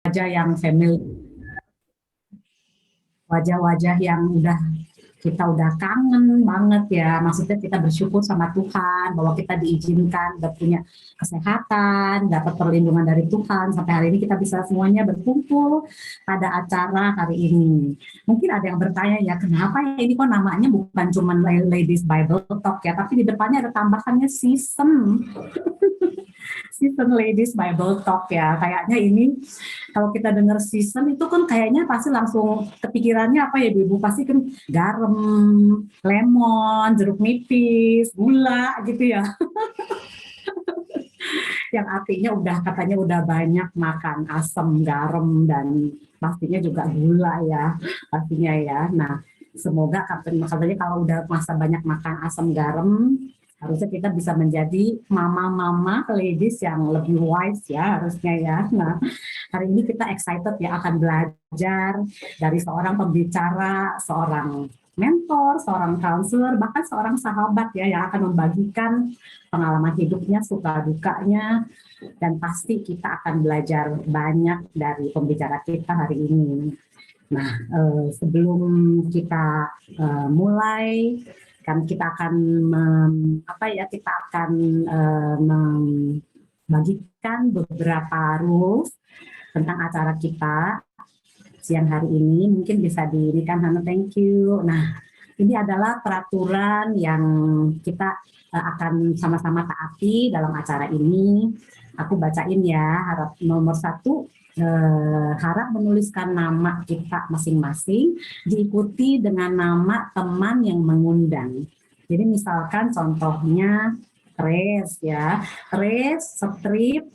wajah-wajah yang familiar, wajah-wajah yang kita udah kangen banget ya. Maksudnya kita bersyukur sama Tuhan bahwa kita diizinkan, udah punya kesehatan, dapat perlindungan dari Tuhan. Sampai hari ini kita bisa semuanya berkumpul pada acara hari ini. Mungkin ada yang bertanya ya, kenapa ya ini kok namanya bukan cuma Ladies Bible Talk ya, tapi di depannya ada tambahannya season. Season Ladies Bible Talk ya. Kayaknya ini kalau kita dengar season itu kan kayaknya pasti langsung kepikirannya apa ya Ibu? Pasti kan garam, lemon, jeruk nipis, gula gitu ya. Yang artinya katanya udah banyak makan asam, garam dan pastinya juga gula ya. Pastinya ya. Nah, semoga katanya kalau udah masa banyak makan asam garam, harusnya kita bisa menjadi mama-mama ladies yang lebih wise ya harusnya ya. Nah, hari ini kita excited ya akan belajar dari seorang pembicara, seorang mentor, seorang counselor, bahkan seorang sahabat ya yang akan membagikan pengalaman hidupnya, suka dukanya, dan pasti kita akan belajar banyak dari pembicara kita hari ini. Nah, sebelum kita mulai, kan kita akan membagikan beberapa rules tentang acara kita siang hari ini. Mungkin bisa dirikan Hana, thank you. Nah, ini adalah peraturan yang kita akan sama-sama taati dalam acara ini. Aku bacain ya. Nomor 1, harap menuliskan nama kita masing-masing diikuti dengan nama teman yang mengundang. Jadi misalkan contohnya Trace ya, Trace strip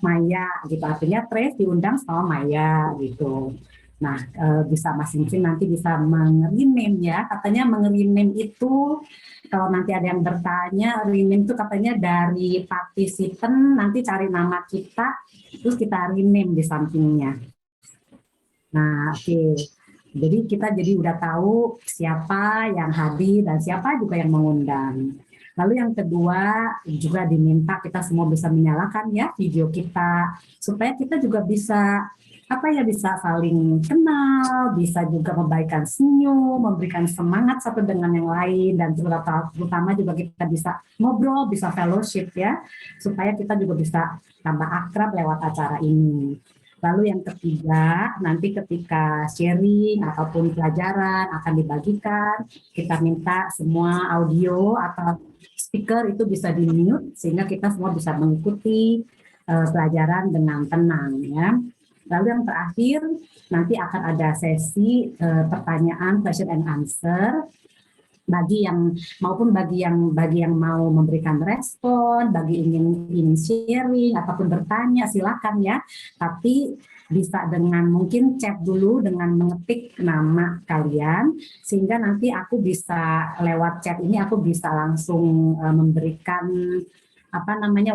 Maya gitu, artinya Trace diundang sama Maya gitu. Nah, bisa masing-masing nanti bisa meng-rename ya. Katanya meng-rename itu kalau nanti ada yang bertanya, rename itu katanya dari partisipan nanti cari nama kita, terus kita rename di sampingnya. Nah, oke. Jadi kita udah tahu siapa yang hadir dan siapa juga yang mengundang. Lalu yang kedua juga diminta kita semua bisa menyalakan ya video kita supaya kita juga bisa bisa saling kenal, bisa juga memberikan senyum, memberikan semangat satu dengan yang lain, dan terutama juga kita bisa ngobrol, bisa fellowship ya, supaya kita juga bisa tambah akrab lewat acara ini. Lalu yang ketiga, nanti ketika sharing ataupun pelajaran akan dibagikan, kita minta semua audio atau speaker itu bisa di-mute sehingga kita semua bisa mengikuti pelajaran dengan tenang ya. Lalu yang terakhir, nanti akan ada sesi pertanyaan question and answer bagi yang mau memberikan respon, bagi ingin sharing ataupun bertanya silakan ya. Tapi bisa dengan mungkin chat dulu dengan mengetik nama kalian sehingga nanti aku bisa lewat chat ini aku bisa langsung memberikan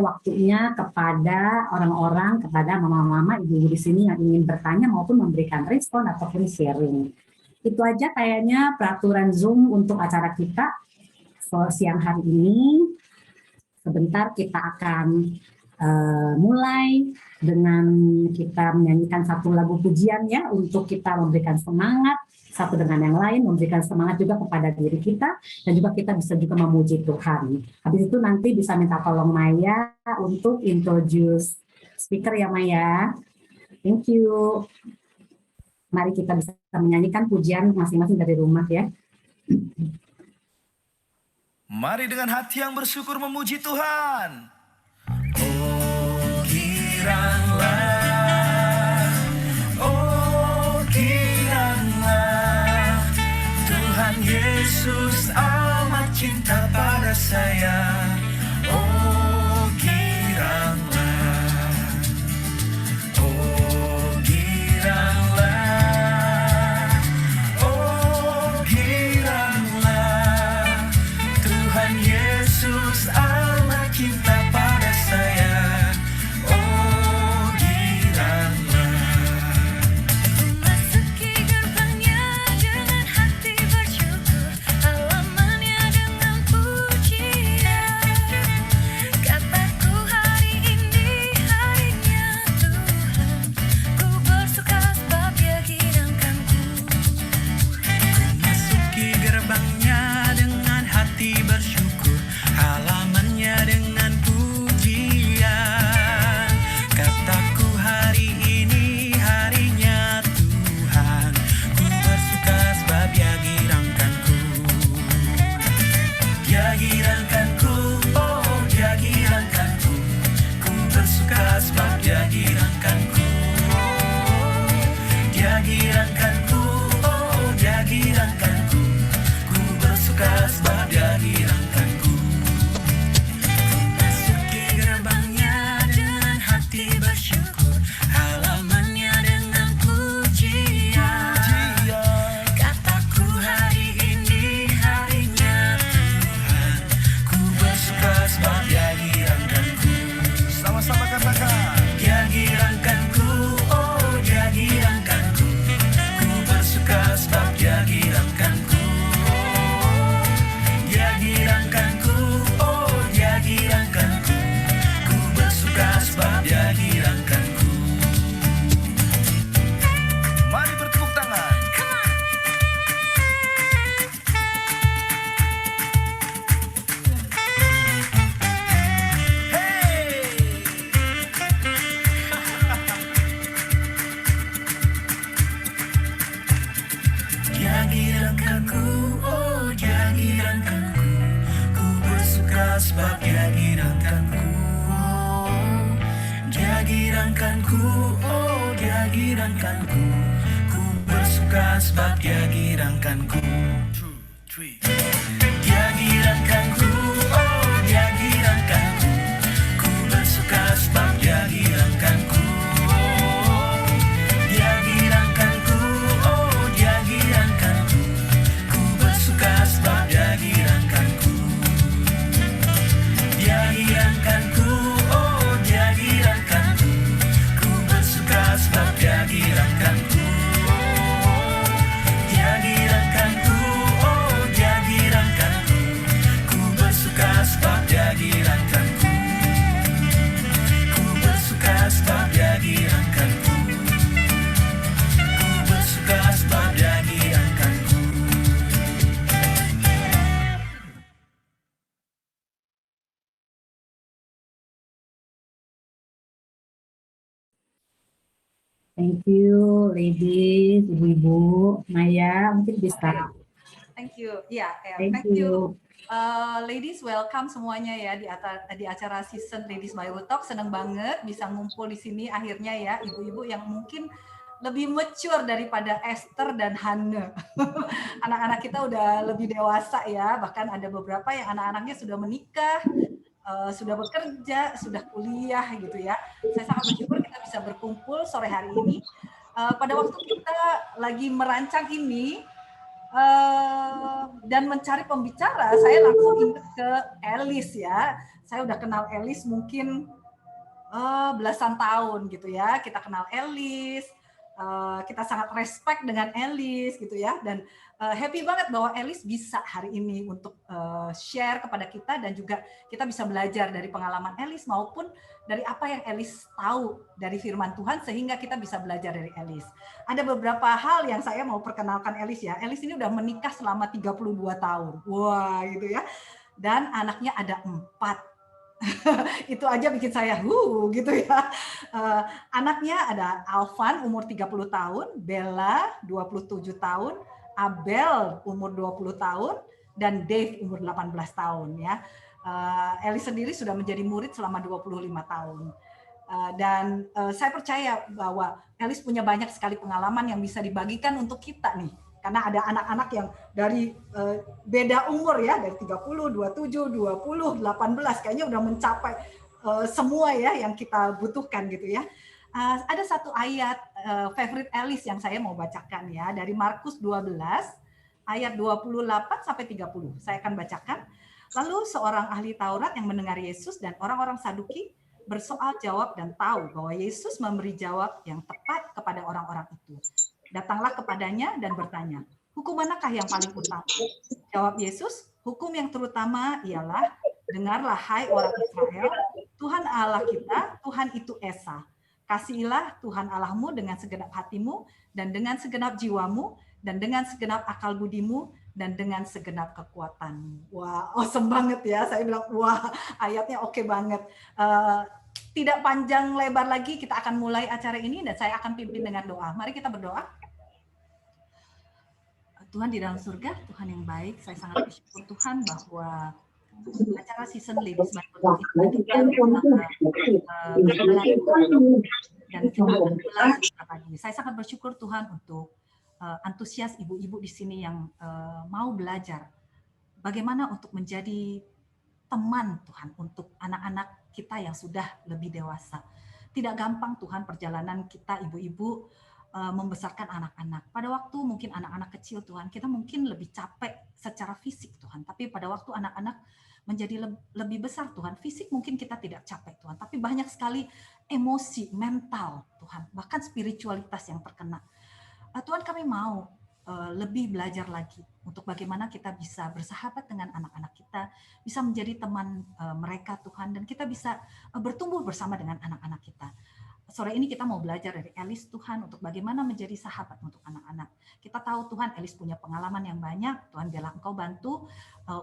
waktunya kepada orang-orang, kepada mama-mama, ibu-ibu di sini yang ingin bertanya maupun memberikan respon ataupun sharing. Itu aja kayaknya peraturan Zoom untuk acara kita siang hari ini. Sebentar kita akan mulai dengan kita menyanyikan satu lagu pujian ya untuk kita memberikan semangat satu dengan yang lain, memberikan semangat juga kepada diri kita, dan juga kita bisa juga memuji Tuhan. Habis itu nanti bisa minta tolong Maya untuk introduce speaker ya Maya. Thank you. Mari kita bisa menyanyikan pujian masing-masing dari rumah ya. Mari dengan hati yang bersyukur memuji Tuhan. Oh giranglah, oh giranglah, Tuhan Yesus amat cinta pada saya. Oh giranglah, oh giranglah, oh giranglah, Tuhan Yesus amat cinta pada saya. Oh girankanku, oh dia girankanku. Ku bersuka sebab dia girankanku. Dia girankanku, oh dia girankanku. Ku bersuka sebab dia girankanku. Dia girankanku, oh dia girankanku. Ku bersuka sebab dia girankanku. Dia girankanku, oh dia girankanku. Ku bersuka sebab dia girankanku. Dia girankanku, oh dia girankanku. Ku bersuka sebab dia girankanku. Dia girankanku, oh dia girankanku. Ku bersuka sebab dia girankanku. Ku bersuka sebab dia girankanku. Ku bersuka sebab dia girankanku. Thank you, ladies, ibu-ibu. Maya, mungkin bisa. Thank you. Ya, Thank thank you. you. Ladies, welcome semuanya ya di acara season Ladies Bible Talk. Senang banget bisa ngumpul di sini akhirnya ya, ibu-ibu yang mungkin lebih mature daripada Esther dan Hannah. Anak-anak kita udah lebih dewasa ya, bahkan ada beberapa yang anak-anaknya sudah menikah, sudah bekerja, sudah kuliah gitu ya. Saya sangat bersyukur kita bisa berkumpul sore hari ini. Pada waktu kita lagi merancang ini, dan mencari pembicara, saya langsung ingat ke Elis ya. Saya udah kenal Elis mungkin belasan tahun gitu ya. Kita kenal Elis, kita sangat respect dengan Elis gitu ya. Dan happy banget bahwa Elis bisa hari ini untuk share kepada kita dan juga kita bisa belajar dari pengalaman Elis maupun dari apa yang Elis tahu dari firman Tuhan sehingga kita bisa belajar dari Elis. Ada beberapa hal yang saya mau perkenalkan Elis ya. Elis ini udah menikah selama 32 tahun. Wah gitu ya. Dan anaknya ada 4. Itu aja bikin saya gitu ya. Anaknya ada Alvan umur 30 tahun, Bella 27 tahun, Abel umur 20 tahun, dan Dave umur 18 tahun ya. Elis sendiri sudah menjadi murid selama 25 tahun. Dan saya percaya bahwa Elis punya banyak sekali pengalaman yang bisa dibagikan untuk kita nih. Karena ada anak-anak yang dari beda umur ya, dari 30, 27, 20, 18, kayaknya udah mencapai semua ya yang kita butuhkan gitu ya. Ada satu ayat favorite Elis yang saya mau bacakan ya, dari Markus 12 ayat 28 sampai 30. Saya akan bacakan. Lalu seorang ahli Taurat yang mendengar Yesus dan orang-orang Saduki bersoal jawab dan tahu bahwa Yesus memberi jawab yang tepat kepada orang-orang itu. Datanglah kepadanya dan bertanya, hukum manakah yang paling utama? Jawab Yesus, hukum yang terutama ialah, dengarlah hai orang Israel, Tuhan Allah kita, Tuhan itu Esa. Kasihilah Tuhan Allahmu dengan segenap hatimu dan dengan segenap jiwamu dan dengan segenap akal budimu dan dengan segenap kekuatanmu. Wah, awesome banget ya. Saya bilang, wah, ayatnya oke banget. Tidak panjang lebar lagi, kita akan mulai acara ini dan saya akan pimpin dengan doa. Mari kita berdoa. Tuhan di dalam surga, Tuhan yang baik, saya sangat bersyukur Tuhan bahwa acara season Ladies Bible Talk ini dan pagi. Saya sangat bersyukur Tuhan untuk antusias ibu-ibu di sini yang mau belajar bagaimana untuk menjadi teman Tuhan untuk anak-anak kita yang sudah lebih dewasa. Tidak gampang Tuhan perjalanan kita ibu-ibu membesarkan anak-anak. Pada waktu mungkin anak-anak kecil Tuhan, kita mungkin lebih capek secara fisik Tuhan. Tapi pada waktu anak-anak menjadi lebih besar Tuhan, fisik mungkin kita tidak capek Tuhan. Tapi banyak sekali emosi, mental Tuhan, bahkan spiritualitas yang terkena. Tuhan kami mau lebih belajar lagi untuk bagaimana kita bisa bersahabat dengan anak-anak kita, bisa menjadi teman mereka Tuhan, dan kita bisa bertumbuh bersama dengan anak-anak kita. Sore ini kita mau belajar dari Elis Tuhan untuk bagaimana menjadi sahabat untuk anak-anak. Kita tahu Tuhan Elis punya pengalaman yang banyak. Tuhan biarlah Engkau bantu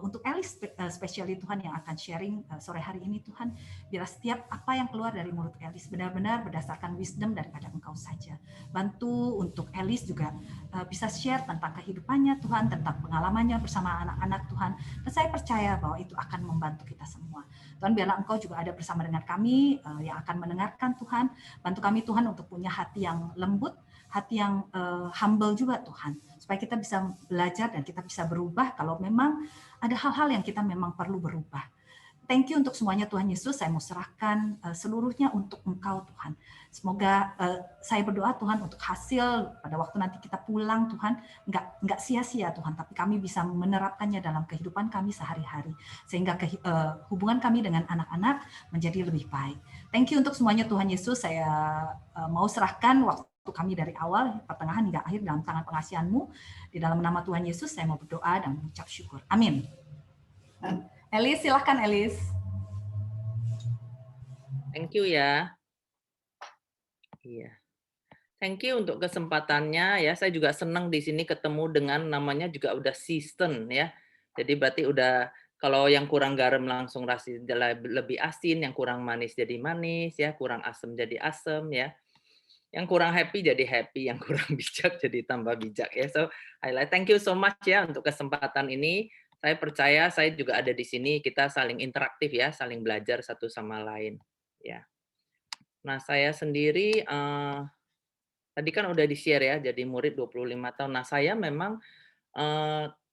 untuk Elis spesiali Tuhan yang akan sharing sore hari ini Tuhan. Biarlah setiap apa yang keluar dari mulut Elis benar-benar berdasarkan wisdom daripada Engkau saja. Bantu untuk Elis juga bisa share tentang kehidupannya Tuhan, tentang pengalamannya bersama anak-anak Tuhan. Dan saya percaya bahwa itu akan membantu kita semua. Tuhan, biarlah Engkau juga ada bersama dengan kami yang akan mendengarkan Tuhan. Bantu kami Tuhan untuk punya hati yang lembut, hati yang humble juga Tuhan. Supaya kita bisa belajar dan kita bisa berubah kalau memang ada hal-hal yang kita memang perlu berubah. Thank you untuk semuanya Tuhan Yesus. Saya mau serahkan seluruhnya untuk Engkau Tuhan. Semoga saya berdoa Tuhan untuk hasil pada waktu nanti kita pulang Tuhan nggak sia-sia Tuhan, tapi kami bisa menerapkannya dalam kehidupan kami sehari-hari sehingga hubungan kami dengan anak-anak menjadi lebih baik. Thank you untuk semuanya Tuhan Yesus. Saya mau serahkan waktu kami dari awal, pertengahan hingga akhir dalam tangan pengasihan-Mu. Di dalam nama Tuhan Yesus saya mau berdoa dan mengucap syukur. Amin. Elis, silahkan Elis. Thank you ya. Iya. Thank you untuk kesempatannya ya. Saya juga senang di sini ketemu dengan namanya juga udah season ya. Jadi berarti udah kalau yang kurang garam langsung lebih asin, yang kurang manis jadi manis ya, kurang asam jadi asam ya. Yang kurang happy jadi happy, yang kurang bijak jadi tambah bijak ya. So, thank you so much ya untuk kesempatan ini. Saya percaya saya juga ada di sini, kita saling interaktif ya, saling belajar satu sama lain. Ya. Nah, saya sendiri tadi kan udah di-share ya, jadi murid 25 tahun. Nah, saya memang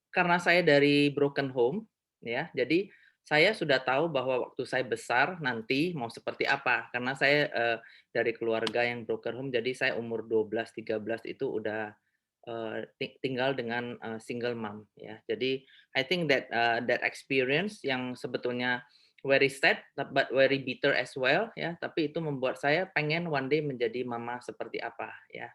karena saya dari broken home ya, jadi saya sudah tahu bahwa waktu saya besar nanti mau seperti apa. Karena saya dari keluarga yang broken home, jadi saya umur 12, 13 itu udah tinggal dengan single mom ya. Jadi I think that experience yang sebetulnya very sad but very bitter as well ya, tapi itu membuat saya pengen one day menjadi mama seperti apa ya.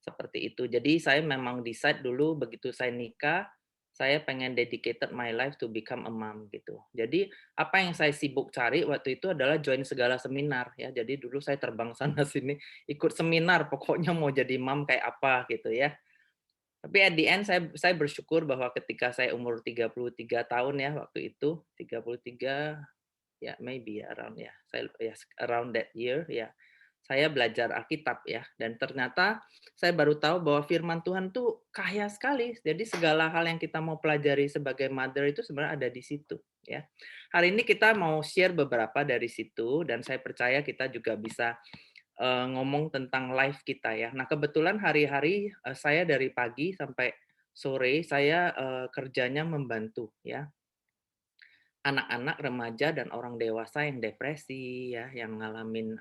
Seperti itu. Jadi saya memang decide dulu begitu saya nikah, saya pengen dedicated my life to become a mom gitu. Jadi apa yang saya sibuk cari waktu itu adalah join segala seminar ya. Jadi dulu saya terbang sana sini ikut seminar, pokoknya mau jadi mom kayak apa gitu ya. Tapi at the end saya bersyukur bahwa ketika saya umur 33 tahun ya waktu itu, 33 ya maybe around ya. Saya around that year ya. Saya belajar Alkitab ya dan ternyata saya baru tahu bahwa firman Tuhan tuh kaya sekali. Jadi segala hal yang kita mau pelajari sebagai mother itu sebenarnya ada di situ ya. Hari ini kita mau share beberapa dari situ dan saya percaya kita juga bisa ngomong tentang life kita ya. Nah, kebetulan hari-hari saya dari pagi sampai sore saya kerjanya membantu ya anak-anak, remaja dan orang dewasa yang depresi ya, yang ngalamin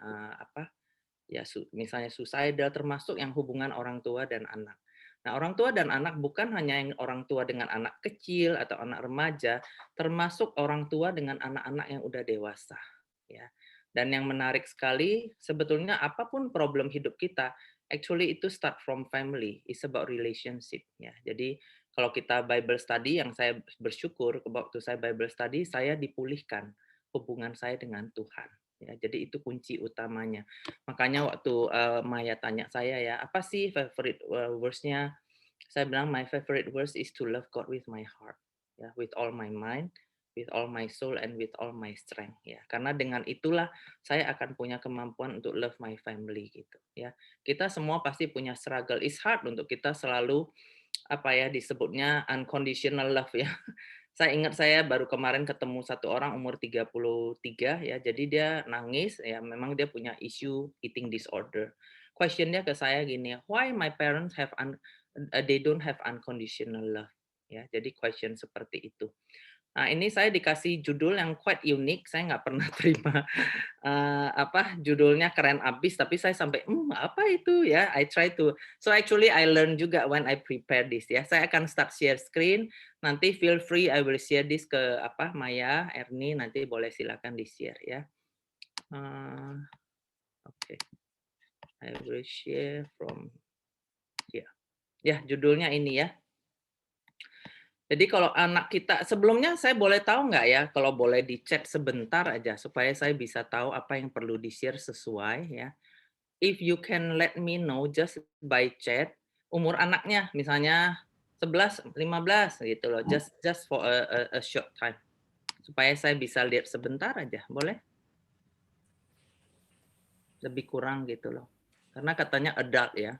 ya misalnya suicidal, termasuk yang hubungan orang tua dan anak. Nah, orang tua dan anak bukan hanya yang orang tua dengan anak kecil atau anak remaja, termasuk orang tua dengan anak-anak yang udah dewasa ya. Dan yang menarik sekali, sebetulnya apapun problem hidup kita, actually itu start from family, it's about relationship ya. Jadi kalau kita Bible study, yang saya bersyukur waktu saya Bible study, saya dipulihkan hubungan saya dengan Tuhan. Ya, jadi itu kunci utamanya. Makanya waktu Maya tanya saya ya, apa sih favorite verse-nya? Saya bilang my favorite verse is to love God with my heart, ya, with all my mind, with all my soul and with all my strength ya. Karena dengan itulah saya akan punya kemampuan untuk love my family gitu ya. Kita semua pasti punya struggle. It's hard untuk kita selalu apa ya disebutnya unconditional love ya. Saya ingat saya baru kemarin ketemu satu orang umur 33 ya. Jadi dia nangis ya, memang dia punya isu eating disorder. Question-nya ke saya gini, why my parents they don't have unconditional love ya. Jadi question seperti itu. Nah, ini saya dikasih judul yang quite unik. Saya nggak pernah terima judulnya keren abis, tapi saya sampai apa itu ya? I try to. So actually I learn juga when I prepare this ya. Saya akan start share screen. Nanti feel free I will share this ke Maya, Erni, nanti boleh silakan di share ya. Oke. I will share from here. Ya, judulnya ini ya. Jadi kalau anak kita, sebelumnya saya boleh tahu nggak ya, kalau boleh di chat sebentar aja, supaya saya bisa tahu apa yang perlu di-share sesuai ya. If you can let me know just by chat, umur anaknya misalnya 11, 15 gitu loh, just for a short time. Supaya saya bisa lihat sebentar aja, boleh? Lebih kurang gitu loh. Karena katanya adult ya.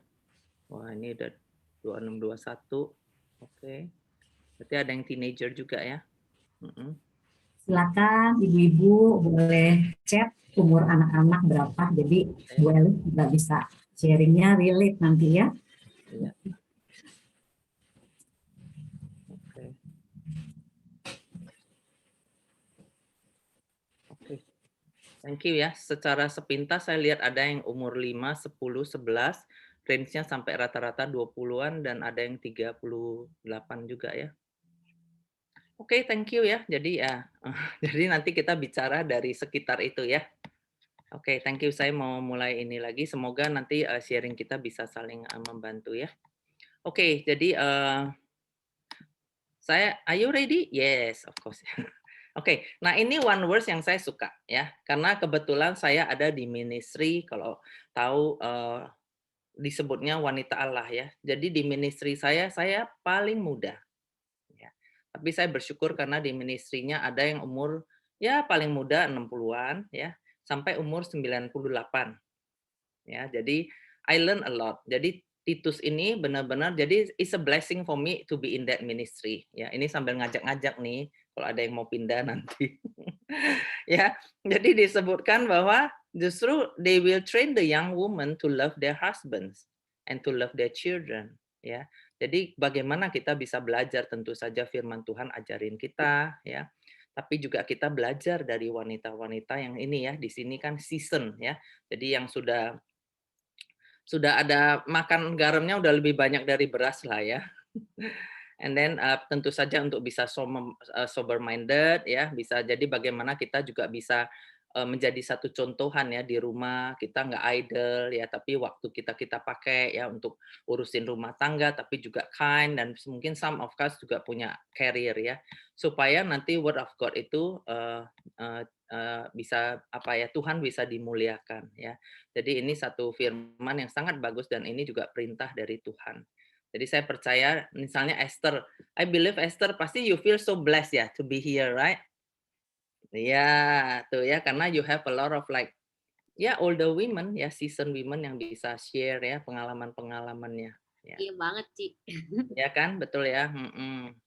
Wah ini udah 26, 21. Oke. Berarti ada yang teenager juga ya. Silakan ibu-ibu boleh chat umur anak-anak berapa. Jadi Bu Eli nggak bisa sharingnya relate nanti ya. Iya. Oke. Oke. Thank you ya. Secara sepintas saya lihat ada yang umur 5, 10, 11, range-nya sampai rata-rata 20-an dan ada yang 38 juga ya. Oke, thank you ya. Jadi ya, jadi nanti kita bicara dari sekitar itu ya. Oke, thank you. Saya mau mulai ini lagi. Semoga nanti sharing kita bisa saling membantu ya. Oke, jadi are you ready? Yes, of course. Oke, nah ini one words yang saya suka ya, karena kebetulan saya ada di ministry, kalau tahu disebutnya wanita Allah ya. Jadi di ministry saya paling muda. Ya. Tapi saya bersyukur karena di ministry-nya ada yang umur ya paling muda 60-an ya, sampai umur 98. Ya, jadi I learn a lot. Jadi Titus ini benar-benar jadi it's a blessing for me to be in that ministry. Ya, ini sambil ngajak-ngajak nih kalau ada yang mau pindah nanti. Ya, jadi disebutkan bahwa justru they will train the young women to love their husbands and to love their children. Ya, jadi bagaimana kita bisa belajar, tentu saja firman Tuhan ajarin kita ya. Tapi juga kita belajar dari wanita-wanita yang ini ya, di sini kan season ya. Jadi yang sudah ada makan garamnya udah lebih banyak dari beras lah ya. And then tentu saja untuk bisa sober minded ya, bisa jadi bagaimana kita juga bisa menjadi satu contohan ya di rumah, kita nggak idle ya, tapi waktu kita pakai ya untuk urusin rumah tangga, tapi juga kind, dan mungkin some of us juga punya career ya, supaya nanti word of God itu bisa apa ya, Tuhan bisa dimuliakan ya. Jadi ini satu firman yang sangat bagus dan ini juga perintah dari Tuhan. Jadi saya percaya misalnya Esther, I believe Esther pasti you feel so blessed ya to be here, right? Ya, tuh ya, karena you have a lot of like ya older women ya, seasoned women yang bisa share ya pengalaman-pengalamannya. Ya. Iya banget, Ci. Ya kan, betul ya.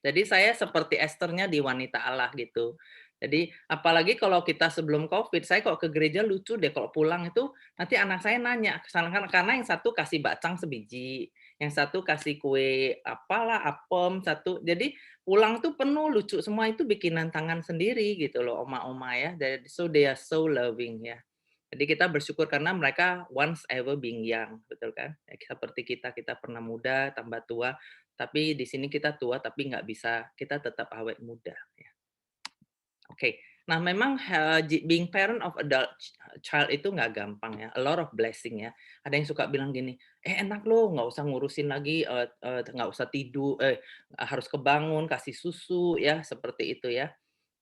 Jadi saya seperti Esthernya di Wanita Allah gitu. Jadi apalagi kalau kita sebelum COVID, saya kalau ke gereja lucu deh kalau pulang itu nanti anak saya nanya, karena yang satu kasih bacang sebiji, yang satu kasih kue apalah apem satu. Jadi pulang tuh penuh lucu semua, itu bikinan tangan sendiri gitu loh, oma-oma ya. So they are so loving ya. Jadi kita bersyukur karena mereka once ever being young, betul kan? Seperti kita pernah muda, tambah tua, tapi di sini kita tua tapi nggak bisa, kita tetap awet muda. Ya. Oke, nah memang being parent of adult child itu nggak gampang ya, a lot of blessing ya. Ada yang suka bilang gini, enak loh, nggak usah ngurusin lagi, nggak usah tidur, harus kebangun, kasih susu ya, seperti itu ya.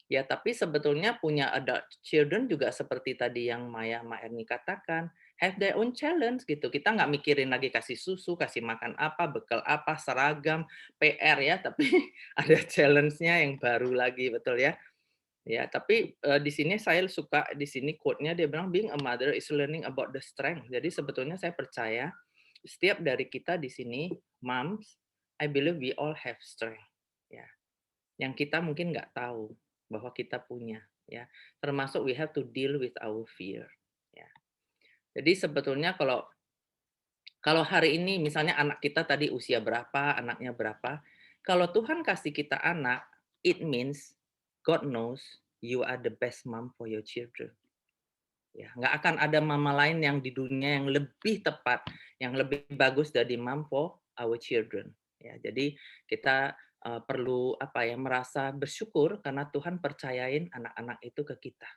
Ya, tapi sebetulnya punya adult children juga seperti tadi yang Ma Erni katakan, have their own challenge gitu. Kita nggak mikirin lagi kasih susu, kasih makan apa, bekal apa, seragam, PR ya, tapi ada challenge-nya yang baru lagi, betul ya. Ya, tapi di sini saya suka di sini quote-nya dia bilang being a mother is learning about the strength. Jadi sebetulnya saya percaya setiap dari kita di sini moms, I believe we all have strength. Ya. Yang kita mungkin nggak tahu bahwa kita punya ya. Termasuk we have to deal with our fear. Ya. Jadi sebetulnya kalau hari ini misalnya anak kita tadi usia berapa, anaknya berapa, kalau Tuhan kasih kita anak, it means God knows you are the best mom for your children. Ya, nggak akan ada mama lain yang di dunia yang lebih tepat, yang lebih bagus dari mom for our children. Ya, jadi kita perlu merasa bersyukur karena Tuhan percayain anak-anak itu ke kita.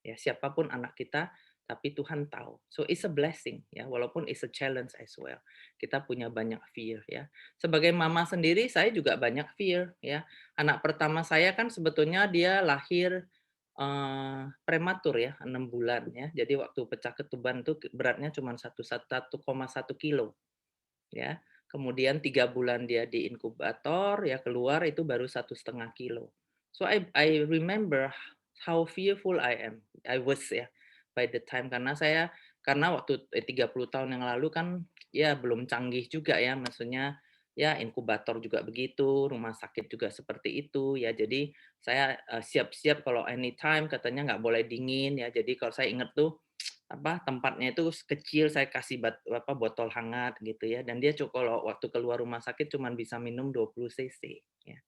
Ya, siapapun anak kita, tapi Tuhan tahu. So it's a blessing ya, walaupun it's a challenge as well. Kita punya banyak fear ya. Sebagai mama sendiri saya juga banyak fear ya. Anak pertama saya kan sebetulnya dia lahir prematur ya, 6 bulan ya. Jadi waktu pecah ketuban itu beratnya cuma 1,1 kilo ya. Kemudian 3 bulan dia di inkubator ya, keluar itu baru 1,5 kilo. So I remember how fearful I was ya by the time, karena waktu 30 tahun yang lalu kan ya belum canggih juga ya, maksudnya ya inkubator juga begitu, rumah sakit juga seperti itu ya. Jadi saya siap-siap kalau anytime katanya nggak boleh dingin ya. Jadi kalau saya ingat tuh tempatnya itu kecil, saya kasih botol hangat gitu ya. Dan dia kalau waktu keluar rumah sakit cuma bisa minum 20 cc ya.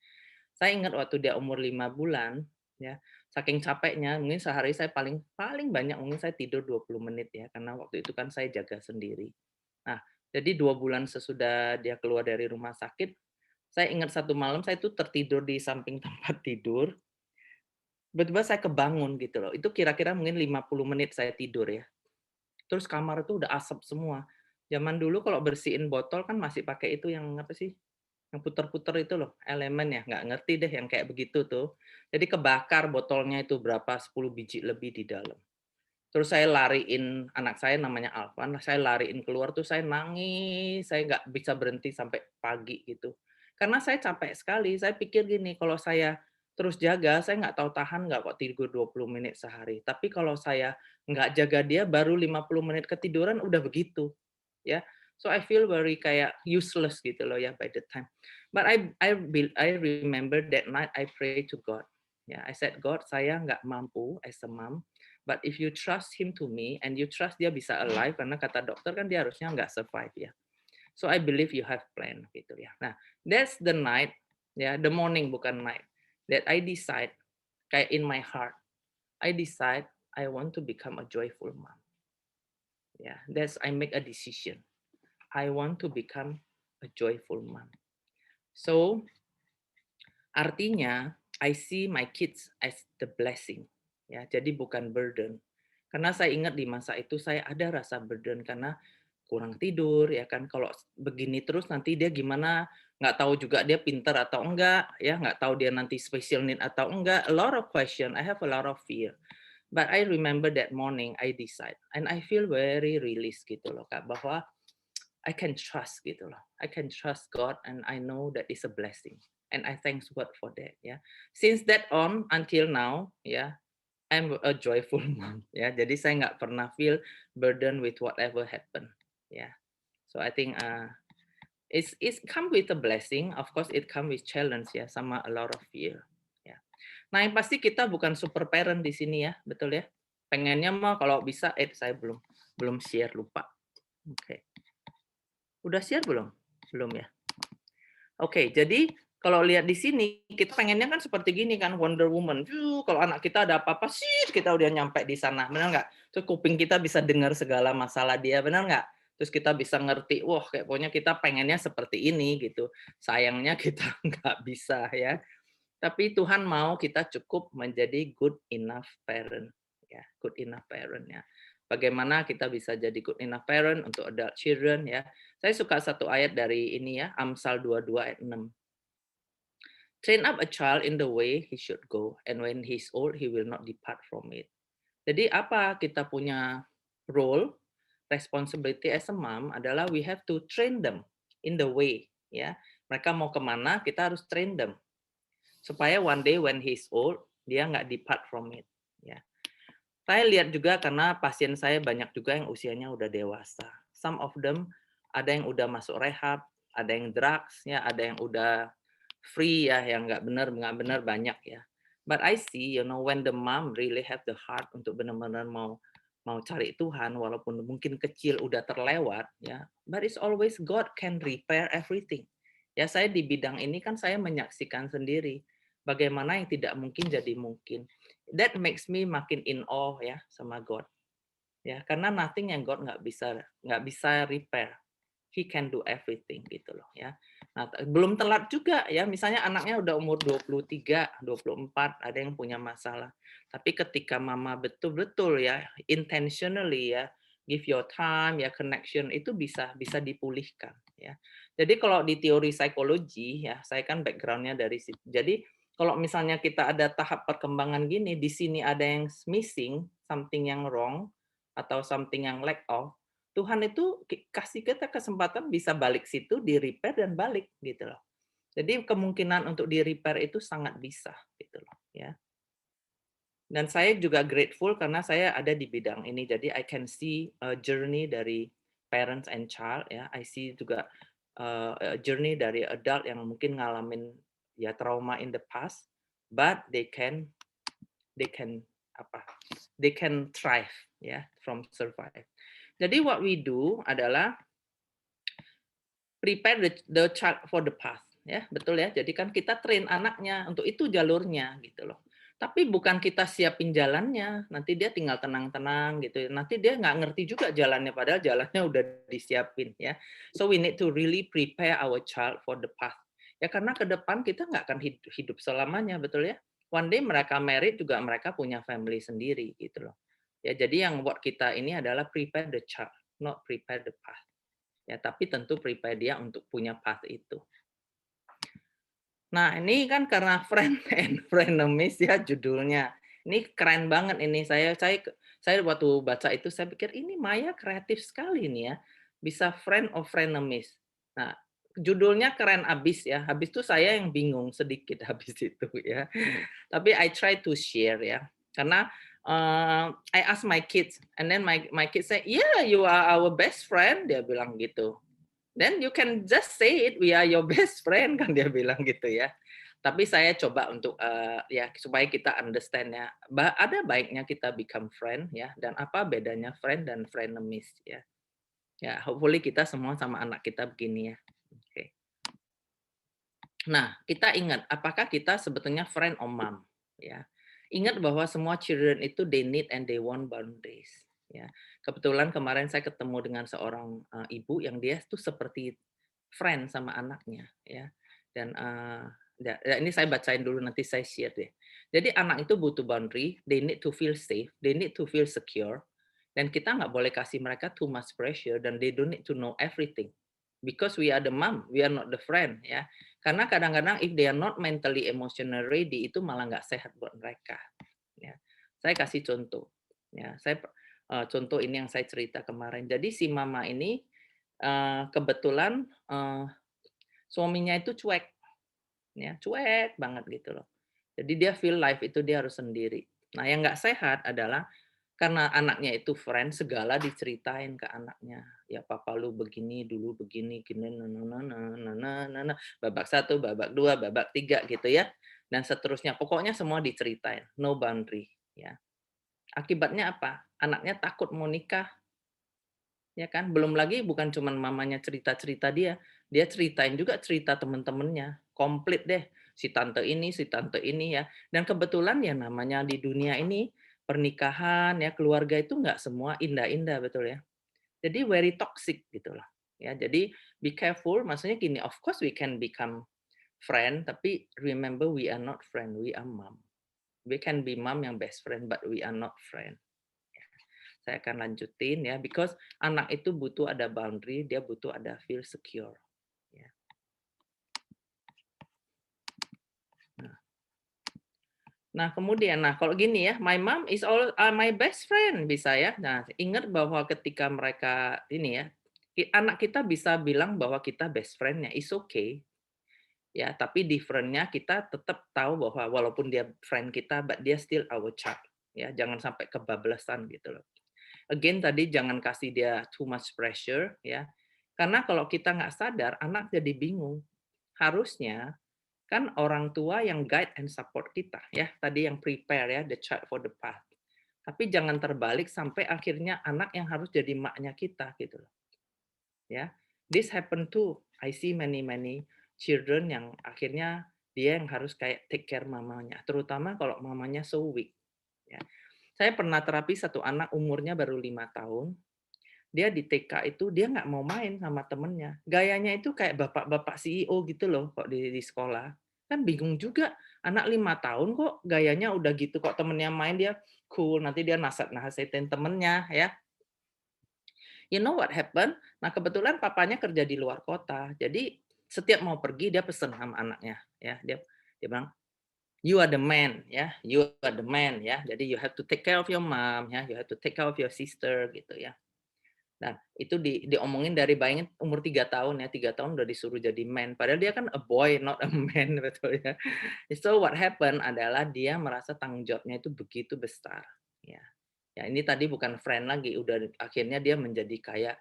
Saya ingat waktu dia umur 5 bulan ya, saking capeknya mungkin sehari saya paling paling banyak mungkin saya tidur 20 menit ya, karena waktu itu kan saya jaga sendiri. Nah, jadi 2 bulan sesudah dia keluar dari rumah sakit, saya ingat satu malam saya itu tertidur di samping tempat tidur, tiba-tiba saya kebangun gitu loh. Itu kira-kira mungkin 50 menit saya tidur ya. Terus kamar itu udah asap semua. Zaman dulu kalau bersihin botol kan masih pakai itu yang apa sih, yang puter-puter itu loh, elemen ya, nggak ngerti deh yang kayak begitu tuh. Jadi kebakar botolnya itu berapa, 10 biji lebih di dalam. Terus saya lariin anak saya namanya Alvan, saya lariin keluar tuh saya nangis, saya nggak bisa berhenti sampai pagi gitu. Karena saya capek sekali, saya pikir gini, kalau saya terus jaga, saya nggak tahu tahan nggak kok tidur 20 menit sehari. Tapi kalau saya nggak jaga dia, baru 50 menit ketiduran udah begitu. Ya, so I feel very kayak useless gitu loh ya by the time. But I remember that night I pray to God. Ya, I said God, saya nggak mampu as a mom. But if you trust him to me and you trust dia bisa alive, karena kata dokter kan dia harusnya nggak survive ya. So I believe you have plan gitu ya. Nah, that's the night ya, the morning bukan night that I decide kayak in my heart, I decide I want to become a joyful mom. Ya, that's I make a decision. I want to become a joyful mom. So artinya I see my kids as the blessing. Ya, jadi bukan burden. Karena saya ingat di masa itu saya ada rasa burden karena kurang tidur ya kan, kalau begini terus nanti dia gimana, nggak tahu juga dia pinter atau enggak ya, nggak tahu dia nanti special need atau enggak, a lot of question, I have a lot of fear. But I remember that morning I decide and I feel very released gitu loh Kak, bahwa I can trust gitu loh. I can trust God and I know that is a blessing. And I thanks God for that ya. Since that on until now ya, I'm a joyful mom ya. Jadi saya nggak pernah feel burden with whatever happen ya. So I think it's come with a blessing. Of course it come with challenge ya, sama a lot of fear ya. Nah yang pasti kita bukan super parent di sini ya, betul ya. Pengennya mah kalau bisa, saya belum share lupa. Oke. Udah share belum? Belum ya. Oke, jadi kalau lihat di sini kita pengennya kan seperti gini kan, Wonder Woman. Kalau anak kita ada apa-apa sih kita udah nyampe di sana, benar nggak? Terus kuping kita bisa dengar segala masalah dia, benar nggak? Terus kita bisa ngerti, wah kayak pokoknya kita pengennya seperti ini gitu. Sayangnya kita nggak bisa ya. Tapi Tuhan mau kita cukup menjadi good enough parent, ya, good enough parent ya. Bagaimana kita bisa jadi good enough parent untuk adult children ya. Saya suka satu ayat dari ini ya, Amsal 22 ayat 6. Train up a child in the way he should go, and when he's old, he will not depart from it. Jadi apa kita punya role, responsibility as a mom adalah we have to train them in the way. Ya, mereka mau kemana, kita harus train them supaya one day when he's old, dia nggak depart from it. Ya. Saya lihat juga karena pasien saya banyak juga yang usianya udah dewasa. Some of them ada yang udah masuk rehab, ada yang drugs, ya, ada yang udah free ya, yang nggak benar banyak ya. But I see, when the mom really have the heart untuk benar-benar mau cari Tuhan, walaupun mungkin kecil udah terlewat ya, but it's always God can repair everything. Ya saya di bidang ini kan saya menyaksikan sendiri bagaimana yang tidak mungkin jadi mungkin. That makes me makin in awe ya sama God. Ya, karena nothing yang God nggak bisa repair. He can do everything gitu loh ya. Nah, belum telat juga ya. Misalnya anaknya udah umur 23, 24, ada yang punya masalah. Tapi ketika mama betul-betul ya intentionally ya give your time ya connection itu bisa dipulihkan ya. Jadi kalau di teori psikologi ya, saya kan background-nya dari situ. Jadi kalau misalnya kita ada tahap perkembangan gini, di sini ada yang missing, something yang wrong, atau something yang lack of, Tuhan itu kasih kita kesempatan bisa balik situ, di-repair dan balik gitu loh. Jadi kemungkinan untuk di-repair itu sangat bisa gitu loh ya. Dan saya juga grateful karena saya ada di bidang ini. Jadi I can see a journey dari parents and child ya. I see juga journey dari adult yang mungkin ngalamin ya trauma in the past, but they can apa? They can thrive ya from survive. Jadi what we do adalah prepare the child for the path ya, betul ya. Jadi kan kita train anaknya untuk itu jalurnya gitu loh. Tapi bukan kita siapin jalannya, nanti dia tinggal tenang-tenang gitu. Nanti dia nggak ngerti juga jalannya, padahal jalannya udah disiapin ya. So we need to really prepare our child for the path. Ya karena ke depan kita nggak akan hidup selamanya, betul ya. One day mereka married juga mereka punya family sendiri gitu loh. Ya jadi yang buat kita ini adalah prepare the child, not prepare the path. Ya, tapi tentu prepare dia untuk punya path itu. Nah, ini kan karena friend and frenemies ya judulnya. Ini keren banget ini. Saya waktu baca itu saya pikir ini Maya kreatif sekali nih ya. Bisa friend of frenemies. Nah, judulnya keren abis ya. Habis itu saya yang bingung sedikit habis itu ya. Tapi I try to share ya. Karena I ask my kids and then my kids say, "Yeah, you are our best friend." Dia bilang gitu. Then you can just say it, we are your best friend kan dia bilang gitu ya. Tapi saya coba untuk ya supaya kita understand ya. Ada baiknya kita become friend ya dan apa bedanya friend dan frenemies ya. Ya, hopefully kita semua sama anak kita begini ya. Oke. Nah, kita ingat apakah kita sebetulnya friend or mom ya. Ingat bahwa semua children itu they need and they want boundaries ya. Kebetulan kemarin saya ketemu dengan seorang ibu yang dia tuh seperti friend sama anaknya ya. Dan ini saya bacain dulu nanti saya share deh. Jadi anak itu butuh boundary, they need to feel safe, they need to feel secure. Dan kita nggak boleh kasih mereka too much pressure dan they don't need to know everything. Because we are the mom, we are not the friend ya. Karena kadang-kadang if they are not mentally emotional ready itu malah nggak sehat buat mereka. Ya. Saya kasih contoh. Ya, contoh ini yang saya cerita kemarin. Jadi si mama ini kebetulan suaminya itu cuek, ya cuek banget gitu loh. Jadi dia feel life itu dia harus sendiri. Nah yang nggak sehat adalah karena anaknya itu friend, segala diceritain ke anaknya. Ya papa lu begini, dulu begini, gini, babak 1, babak 2, babak 3 gitu ya. Dan seterusnya, pokoknya semua diceritain, no boundary. Ya. Akibatnya apa? Anaknya takut mau nikah, ya kan? Belum lagi bukan cuma mamanya cerita-cerita dia ceritain juga cerita teman-temannya, komplit deh. Si tante ini ya. Dan kebetulan ya namanya di dunia ini pernikahan ya keluarga itu nggak semua indah-indah betul ya. Jadi very toxic gitu loh. Ya, jadi be careful maksudnya gini, of course we can become friend tapi remember we are not friend, we are mom. We can be mom yang best friend but we are not friend. Saya akan lanjutin ya, because anak itu butuh ada boundary, dia butuh ada feel secure. Ya. Nah, kemudian, kalau gini ya, my mom is all my best friend bisa ya. Nah, ingat bahwa ketika mereka ini ya, anak kita bisa bilang bahwa kita best friend-nya, is okay. Ya, tapi different-nya kita tetap tahu bahwa walaupun dia friend kita, but dia still our child. Ya, jangan sampai kebablasan gitu loh. Again tadi jangan kasih dia too much pressure ya. Karena kalau kita nggak sadar, anak jadi bingung. Harusnya kan orang tua yang guide and support kita ya. Tadi yang prepare ya, the child for the path. Tapi jangan terbalik sampai akhirnya anak yang harus jadi maknya kita gitu loh. Ya. This happen too. I see many children yang akhirnya dia yang harus kayak take care mamanya, terutama kalau mamanya so weak. Ya. Saya pernah terapi satu anak umurnya baru 5 tahun. Dia di TK itu dia nggak mau main sama temennya. Gayanya itu kayak bapak-bapak CEO gitu loh kok di sekolah. Kan bingung juga, anak 5 tahun kok gayanya udah gitu, kok temennya main dia cool, nanti dia nasihatin temennya ya. You know what happened? Nah kebetulan papanya kerja di luar kota, jadi setiap mau pergi dia pesen sama anaknya ya. Dia bilang, you are the man ya, you are the man ya. Jadi you have to take care of your mom ya, you have to take care of your sister gitu ya. Nah, itu diomongin dari bayangin umur 3 tahun ya, 3 tahun udah disuruh jadi man. Padahal dia kan a boy, not a man betul ya. So what happened adalah dia merasa tanggung jawabnya itu begitu besar ya. Ya ini tadi bukan friend lagi, udah akhirnya dia menjadi kayak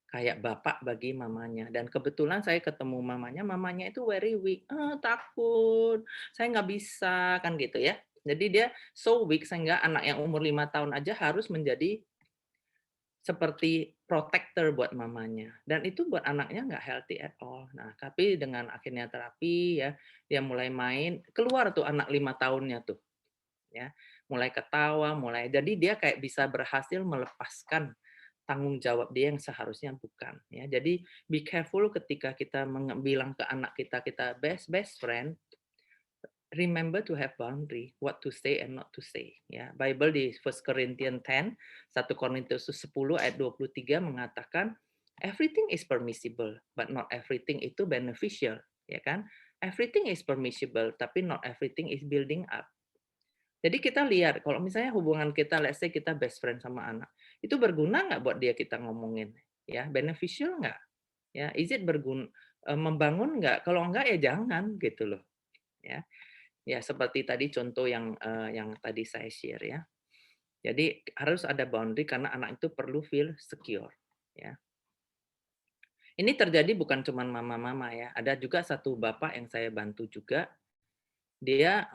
kayak bapak bagi mamanya. Dan kebetulan saya ketemu mamanya itu very weak, takut, saya nggak bisa, kan gitu ya. Jadi dia so weak sehingga anak yang umur 5 tahun aja harus menjadi seperti protector buat mamanya. Dan itu buat anaknya nggak healthy at all. Nah, tapi dengan akhirnya terapi ya, dia mulai main, keluar tuh anak 5 tahunnya tuh, ya. Mulai ketawa, jadi dia kayak bisa berhasil melepaskan tanggung jawab dia yang seharusnya bukan, ya. Jadi be careful ketika kita bilang ke anak kita, kita best friend, remember to have boundary, what to say and not to say. Ya, Bible di 1 Corinthians 10, 1 Korintus 10 ayat 23 mengatakan, everything is permissible, but not everything itu beneficial, ya kan? Everything is permissible, tapi not everything is building up. Jadi kita lihat, kalau misalnya hubungan kita, let's say kita best friend sama anak, itu berguna nggak buat dia kita ngomongin? Ya, beneficial nggak? Ya, is it berguna, membangun nggak? Kalau enggak ya jangan gitu loh. Ya, ya seperti tadi contoh yang tadi saya share ya. Jadi harus ada boundary karena anak itu perlu feel secure. Ya. Ini terjadi bukan cuma mama-mama ya, ada juga satu bapak yang saya bantu juga. Dia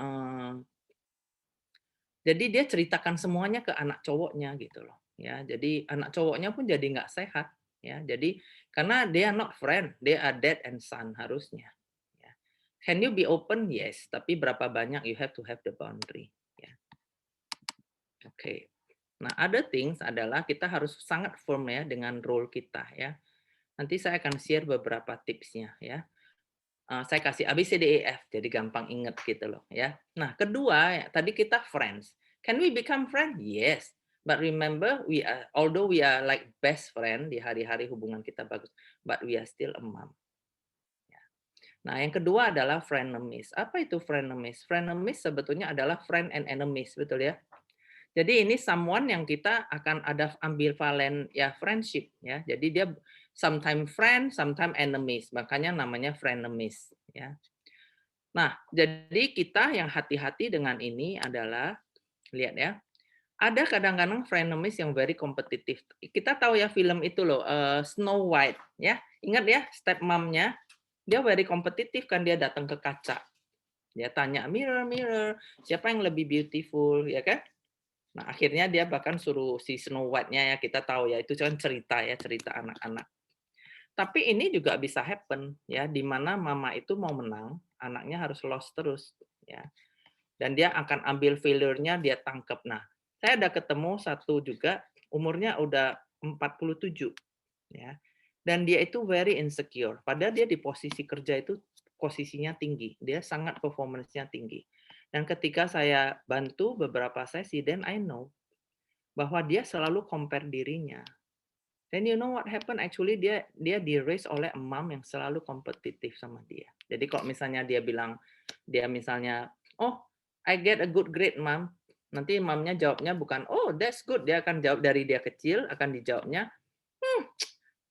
jadi dia ceritakan semuanya ke anak cowoknya gitu loh. Ya, jadi anak cowoknya pun jadi nggak sehat. Ya, jadi karena dia not friend, they are dad and son harusnya. Ya. Can you be open? Yes, tapi berapa banyak you have to have the boundary. Ya. Oke. Nah, other things adalah kita harus sangat firm ya dengan role kita ya. Nanti saya akan share beberapa tipsnya ya. Saya kasih A, B, C, D, E, F, jadi gampang inget gitu loh ya. Nah, kedua, ya, tadi kita friends. Can we become friends? Yes. But remember, although we are like best friend, di hari-hari hubungan kita bagus, but we are still a mom. Ya. Nah, yang kedua adalah frenemies. Apa itu frenemies? Frenemies sebetulnya adalah friend and enemies, betul ya? Jadi ini someone yang kita akan ada ambivalen ya friendship ya. Jadi dia sometimes friend, sometimes enemies. Makanya namanya frenemies ya. Nah, jadi kita yang hati-hati dengan ini adalah lihat ya. Ada kadang-kadang frenemies yang very kompetitif. Kita tahu ya film itu loh, Snow White ya. Ingat ya, stepmomnya dia very kompetitif kan, dia datang ke kaca. Dia tanya, mirror, mirror, siapa yang lebih beautiful ya kan? Nah, akhirnya dia bahkan suruh si Snow White-nya ya, kita tahu ya, itu kan cerita ya, cerita anak-anak. Tapi ini juga bisa happen ya, di mana mama itu mau menang, anaknya harus lost terus ya. Dan dia akan ambil failure-nya, dia tangkap. Nah, saya ada ketemu satu juga, umurnya udah 47 ya. Dan dia itu very insecure. Padahal dia di posisi kerja itu posisinya tinggi, dia sangat performance-nya tinggi. Dan ketika saya bantu beberapa sesi, then I know bahwa dia selalu compare dirinya. Then you know what happened? Actually dia di-raise oleh mom yang selalu kompetitif sama dia. Jadi kalau misalnya dia bilang, dia misalnya, oh I get a good grade mom, nanti momnya jawabnya bukan, oh that's good, dia akan jawab dari dia kecil, akan dijawabnya,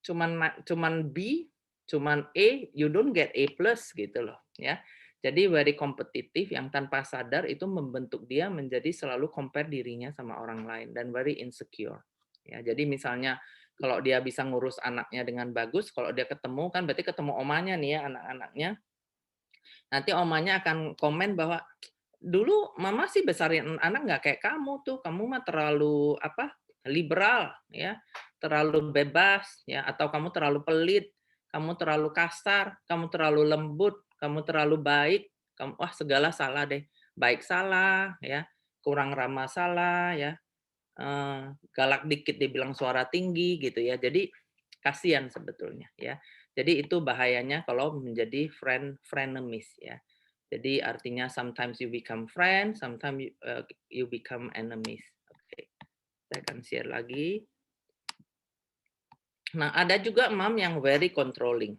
cuman B, cuman A, you don't get A plus gitu loh ya. Jadi very kompetitif yang tanpa sadar itu membentuk dia menjadi selalu compare dirinya sama orang lain dan very insecure. Ya, jadi misalnya kalau dia bisa ngurus anaknya dengan bagus, kalau dia ketemu kan berarti ketemu omanya nih ya anak-anaknya. Nanti omanya akan komen bahwa dulu mama sih besarin anak nggak kayak kamu tuh, kamu mah terlalu liberal ya, terlalu bebas ya, atau kamu terlalu pelit, kamu terlalu kasar, kamu terlalu lembut, kamu terlalu baik, kamu wah segala salah deh, baik salah ya, kurang ramah salah ya, galak dikit dibilang suara tinggi gitu ya, jadi kasihan sebetulnya ya. Jadi itu bahayanya kalau menjadi frenemies ya. Jadi artinya sometimes you become friends, sometimes you become enemies. Oke, saya akan share lagi. Nah, ada juga mom yang very controlling,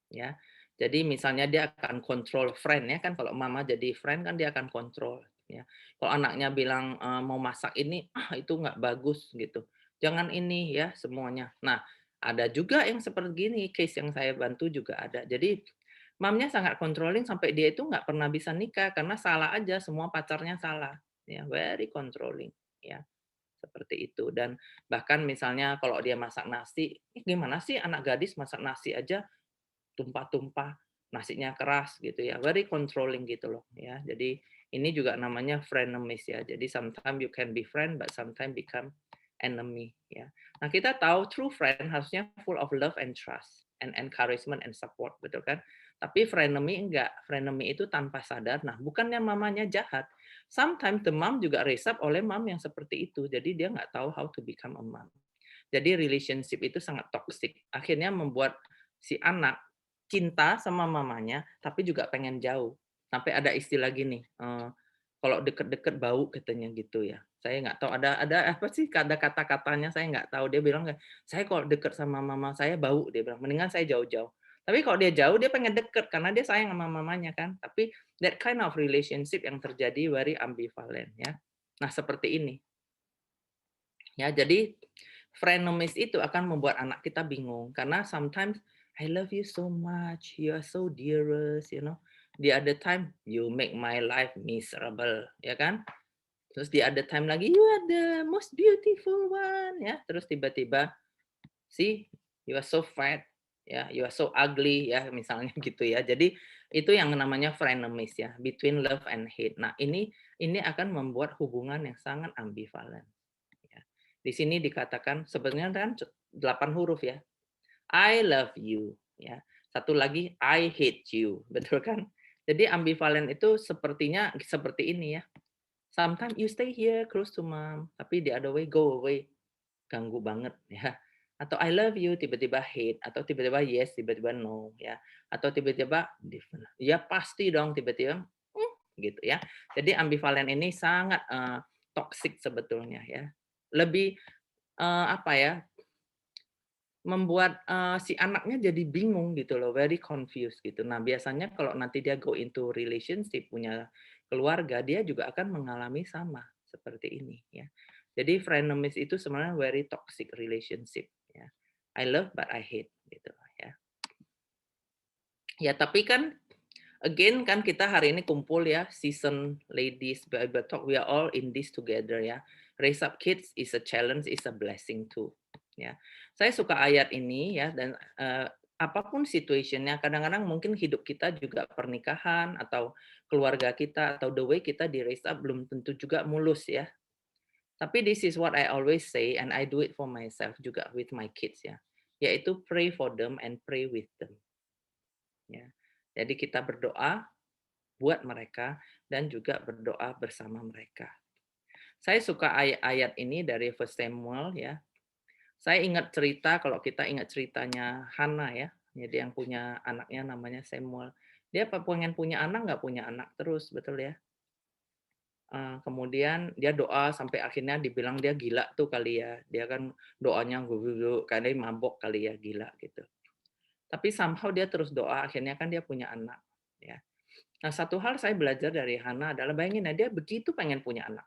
ya. Jadi misalnya dia akan control friend ya kan, kalau mama jadi friend kan dia akan control. Ya. Kalau anaknya bilang mau masak ini, itu nggak bagus gitu. Jangan ini ya semuanya. Nah, ada juga yang seperti gini, case yang saya bantu juga ada. Jadi mamnya sangat controlling sampai dia itu nggak pernah bisa nikah karena salah aja, semua pacarnya salah. Ya, very controlling. Ya. seperti itu. Dan bahkan misalnya kalau dia masak nasi, gimana sih anak gadis masak nasi aja tumpah-tumpah, nasinya keras gitu ya, very controlling gitu loh ya. Jadi ini juga namanya frenemies ya. Jadi sometimes you can be friend but sometimes become enemy ya. Nah, kita tahu true friend harusnya full of love and trust and encouragement and support, betul kan? Tapi frenemy enggak. Frenemy itu tanpa sadar. Nah, bukannya mamanya jahat. Sometimes the mom juga raised up oleh mom yang seperti itu. Jadi dia nggak tahu how to become a mom. Jadi relationship itu sangat toxic. Akhirnya membuat si anak cinta sama mamanya, tapi juga pengen jauh. Sampai ada istilah gini, kalau deket-deket bau katanya gitu ya. Saya nggak tahu ada apa sih ada kata-katanya saya nggak tahu. Dia bilang kayak, saya kalau deket sama mama saya bau, dia bilang mendingan saya jauh-jauh. Tapi kalau dia jauh dia pengen deket karena dia sayang sama mamanya kan. Tapi that kind of relationship yang terjadi very ambivalent ya. Nah seperti ini. Ya jadi frenemies itu akan membuat anak kita bingung karena sometimes I love you so much, you are so dearest, you know. The other time you make my life miserable, ya kan? Terus the other time lagi you are the most beautiful one, ya. Terus tiba-tiba see you are so fat, ya, you are so ugly, ya, misalnya gitu ya. Jadi itu yang namanya frenemies ya, between love and hate. Nah ini akan membuat hubungan yang sangat ambivalen. Ya. Di sini dikatakan sebenarnya kan 8 huruf ya. I love you, ya. Satu lagi I hate you, betul kan? Jadi ambivalen itu sepertinya seperti ini ya. Sometimes you stay here close to mom, tapi the other way go away. Ganggu banget ya. Atau I love you tiba-tiba hate atau tiba-tiba yes, tiba-tiba no ya. Atau tiba-tiba different. Ya pasti dong tiba-tiba gitu ya. Jadi ambivalen ini sangat toxic sebetulnya ya. Lebih apa ya? Membuat, si anaknya jadi bingung gitu loh, very confused gitu. Nah, biasanya kalau nanti dia go into relationship, punya keluarga, dia juga akan mengalami sama seperti ini ya. Jadi frenemies itu sebenarnya very toxic relationship ya. I love but I hate gitu ya. Ya, tapi kan again kan kita hari ini kumpul ya, season ladies Bible Talk, we are all in this together ya. Raise up kids is a challenge, is a blessing too. Ya, saya suka ayat ini ya dan apapun situationnya, kadang-kadang mungkin hidup kita juga pernikahan atau keluarga kita atau the way kita di raise up belum tentu juga mulus ya. Tapi this is what I always say and I do it for myself juga with my kids ya, yaitu pray for them and pray with them. Ya. Jadi kita berdoa buat mereka dan juga berdoa bersama mereka. Saya suka ayat ini dari 1 Samuel ya. Saya ingat cerita, kalau kita ingat ceritanya Hana ya, jadi yang punya anaknya namanya Samuel. Dia pengen punya anak, nggak punya anak terus, betul ya. Kemudian dia doa sampai akhirnya dibilang dia gila tuh kali ya. Dia kan doanya karena dia mabok kali ya, gila gitu. Tapi somehow dia terus doa, akhirnya kan dia punya anak. Ya. Nah, satu hal saya belajar dari Hana adalah bayangin ya, dia begitu pengen punya anak.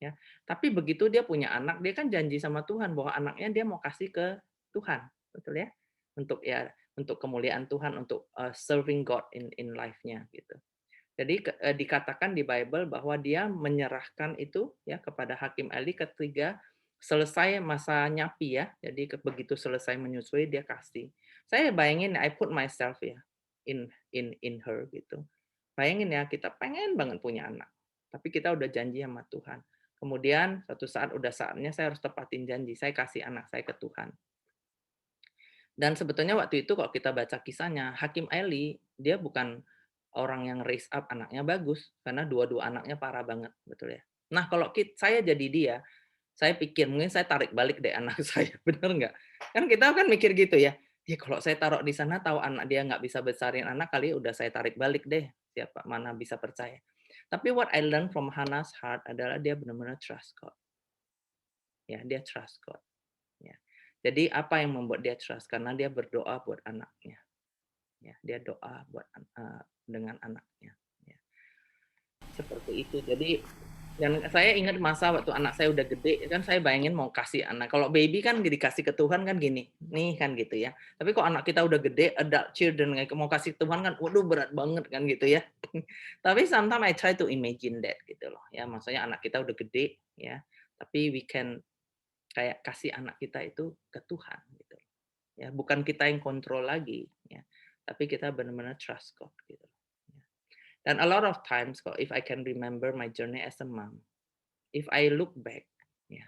Ya. Tapi begitu dia punya anak, dia kan janji sama Tuhan bahwa anaknya dia mau kasih ke Tuhan, betul ya? Untuk kemuliaan Tuhan, untuk serving God in life-nya gitu. Jadi dikatakan di Bible bahwa dia menyerahkan itu ya kepada Hakim Eli ketika selesai masa nyapi ya. Jadi begitu selesai menyusui dia kasih. Saya bayangin I put myself ya in her gitu. Bayangin ya kita pengen banget punya anak. Tapi kita udah janji sama Tuhan. Kemudian suatu saat udah saatnya saya harus tepatin janji, saya kasih anak saya ke Tuhan. Dan sebetulnya waktu itu kalau kita baca kisahnya, Hakim Eli dia bukan orang yang raise up anaknya bagus karena dua-dua anaknya parah banget, betul ya. Nah, kalau saya jadi dia, saya pikir mungkin saya tarik balik deh anak saya, bener nggak? Kan kita kan mikir gitu ya. Ya kalau saya taruh di sana tahu anak dia nggak bisa besarin anak kali udah saya tarik balik deh. Siapa mana bisa percaya. Tapi what I learned from Hannah's heart adalah dia benar-benar trust God. Ya, dia trust God. Ya. Jadi apa yang membuat dia trust? Karena dia berdoa buat anaknya. Ya, dia doa buat dengan anaknya. Ya. Seperti itu. Jadi dan saya ingat masa waktu anak saya udah gede, kan saya bayangin mau kasih anak. Kalau baby kan dikasih ke Tuhan kan gini, nih kan gitu ya. Tapi kalau anak kita udah gede, adult children, mau kasih Tuhan kan, waduh berat banget kan gitu ya. Tapi sometimes I try to imagine that gitu loh. Ya, maksudnya anak kita udah gede, ya. tapi we can kayak kasih anak kita itu ke Tuhan gitu. Ya, bukan kita yang kontrol lagi ya, tapi kita benar-benar trust God gitu. Ya. Dan a lot of times kok if I can remember my journey as a mom, if I look back ya,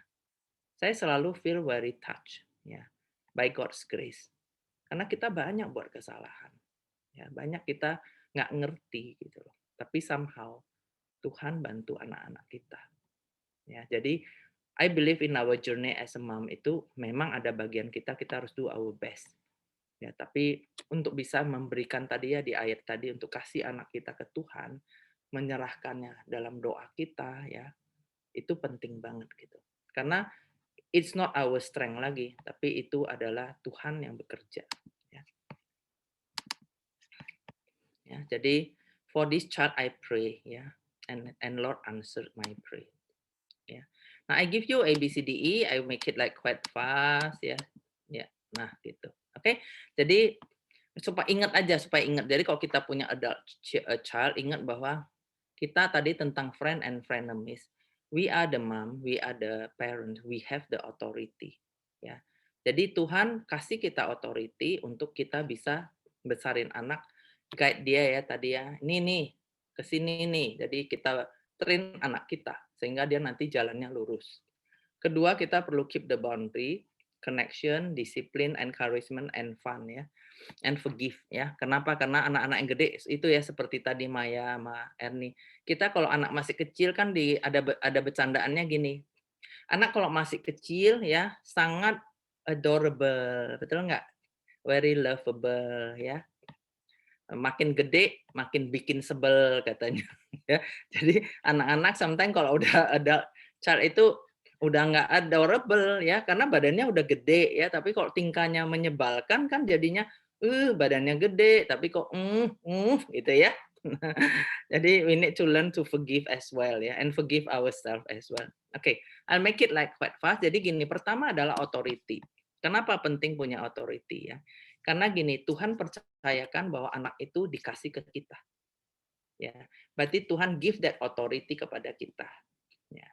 saya selalu feel very touched ya by God's grace. Karena kita banyak buat kesalahan. Ya, banyak kita nggak ngerti gitu loh. Tapi somehow Tuhan bantu anak-anak kita. Ya, jadi I believe in our journey as a mom itu memang ada bagian kita harus do our best. Ya, tapi untuk bisa memberikan tadi ya di ayat tadi untuk kasih anak kita ke Tuhan, menyerahkannya dalam doa kita ya, itu penting banget gitu. Karena it's not our strength lagi, tapi itu adalah Tuhan yang bekerja. Ya, ya jadi for this child I pray ya, and Lord answered my prayer. Ya. Nah, I give you A B C D E, I make it like quite fast ya. Ya. Nah, gitu. Oke. Jadi supaya ingat. Jadi kalau kita punya adult child, ingat bahwa kita tadi tentang friend and frenemies. We are the mom, we are the parent, we have the authority. Ya. Jadi Tuhan kasih kita authority untuk kita bisa besarin anak, guide dia ya tadi ya. Ini nih, ke sini nih. Jadi kita train anak kita sehingga dia nanti jalannya lurus. Kedua, kita perlu keep the boundary, connection, discipline, encouragement, and fun ya, and forgive ya. Kenapa? Karena anak-anak yang gede itu ya seperti tadi Maya sama Ernie. Kita kalau anak masih kecil kan ada bercandaannya gini. Anak kalau masih kecil ya sangat adorable, betul nggak? Very lovable ya. Makin gede makin bikin sebel katanya ya. Jadi anak-anak sometimes kalau udah ada child itu udah nggak adorable ya karena badannya udah gede ya, tapi kalau tingkahnya menyebalkan kan jadinya badannya gede tapi kok gitu ya. Jadi we need to learn to forgive as well ya, and forgive ourselves as well. Oke, I'll make it like quite fast. Jadi gini, pertama adalah authority. Kenapa penting punya authority ya? Karena gini, Tuhan percayakan bahwa anak itu dikasih ke kita. Ya, berarti Tuhan give that authority kepada kita. Ya.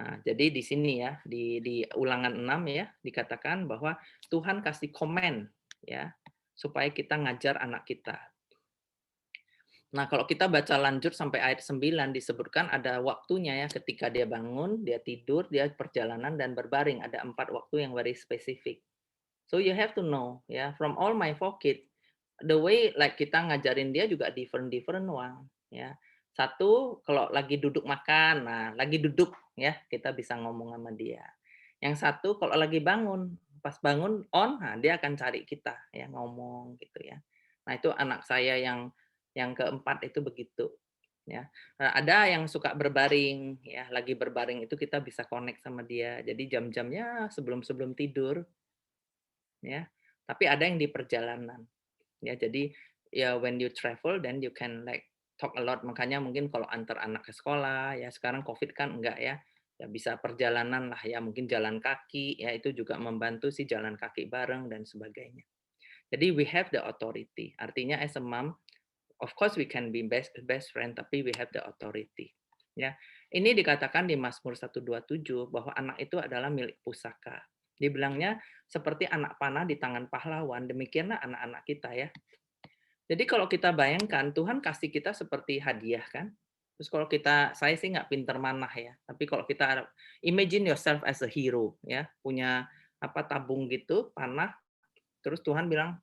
Nah, jadi di sini ya, di Ulangan 6 ya, dikatakan bahwa Tuhan kasih komen ya, supaya kita ngajar anak kita. Nah, kalau kita baca lanjut sampai ayat 9 disebutkan ada waktunya ya, ketika dia bangun, dia tidur, dia perjalanan dan berbaring. Ada 4 waktu yang very specific. So you have to know ya, from all my 4 kids, the way like kita ngajarin dia juga different one ya. Satu, kalau lagi duduk makan, nah lagi duduk ya, kita bisa ngomong sama dia. Yang satu kalau lagi bangun, pas bangun nah dia akan cari kita ya, ngomong gitu ya. Nah, itu anak saya yang keempat itu begitu ya. Nah, ada yang suka berbaring ya, lagi berbaring itu kita bisa connect sama dia. Jadi jam-jamnya sebelum tidur ya. Tapi ada yang di perjalanan. Ya, jadi ya when you travel then you can like talk a lot. Makanya mungkin kalau antar anak ke sekolah ya, sekarang Covid kan enggak ya. Ya bisa perjalanan lah ya, mungkin jalan kaki ya, itu juga membantu sih, jalan kaki bareng dan sebagainya. Jadi we have the authority. Artinya as a mom, of course we can be best friend, tapi we have the authority. Ya. Ini dikatakan di Mazmur 127 bahwa anak itu adalah milik pusaka. Dibilangnya seperti anak panah di tangan pahlawan, demikianlah anak-anak kita ya. Jadi kalau kita bayangkan Tuhan kasih kita seperti hadiah kan. Terus kalau saya sih nggak pinter manah ya, tapi kalau kita imagine yourself as a hero ya, punya tabung gitu, panah, terus Tuhan bilang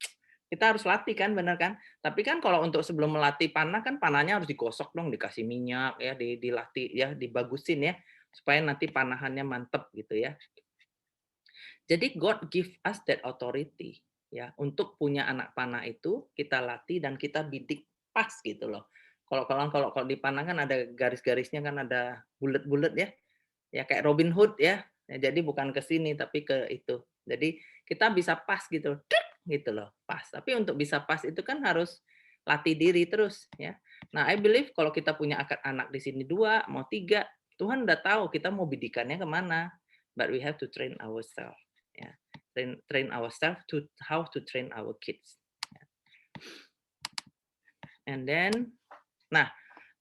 kita harus latih kan, benar kan? Tapi kan kalau untuk sebelum melatih panah kan panahnya harus digosok dong, dikasih minyak ya, dilatih ya, dibagusin ya, supaya nanti panahannya mantep gitu ya. Jadi God give us that authority ya, untuk punya anak panah itu kita latih dan kita bidik pas gitu loh. Kalau di panah kan ada garis-garisnya kan, ada bulet-bulet ya. Ya kayak Robin Hood ya. Jadi bukan ke sini tapi ke itu. Jadi kita bisa pas gitu. Gitu loh, pas. Tapi untuk bisa pas itu kan harus latih diri terus ya. Nah, I believe kalau kita punya anak di sini 2, mau 3, Tuhan udah tahu kita mau bidikannya kemana. But we have to train ourselves. Ya. Train ourselves to how to train our kids. And then, nah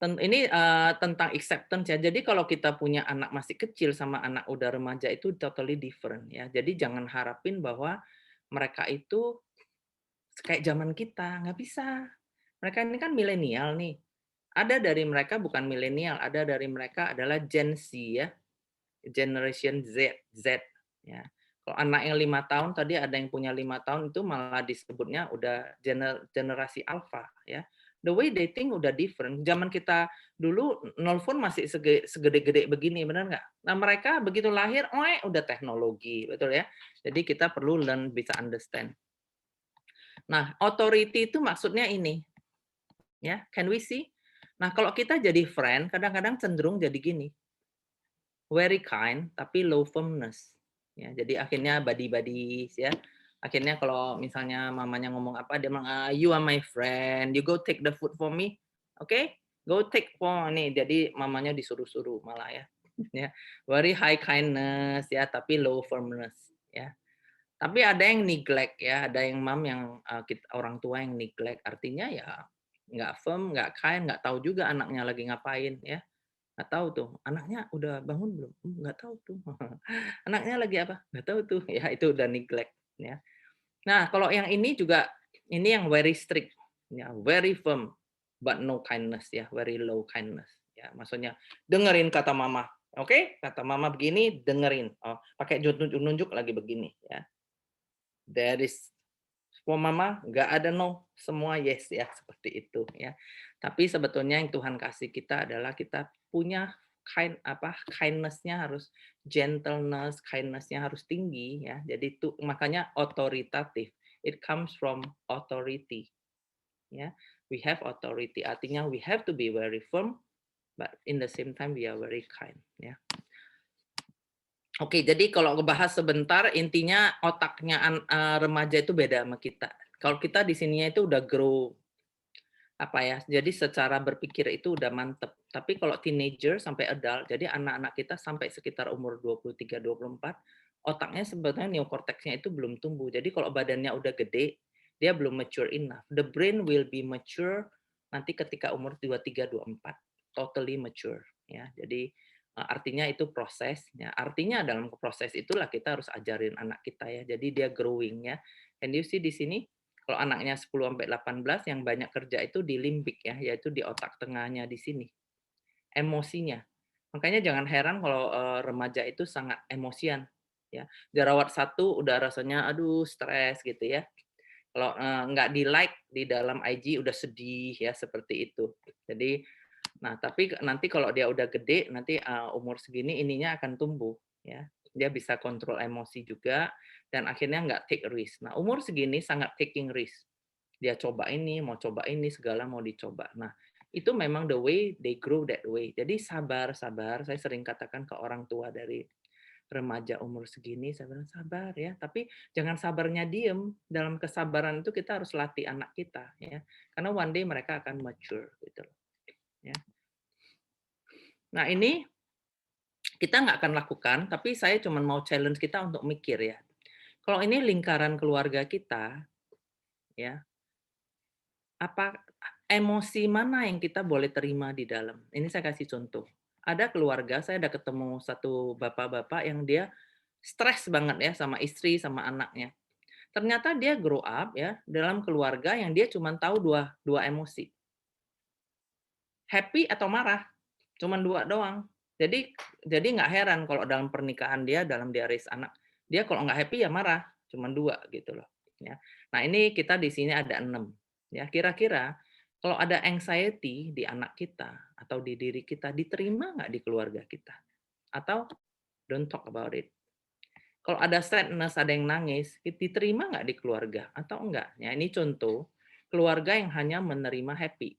Ini tentang acceptance ya. Jadi kalau kita punya anak masih kecil sama anak udah remaja itu totally different ya. Jadi jangan harapin bahwa mereka itu kayak zaman kita, nggak bisa. Mereka ini kan milenial nih. Ada dari mereka bukan milenial, ada dari mereka adalah Gen Z ya, Generation Z ya. Kalau anak yang 5 tahun tadi ada yang punya 5 tahun itu malah disebutnya udah generasi alpha ya. The way they think udah different. Zaman kita dulu nelfon masih segede-gede begini, benar nggak? Nah mereka begitu lahir, udah teknologi, betul ya. Jadi kita perlu learn, bisa understand. Nah, authority itu maksudnya ini, ya. Can we see? Nah, kalau kita jadi friend, kadang-kadang cenderung jadi gini, very kind tapi low firmness. Ya, jadi akhirnya buddy-buddies ya. Akhirnya kalau misalnya mamanya ngomong apa, dia bilang, you are my friend, you go take the food for me, oke? Okay? Go take for nih. Jadi mamanya disuruh-suruh malah ya. Ya, very high kindness ya, tapi low firmness ya. Tapi ada yang neglect ya, ada yang yang orang tua yang neglect, artinya ya nggak firm, nggak kind, nggak tahu juga anaknya lagi ngapain ya. Nggak tahu tuh, anaknya udah bangun belum? Nggak tahu tuh. Anaknya lagi apa? Nggak tahu tuh. Ya itu udah neglect ya. Nah, kalau yang ini juga ini yang very strict ya, very firm but no kindness ya, very low kindness. Ya, maksudnya dengerin kata mama. Oke, kata mama begini, dengerin. Oh, pakai nunjuk-nunjuk lagi begini ya. There is for mama nggak ada no, semua yes ya, seperti itu ya. Tapi sebetulnya yang Tuhan kasih kita adalah kita punya kindness-nya harus gentleness, kindness-nya harus tinggi ya. Jadi itu makanya authoritative. It comes from authority. Ya. We have authority, artinya we have to be very firm but in the same time we are very kind ya. Oke, jadi kalau ngebahas sebentar, intinya otaknya remaja itu beda sama kita. Kalau kita di sininya itu udah grow, apa ya, jadi secara berpikir itu udah mantep. Tapi kalau teenager sampai adult, jadi anak-anak kita sampai sekitar umur 23-24, otaknya sebetulnya neokorteksnya itu belum tumbuh. Jadi kalau badannya udah gede, dia belum mature enough. The brain will be mature nanti ketika umur 23-24, totally mature. Ya, jadi artinya itu proses ya. Artinya dalam proses itulah kita harus ajarin anak kita ya. Jadi dia growing ya. And you see di sini kalau anaknya 10 sampai 18 yang banyak kerja itu di limbik ya, yaitu di otak tengahnya di sini. Emosinya. Makanya jangan heran kalau remaja itu sangat emosian ya. Jerawat satu udah rasanya aduh stres gitu ya. Kalau nggak di like di dalam IG udah sedih ya seperti itu. Jadi nah, tapi nanti kalau dia udah gede, nanti umur segini ininya akan tumbuh, ya. Dia bisa kontrol emosi juga dan akhirnya nggak take risk. Nah, umur segini sangat taking risk. Dia coba ini, mau coba ini, segala mau dicoba. Nah, itu memang the way they grow that way. Jadi sabar, sabar. Saya sering katakan ke orang tua dari remaja umur segini, saya bilang sabar ya. Tapi jangan sabarnya diem. Dalam kesabaran itu kita harus latih anak kita, ya. Karena one day mereka akan mature, gitu. Ya. Nah ini kita nggak akan lakukan, tapi saya cuma mau challenge kita untuk mikir ya. Kalau ini lingkaran keluarga kita, ya apa emosi mana yang kita boleh terima di dalam? Ini saya kasih contoh. Ada keluarga, saya ada ketemu satu bapak-bapak yang dia stres banget ya sama istri sama anaknya. Ternyata dia grow up ya dalam keluarga yang dia cuma tahu dua emosi. Happy atau marah. Cuman dua doang. Jadi nggak heran kalau dalam pernikahan dia, dalam dia raise anak, dia kalau nggak happy ya marah, cuman dua gitu loh. Ya. Nah ini kita di sini ada 6. Ya kira-kira kalau ada anxiety di anak kita atau di diri kita, diterima nggak di keluarga kita? Atau don't talk about it. Kalau ada sadness, ada yang nangis, diterima nggak di keluarga atau enggak? Ya ini contoh keluarga yang hanya menerima happy.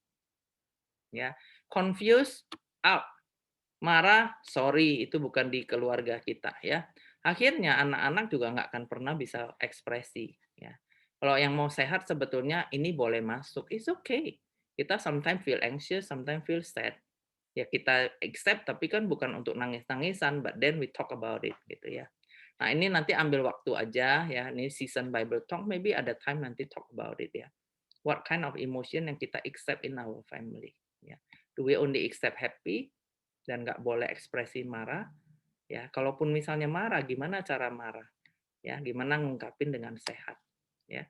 Ya, confused out. Marah, sorry, itu bukan di keluarga kita ya. Akhirnya anak-anak juga nggak akan pernah bisa ekspresi ya. Kalau yang mau sehat sebetulnya ini boleh masuk, it's okay. Kita sometimes feel anxious, sometimes feel sad. Ya kita accept tapi kan bukan untuk nangis-nangisan, but then we talk about it gitu ya. Nah, ini nanti ambil waktu aja ya. Ini season Bible Talk, maybe ada time nanti talk about it ya. What kind of emotion yang kita accept in our family ya. Do we only accept happy dan nggak boleh ekspresi marah? Ya, kalaupun misalnya marah, gimana cara marah? Ya, gimana ngungkapin dengan sehat? Ya.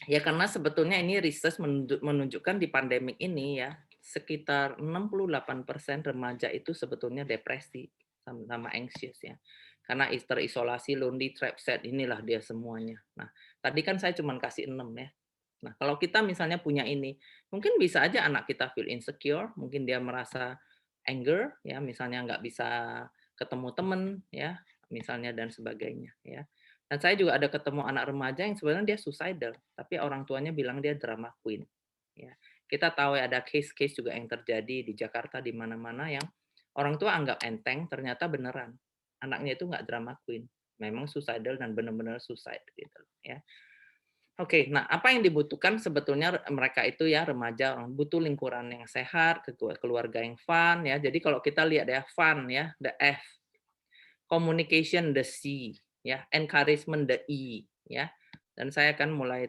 Ya karena sebetulnya ini research menunjukkan di pandemik ini ya, sekitar 68% remaja itu sebetulnya depresi sama anxious ya. Karena terisolasi, lonely, trapped, sad, inilah dia semuanya. Nah, tadi kan saya cuma kasih 6 ya. Nah, kalau kita misalnya punya ini, mungkin bisa aja anak kita feel insecure, mungkin dia merasa anger ya, misalnya nggak bisa ketemu temen ya, misalnya dan sebagainya ya. Dan saya juga ada ketemu anak remaja yang sebenarnya dia suicidal, tapi orang tuanya bilang dia drama queen. Ya. Kita tahu ya ada case-case juga yang terjadi di Jakarta di mana-mana yang orang tua anggap enteng, ternyata beneran. Anaknya itu nggak drama queen, memang suicidal dan benar-benar suicide gitu ya. Oke, nah apa yang dibutuhkan sebetulnya mereka itu ya remaja orang butuh lingkungan yang sehat, keluarga yang fun ya. Jadi kalau kita lihat ya fun ya, the F, communication the C, ya, encouragement the E, ya. Dan saya akan mulai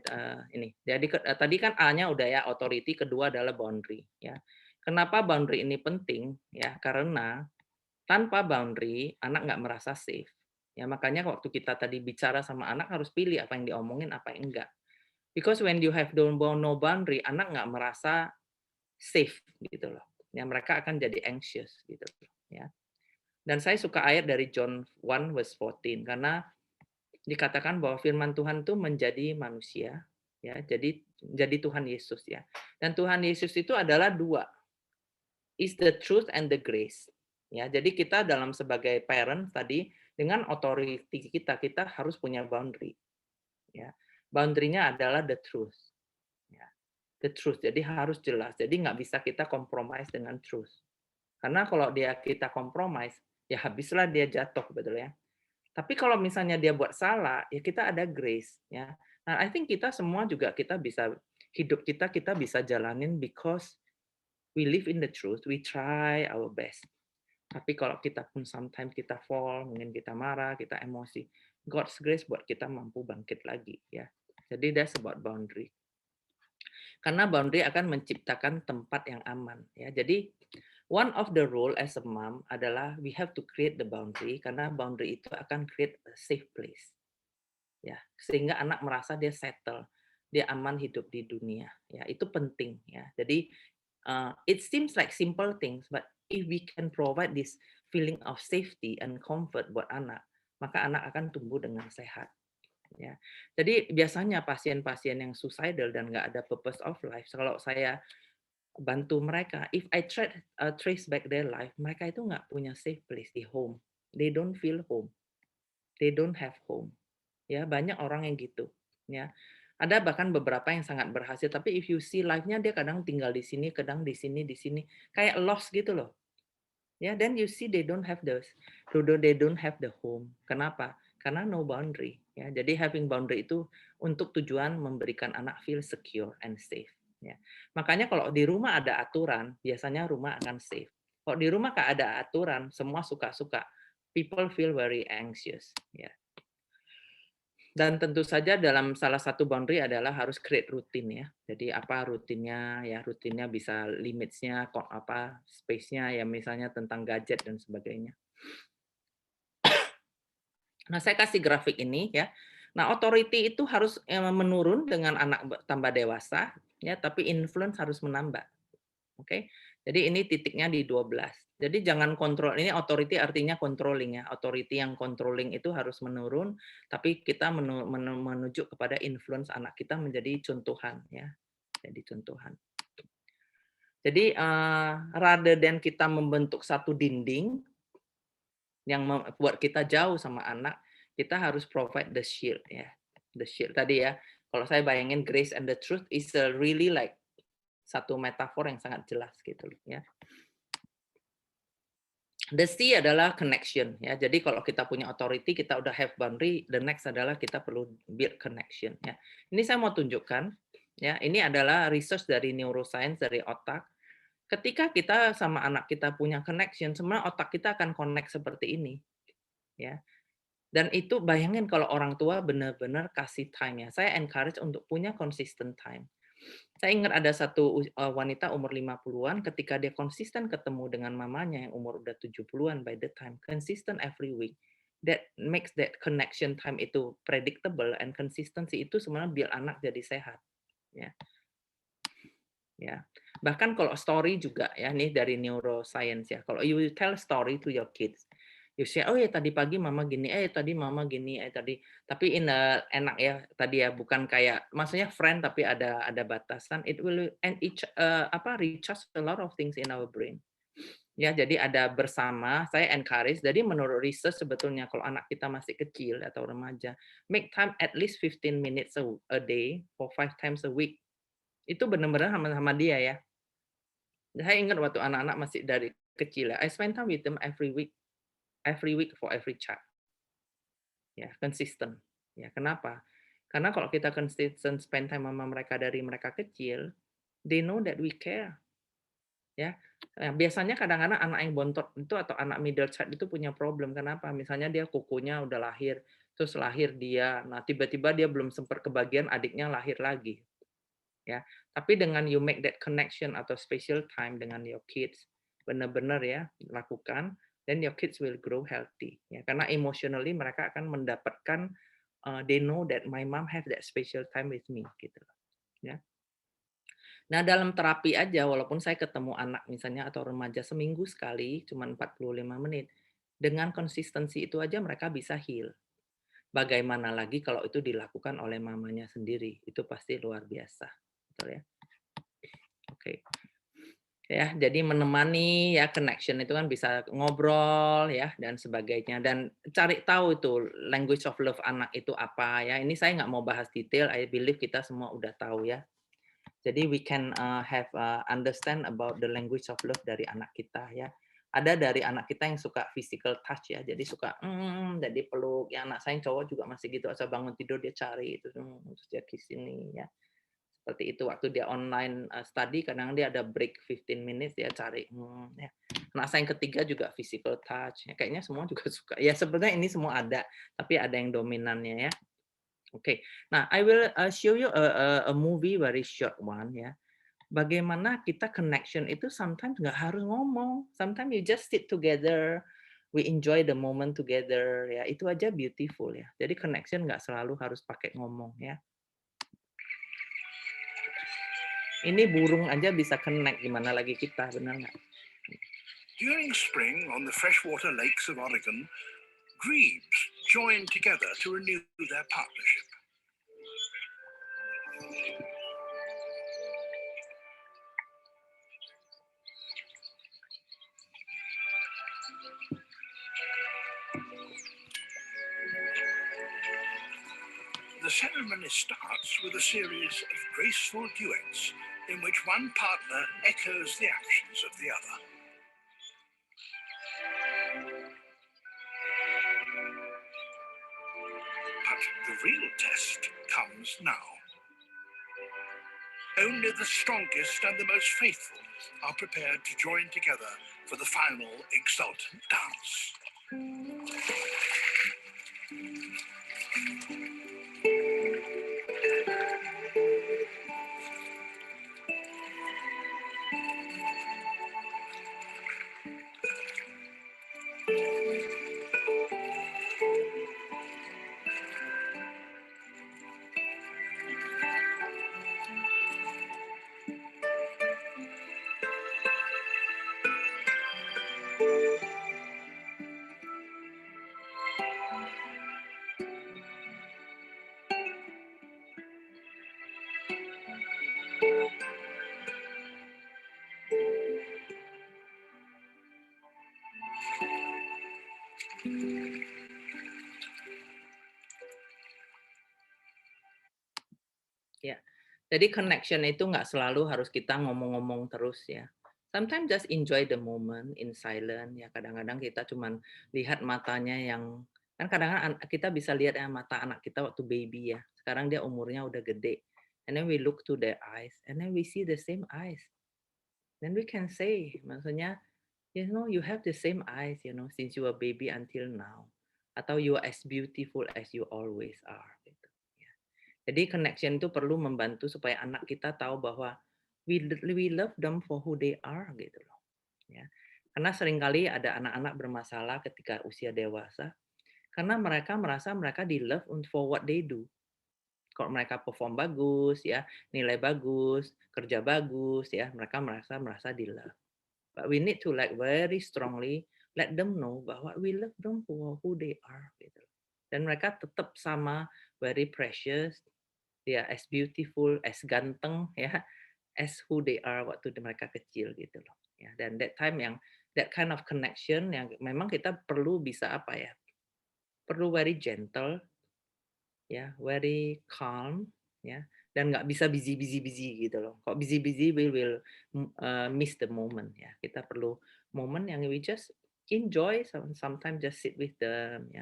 ini. Jadi tadi kan A-nya udah ya authority, kedua adalah boundary, ya. Kenapa boundary ini penting? Ya, karena tanpa boundary anak nggak merasa safe. Ya, makanya waktu kita tadi bicara sama anak harus pilih apa yang diomongin, apa yang enggak. Because when you have no boundary, anak nggak merasa safe gitu loh. Ya, mereka akan jadi anxious gitu loh, ya. Dan saya suka ayat dari John 1 verse 14 karena dikatakan bahwa firman Tuhan itu menjadi manusia ya, jadi Tuhan Yesus ya. Dan Tuhan Yesus itu adalah dua, is the truth and the grace. Ya, jadi kita dalam sebagai parent tadi dengan authority kita harus punya boundary. Ya. Boundary-nya adalah the truth. Ya. The truth. Jadi harus jelas. Jadi nggak bisa kita compromise dengan truth. Karena kalau kita compromise, ya habislah dia jatuh, betul ya. Tapi kalau misalnya dia buat salah, ya kita ada grace, ya. Nah, I think kita semua juga kita bisa hidup kita bisa jalanin because we live in the truth, we try our best. Tapi kalau kita pun sometimes kita fall, mungkin kita marah, kita emosi, God's grace buat kita mampu bangkit lagi, ya. Jadi that's about boundary. Karena boundary akan menciptakan tempat yang aman, ya. Jadi one of the role as a mom adalah we have to create the boundary karena boundary itu akan create a safe place. Ya, sehingga anak merasa dia settle, dia aman hidup di dunia. Ya, itu penting ya. Jadi it seems like simple things, but if we can provide this feeling of safety and comfort buat anak, maka anak akan tumbuh dengan sehat. Ya. Jadi biasanya pasien-pasien yang suicidal dan nggak ada purpose of life, kalau saya bantu mereka, if I trace back their life, mereka itu nggak punya safe place di home. They don't feel home. They don't have home. Ya, banyak orang yang gitu, ya. Ada bahkan beberapa yang sangat berhasil, tapi if you see life-nya dia kadang tinggal di sini, kadang di sini, kayak lost gitu loh. Ya, then you see they don't have the home. Kenapa? Karena no boundary, ya. Jadi having boundary itu untuk tujuan memberikan anak feel secure and safe, ya. Makanya kalau di rumah ada aturan, biasanya rumah akan safe. Kalau di rumah nggak ada aturan, semua suka-suka, people feel very anxious, ya. Dan tentu saja dalam salah satu boundary adalah harus create rutin ya. Jadi apa rutinnya ya, rutinnya bisa limits-nya, kok apa space-nya ya misalnya tentang gadget dan sebagainya. Nah, saya kasih grafik ini ya. Nah, authority itu harus menurun dengan anak tambah dewasa ya, tapi influence harus menambah. Oke. Jadi ini titiknya di 12. Jadi jangan kontrol, ini authority artinya controlling ya. Authority yang controlling itu harus menurun, tapi kita menuju kepada influence anak kita menjadi contohan ya. Jadi contohan. Jadi rather than kita membentuk satu dinding yang membuat kita jauh sama anak, kita harus provide the shield ya. The shield tadi ya. Kalau saya bayangin grace and the truth is really like satu metafor yang sangat jelas gitu ya. The C adalah connection ya. Jadi kalau kita punya authority, kita udah have boundary, the next adalah kita perlu build connection ya. Ini saya mau tunjukkan ya. Ini adalah research dari neuroscience dari otak. Ketika kita sama anak kita punya connection, semua otak kita akan connect seperti ini. Ya. Dan itu bayangin kalau orang tua benar-benar kasih time ya. Saya encourage untuk punya consistent time. Saya ingat ada satu wanita umur 50-an ketika dia konsisten ketemu dengan mamanya yang umur udah 70-an by the time, consistent every week. That makes that connection time itu predictable and consistency itu sebenarnya biar anak jadi sehat. Ya, ya. Bahkan kalau story juga ya, nih dari neuroscience ya. Kalau you tell story to your kids, you say, oh ya tadi pagi mama gini, tadi mama gini, tadi. Tapi enak ya tadi ya, bukan kayak maksudnya friend tapi ada batasan. It will and each recharge a lot of things in our brain. Ya, jadi ada bersama, saya encourage. Jadi menurut research sebetulnya kalau anak kita masih kecil atau remaja, make time at least 15 minutes a day for 5 times a week. Itu benar-benar sama dia ya. Saya ingat waktu anak-anak masih dari kecil ya, I spend time with them every week for every child. Ya, konsisten. Ya, kenapa? Karena kalau kita konsisten spend time sama mereka dari mereka kecil, they know that we care. Ya. Biasanya kadang-kadang anak yang bontot itu atau anak middle child itu punya problem. Kenapa? Misalnya dia kukunya udah lahir, terus lahir dia, nah tiba-tiba dia belum sempat kebagian adiknya lahir lagi. Ya. Tapi dengan you make that connection atau special time dengan your kids, benar-benar ya lakukan, then your kids will grow healthy. Ya, karena emotionally mereka akan mendapatkan they know that my mom have that special time with me gitu. Ya. Nah, dalam terapi aja walaupun saya ketemu anak misalnya atau remaja seminggu sekali cuma 45 menit, dengan konsistensi itu aja mereka bisa heal. Bagaimana lagi kalau itu dilakukan oleh mamanya sendiri, itu pasti luar biasa. Betul ya? Oke. Ya, jadi menemani ya connection itu kan bisa ngobrol ya dan sebagainya dan cari tahu itu language of love anak itu apa ya. Ini saya nggak mau bahas detail, I believe kita semua udah tahu ya. Jadi we can have understand about the language of love dari anak kita ya. Ada dari anak kita yang suka physical touch ya, jadi suka jadi peluk. Ya anak saya yang cowok juga masih gitu, asal bangun tidur dia cari itu, terus dia kiss ini ya. Seperti itu waktu dia online study, kadang dia ada break 15 minutes dia cari. Ya. Anak saya yang ketiga juga physical touch. Ya, kayaknya semua juga suka. Ya sebenarnya ini semua ada, tapi ada yang dominannya ya. Oke, nah I will show you a movie very short one ya. Bagaimana kita connection itu sometimes nggak harus ngomong, sometimes you just sit together, we enjoy the moment together ya. Itu aja beautiful ya. Jadi connection nggak selalu harus pakai ngomong ya. Ini burung aja bisa connect, gimana lagi kita, benar nggak? During spring on the freshwater lakes of Oregon, grebes join together to renew their partnership. The ceremony starts with a series of graceful duets in which one partner echoes the actions of the other. But the real test comes now. Only the strongest and the most faithful are prepared to join together for the final exultant dance. Ya, jadi connection itu nggak selalu harus kita ngomong-ngomong terus ya. Sometimes just enjoy the moment in silence ya. Kadang-kadang kita cuman lihat matanya yang kan kadang-kadang kita bisa lihat ya mata anak kita waktu baby ya. Sekarang dia umurnya udah gede. And then we look to their eyes and then we see the same eyes. Then we can say, maksudnya, you know, you have the same eyes, you know, since you were baby until now. Atau you are as beautiful as you always are. Gitu. Jadi connection itu perlu membantu supaya anak kita tahu bahwa we love them for who they are gitu loh. Ya. Karena seringkali ada anak-anak bermasalah ketika usia dewasa karena mereka merasa mereka di love for what they do. Kalau mereka perform bagus ya, nilai bagus, kerja bagus ya, mereka merasa di love. But we need to like very strongly let them know bahwa we love them for who they are gitu. Dan mereka tetap sama very precious, ya as beautiful, as ganteng ya, as who they are waktu mereka kecil gitu loh. Ya, dan that kind of connection yang memang kita perlu bisa apa ya? Perlu very gentle ya, very calm ya, dan nggak bisa busy gitu loh. Kok busy we will miss the moment ya. Kita perlu momen yang we just enjoy, sometimes just sit with them,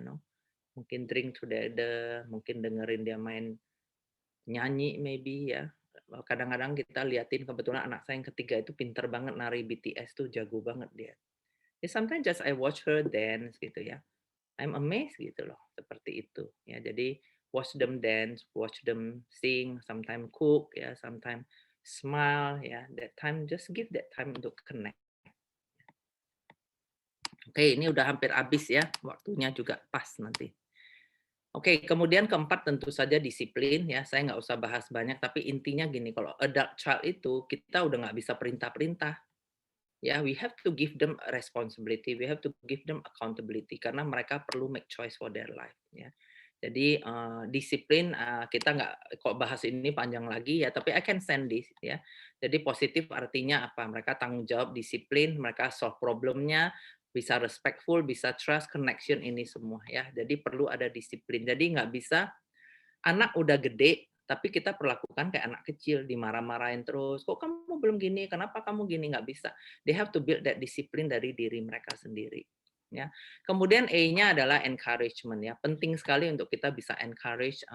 mungkin drink together, mungkin dengerin dia main nyanyi maybe ya. Kadang-kadang kita liatin kebetulan anak saya yang ketiga itu pinter banget nari BTS tuh, jago banget dia. Ya sometimes just I watch her dance gitu ya. I'm amazed gitu loh, seperti itu ya. Jadi watch them dance, watch them sing, sometimes cook ya, sometimes smile ya. That time just give that time untuk connect. Oke, ini udah hampir habis ya, waktunya juga pas nanti. Oke, kemudian keempat tentu saja disiplin ya. Saya nggak usah bahas banyak, tapi intinya gini, kalau adult child itu kita udah nggak bisa perintah-perintah. Ya, we have to give them a responsibility, we have to give them accountability karena mereka perlu make choice for their life. Ya. Jadi disiplin kita nggak kok bahas ini panjang lagi ya, tapi I can send this ya. Jadi positif artinya apa? Mereka tanggung jawab, disiplin, mereka solve problemnya, bisa respectful, bisa trust, connection ini semua ya. Jadi perlu ada disiplin. Jadi nggak bisa anak udah gede, tapi kita perlakukan kayak anak kecil, dimarah-marahin terus. Kok kamu belum gini? Kenapa kamu gini? Nggak bisa. They have to build that discipline dari diri mereka sendiri. Ya. Kemudian A-nya adalah encouragement ya. Penting sekali untuk kita bisa encourage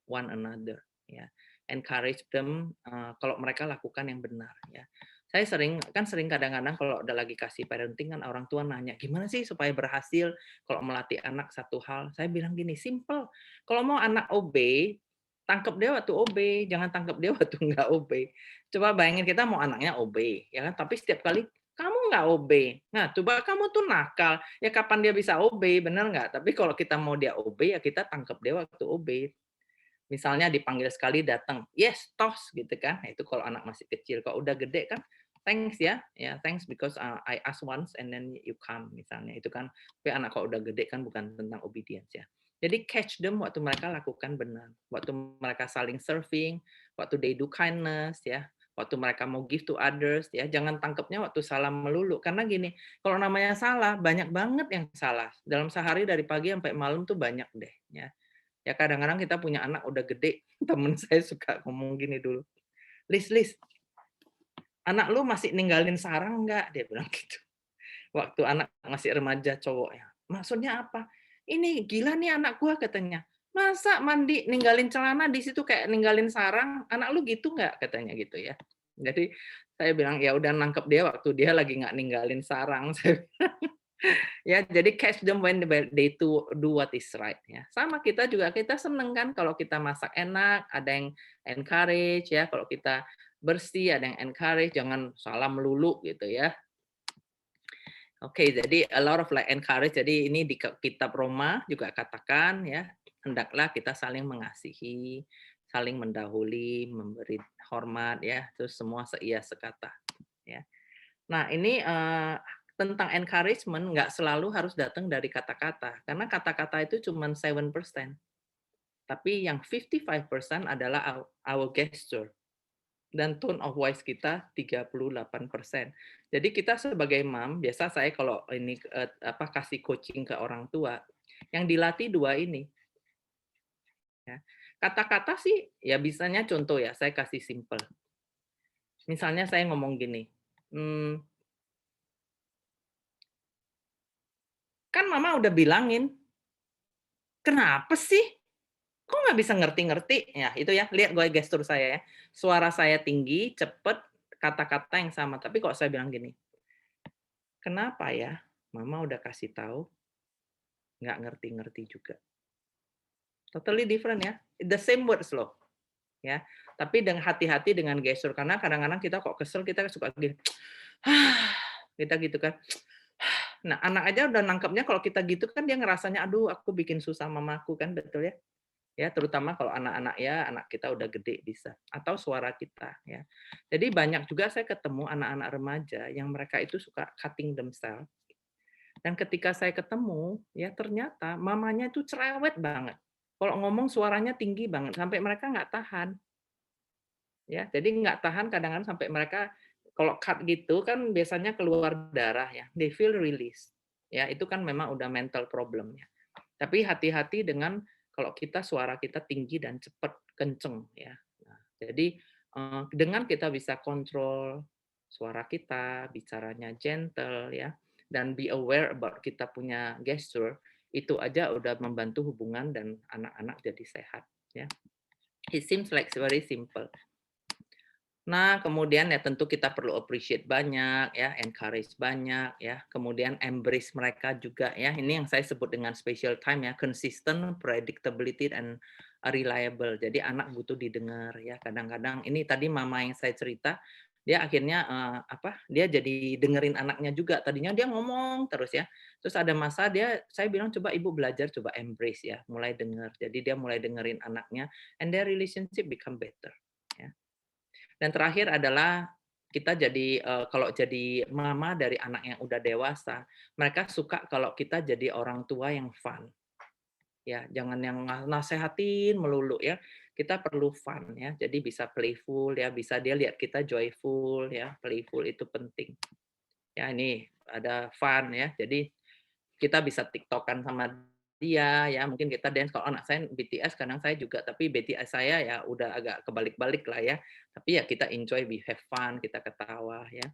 one another ya. Encourage them kalau mereka lakukan yang benar ya. Saya sering kadang-kadang kalau udah lagi kasih parenting kan orang tua nanya, "Gimana sih supaya berhasil kalau melatih anak satu hal?" Saya bilang gini, simple. Kalau mau anak obey, tangkep dia waktu obey, jangan tangkep dia waktu nggak obey. Coba bayangin kita mau anaknya obey, ya kan? Tapi setiap kali kamu nggak obey. Nah, coba kamu tuh nakal. Ya kapan dia bisa obey, bener nggak? Tapi kalau kita mau dia obey, ya kita tangkep dia waktu obey. Misalnya dipanggil sekali datang, yes, tos gitu kan. Nah, itu kalau anak masih kecil. Kalau udah gede kan, thanks ya, thanks because I ask once and then you come misalnya. Itu kan, tapi anak kalau udah gede kan bukan tentang obedience ya. Jadi catch them waktu mereka lakukan benar, waktu mereka saling serving, waktu they do kindness ya, waktu mereka mau give to others ya, jangan tangkepnya waktu salah melulu. Karena gini, kalau namanya salah, banyak banget yang salah. Dalam sehari dari pagi sampai malam tuh banyak deh ya. Ya kadang-kadang kita punya anak udah gede, temen saya suka ngomong gini dulu, Lis, anak lu masih ninggalin sarang nggak? Dia bilang gitu. Waktu anak masih remaja cowoknya. Maksudnya apa? Ini gila nih anak gua katanya. Masa mandi ninggalin celana di situ kayak ninggalin sarang? Anak lu gitu nggak? Katanya gitu ya. Jadi saya bilang ya udah nangkep dia waktu dia lagi nggak ninggalin sarang. Saya ya, jadi catch them when they do what is right ya. Sama kita juga, kita seneng kan kalau kita masak enak, ada yang encourage ya, kalau kita bersih ada yang encourage, jangan salah melulu gitu ya. Oke, jadi a lot of like encourage. Jadi ini di kitab Roma juga katakan ya, hendaklah kita saling mengasihi, saling mendahului, memberi hormat ya, terus semua seia sekata ya. Nah, ini tentang encouragement nggak selalu harus datang dari kata-kata, karena kata-kata itu cuma 7%. Tapi yang 55% adalah our gesture dan tone of voice kita 38%. Jadi kita sebagai mom, biasa saya kalau ini kasih coaching ke orang tua, yang dilatih dua ini. Ya. Kata-kata sih ya bisanya contoh ya, saya kasih simple. Misalnya saya ngomong gini, kan mama udah bilangin, kenapa sih? Kok nggak bisa ngerti-ngerti? Ya, itu ya, lihat gue gestur saya ya. Suara saya tinggi, cepet, kata-kata yang sama. Tapi kok saya bilang gini, kenapa ya mama udah kasih tahu, nggak ngerti-ngerti juga. Totally different ya. The same words loh. ya. Tapi dengan hati-hati dengan gestur, karena kadang-kadang kita kok kesel kita suka gini, kita gitu kan. Nah, anak aja udah nangkepnya kalau kita gitu kan dia ngerasanya, aduh aku bikin susah mamaku kan, betul ya? Ya, terutama kalau anak-anak ya, anak kita udah gede bisa, atau suara kita ya. Jadi banyak juga saya ketemu anak-anak remaja yang mereka itu suka cutting themselves. Dan ketika saya ketemu, ya ternyata mamanya itu cerewet banget. Kalau ngomong suaranya tinggi banget sampai mereka nggak tahan. Ya, jadi nggak tahan kadang-kadang sampai mereka kalau cut gitu kan biasanya keluar darah ya. They feel release. Ya, itu kan memang udah mental problemnya. Tapi hati-hati dengan kalau kita suara kita tinggi dan cepat, kenceng ya. Nah, jadi dengan kita bisa kontrol suara kita, bicaranya gentle ya, dan be aware about kita punya gesture, itu aja udah membantu hubungan dan anak-anak jadi sehat ya. It seems like very simple. Nah, kemudian ya tentu kita perlu appreciate banyak ya, encourage banyak ya, kemudian embrace mereka juga ya. Ini yang saya sebut dengan special time ya, consistent, predictability and reliable. Jadi anak butuh didengar ya. Kadang-kadang ini tadi mama yang saya cerita, dia akhirnya dia jadi dengerin anaknya juga. Tadinya dia ngomong terus ya. Terus ada masa saya bilang coba ibu belajar coba embrace ya, mulai dengar. Jadi dia mulai dengerin anaknya and their relationship become better ya. Dan terakhir adalah kita jadi kalau jadi mama dari anak yang udah dewasa, mereka suka kalau kita jadi orang tua yang fun. Ya, jangan yang nasehatin melulu ya. Kita perlu fun ya. Jadi bisa playful ya, bisa dia lihat kita joyful ya. Playful itu penting. Ya, ini ada fun ya. Jadi kita bisa TikTokan sama dia ya, mungkin kita dance. Kalau anak saya BTS kadang saya juga, tapi BTS saya ya udah agak kebalik-balik lah ya. Tapi ya kita enjoy, we have fun, kita ketawa ya.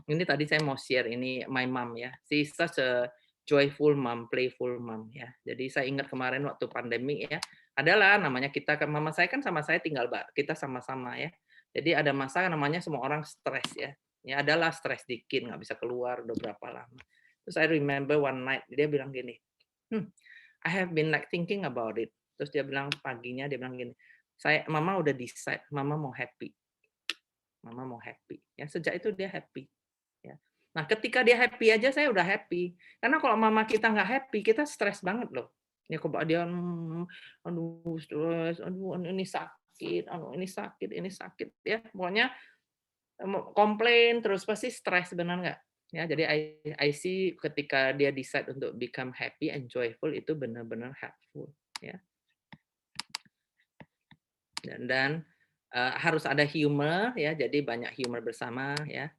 Ini tadi saya mau share ini my mom ya. She's such a joyful mom, playful mom ya. Jadi saya ingat kemarin waktu pandemi ya, adalah namanya kita kan mama saya kan sama saya tinggal kita sama-sama ya. Jadi ada masa namanya semua orang stres ya. Ya adalah stres dikit, nggak bisa keluar udah berapa lama. Terus I remember one night dia bilang gini, I have been like thinking about it. Terus dia bilang paginya dia bilang gini, mama udah decide, mama mau happy. Mama mau happy. Ya sejak itu dia happy. Ya. Nah, ketika dia happy aja saya udah happy. Karena kalau mama kita nggak happy, kita stres banget loh. Ya kok dia aduh stres, aduh ini sakit, aduh ini sakit ya. Pokoknya komplain terus pasti stres, benar nggak? Ya, jadi I see ketika dia decide untuk become happy and joyful itu benar-benar helpful ya. Dan harus ada humor ya, jadi banyak humor bersama ya.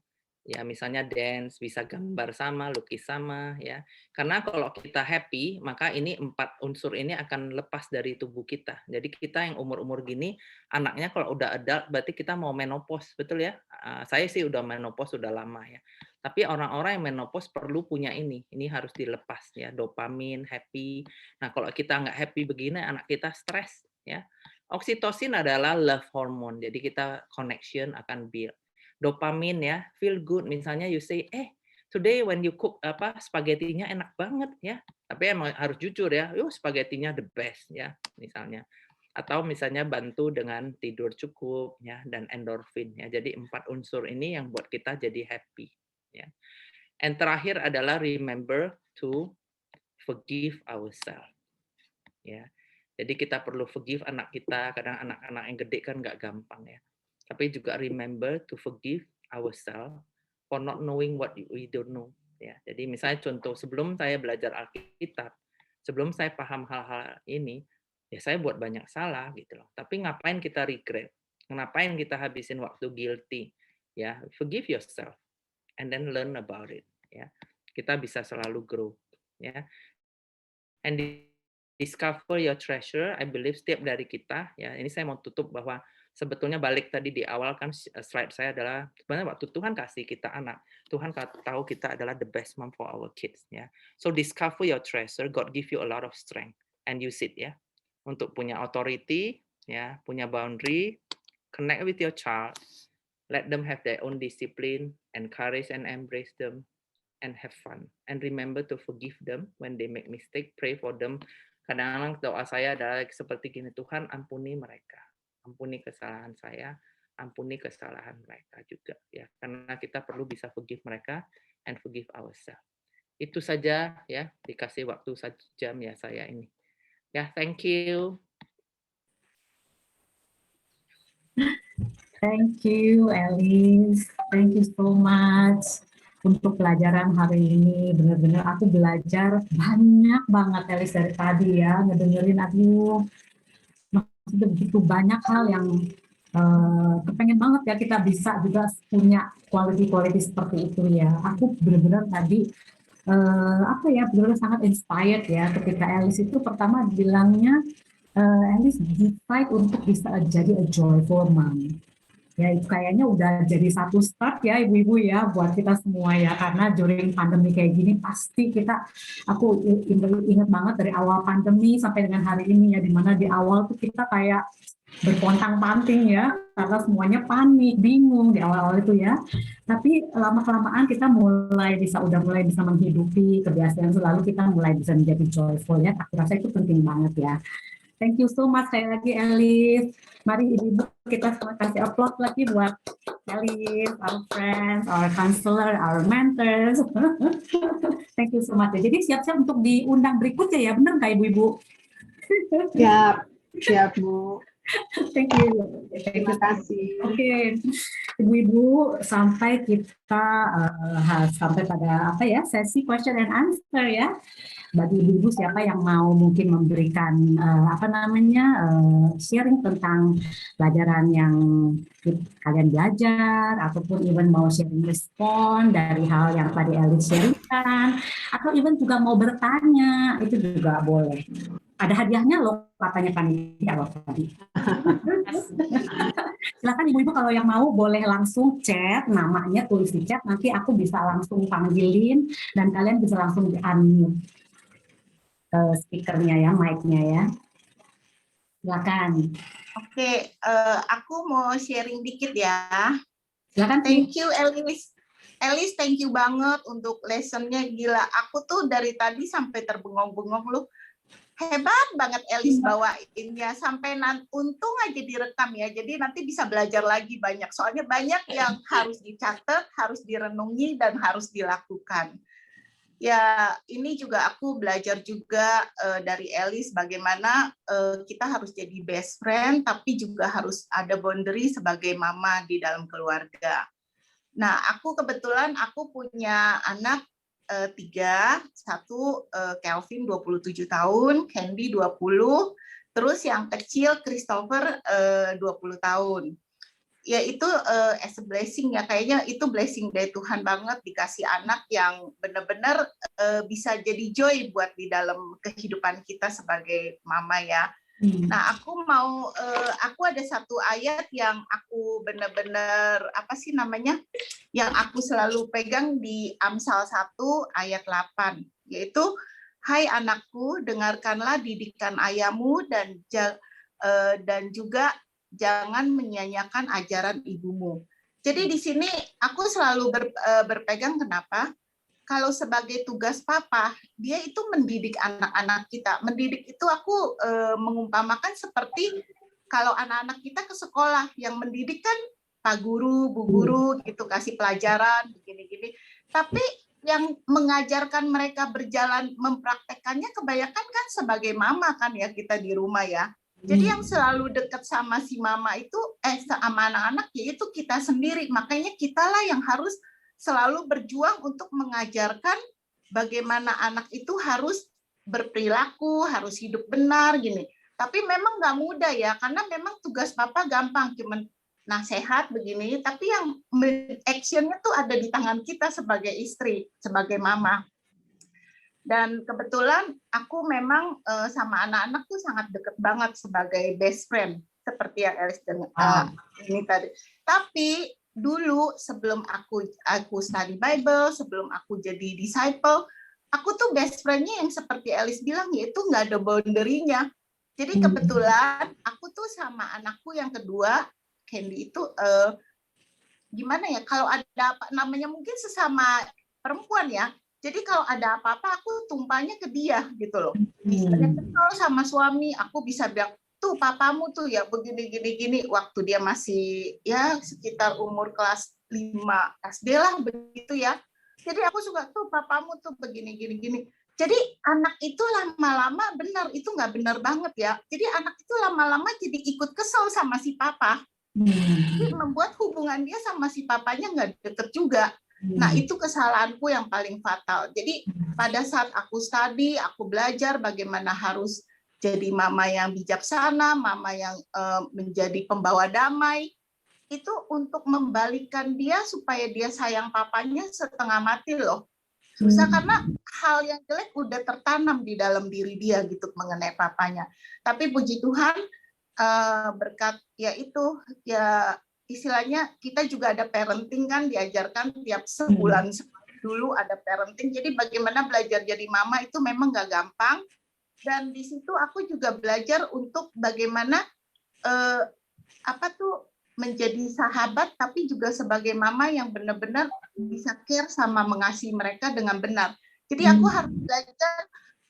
Ya misalnya dance, bisa gambar sama, lukis sama ya. Karena kalau kita happy, maka ini 4 unsur ini akan lepas dari tubuh kita. Jadi kita yang umur-umur gini, anaknya kalau udah adult berarti kita mau menopause, betul ya? Saya sih udah menopause udah lama ya. Tapi orang-orang yang menopause perlu punya ini harus dilepas ya, dopamin, happy. Nah, kalau kita nggak happy begini, anak kita stres ya. Oksitosin adalah love hormone, jadi kita connection akan build. Dopamin ya, feel good. Misalnya you say, today when you cook spaghettinya enak banget ya. Tapi emang harus jujur ya, spaghettinya the best ya, misalnya. Atau misalnya bantu dengan tidur cukup ya dan endorfin ya. Jadi 4 unsur ini yang buat kita jadi happy ya. And terakhir adalah remember to forgive ourselves. Ya. Jadi kita perlu forgive anak kita, kadang anak-anak yang gede kan nggak gampang ya. Tapi juga remember to forgive ourselves for not knowing what we don't know. Ya, jadi misalnya contoh sebelum saya belajar Alkitab, sebelum saya paham hal-hal ini, ya saya buat banyak salah gitu loh. Tapi ngapain kita regret? Ngapain kita habisin waktu guilty? Ya, forgive yourself and then learn about it. Ya, kita bisa selalu grow. Ya, and discover your treasure. I believe setiap dari kita. Ya, ini saya mau tutup bahwa sebetulnya balik tadi di awal kan slide saya adalah sebenarnya waktu Tuhan kasih kita anak, Tuhan tahu kita adalah the best mom for our kids ya. So discover your treasure, God give you a lot of strength and use it ya. Untuk punya authority ya, punya boundary, connect with your child, let them have their own discipline, encourage and embrace them and have fun. And remember to forgive them when they make mistake, pray for them. Kadang-kadang doa saya adalah seperti gini, Tuhan ampuni mereka. Ampuni kesalahan saya, ampuni kesalahan mereka juga ya. Karena kita perlu bisa forgive mereka and forgive ourselves. Itu saja ya, dikasih waktu 1 jam ya saya ini. Ya, thank you. Thank you, Alice. Thank you so much untuk pelajaran hari ini. Benar-benar aku belajar banyak banget, Alice, dari tadi ya, ngedengerin. Aduh, maksudnya begitu banyak hal yang kepengen banget ya kita bisa juga punya quality seperti itu ya. Aku benar-benar tadi apa ya, benar-benar sangat inspired ya ketika Alice itu pertama bilangnya Alice decide untuk bisa jadi a joyful mom. Ya itu kayaknya udah jadi satu start ya ibu-ibu ya buat kita semua ya, karena during pandemi kayak gini pasti aku ingat banget dari awal pandemi sampai dengan hari ini ya, dimana di awal tuh kita kayak berpontang-panting ya karena semuanya panik, bingung di awal-awal itu ya. Tapi lama-kelamaan kita mulai bisa menghidupi kebiasaan selalu, kita mulai bisa menjadi joyful ya. Aku rasa itu penting banget ya. Thank you so much sekali lagi Alice. Mari ibu-ibu kita kasih applause lagi buat Alice, our friends, our counselor, our mentors. Thank you so much. Jadi siap-siap untuk diundang berikutnya ya, benar nggak ibu-ibu? Siap Bu. Thank you. Terima kasih. Oke, ibu-ibu, sampai kita sampai pada sesi question and answer ya. Bagi ibu-ibu siapa yang mau mungkin memberikan sharing tentang pelajaran yang kalian belajar, ataupun even mau sharing respon dari hal yang tadi Alice sharingkan, atau even juga mau bertanya, itu juga boleh. Ada hadiahnya loh katanya panitia loh tadi. Silakan ibu-ibu kalau yang mau boleh langsung chat namanya, tulis di chat, nanti aku bisa langsung panggilin dan kalian bisa langsung di-unmute speakernya ya, mic-nya ya. Silakan. Oke, aku mau sharing dikit ya. Silakan. Thank you Alice. Alice, thank you banget untuk lessonnya, gila. Aku tuh dari tadi sampai terbengong-bengong loh. Hebat banget Alice bawainnya, sampai untung aja direkam ya, jadi nanti bisa belajar lagi banyak, soalnya banyak yang harus dicatat, harus direnungi, dan harus dilakukan. Ya, ini juga aku belajar juga dari Alice bagaimana kita harus jadi best friend, tapi juga harus ada boundary sebagai mama di dalam keluarga. Nah, aku kebetulan aku punya anak 3, satu Kelvin 27 tahun, Candy 20, terus yang kecil Christopher 20 tahun. Ya itu as a blessing ya, kayaknya itu blessing dari Tuhan banget dikasih anak yang benar-benar bisa jadi joy buat di dalam kehidupan kita sebagai mama ya. Nah, aku ada satu ayat yang aku benar-benar yang aku selalu pegang di Amsal 1 ayat 8, yaitu hai anakku, dengarkanlah didikan ayahmu dan juga jangan menyanyiakan ajaran ibumu. Jadi di sini aku selalu berpegang, kenapa? Kalau sebagai tugas papa, dia itu mendidik anak-anak kita. Mendidik itu aku mengumpamakan seperti kalau anak-anak kita ke sekolah, yang mendidik kan Pak Guru, Bu Guru, gitu, kasih pelajaran, begini-gini. Tapi yang mengajarkan mereka berjalan, mempraktekannya kebanyakan kan sebagai mama kan ya, kita di rumah ya. Jadi yang selalu dekat sama si mama itu, sama anak-anak, yaitu kita sendiri. Makanya kitalah yang harus selalu berjuang untuk mengajarkan bagaimana anak itu harus berperilaku, harus hidup benar gini. Tapi memang nggak mudah ya, karena memang tugas papa gampang, cuman nasihat begini, tapi yang actionnya tuh ada di tangan kita sebagai istri, sebagai mama. Dan kebetulan aku memang sama anak-anak tuh sangat deket banget sebagai best friend, seperti yang Alice ini tadi. Tapi dulu sebelum aku study Bible, sebelum aku jadi disciple, aku tuh best friend-nya yang seperti Alice bilang, yaitu nggak ada boundary-nya. Jadi kebetulan aku tuh sama anakku yang kedua, Candy itu gimana ya, kalau ada apa namanya, mungkin sesama perempuan ya. Jadi kalau ada apa-apa aku tumpahnya ke dia gitu loh. Misalnya kenal sama suami, aku bisa bilang, tuh papamu tuh ya begini gini gini waktu dia masih ya sekitar umur kelas 5 SD lah begitu ya. Jadi aku suka tuh papamu tuh begini gini gini. Jadi anak itu lama-lama benar, itu nggak benar banget ya. Jadi anak itu lama-lama jadi ikut kesel sama si papa. Jadi membuat hubungan dia sama si papanya nggak deket juga. Nah itu kesalahanku yang paling fatal. Jadi pada saat aku studi, aku belajar bagaimana harus jadi mama yang bijaksana, mama yang menjadi pembawa damai. Itu untuk membalikan dia supaya dia sayang papanya setengah mati loh. Susah karena hal yang jelek udah tertanam di dalam diri dia gitu mengenai papanya. Tapi puji Tuhan berkat ya itu ya istilahnya kita juga ada parenting kan, diajarkan tiap sebulan dulu ada parenting. Jadi bagaimana belajar jadi mama itu memang nggak gampang. Dan di situ aku juga belajar untuk bagaimana menjadi sahabat tapi juga sebagai mama yang benar-benar bisa care sama mengasihi mereka dengan benar. Jadi aku harus belajar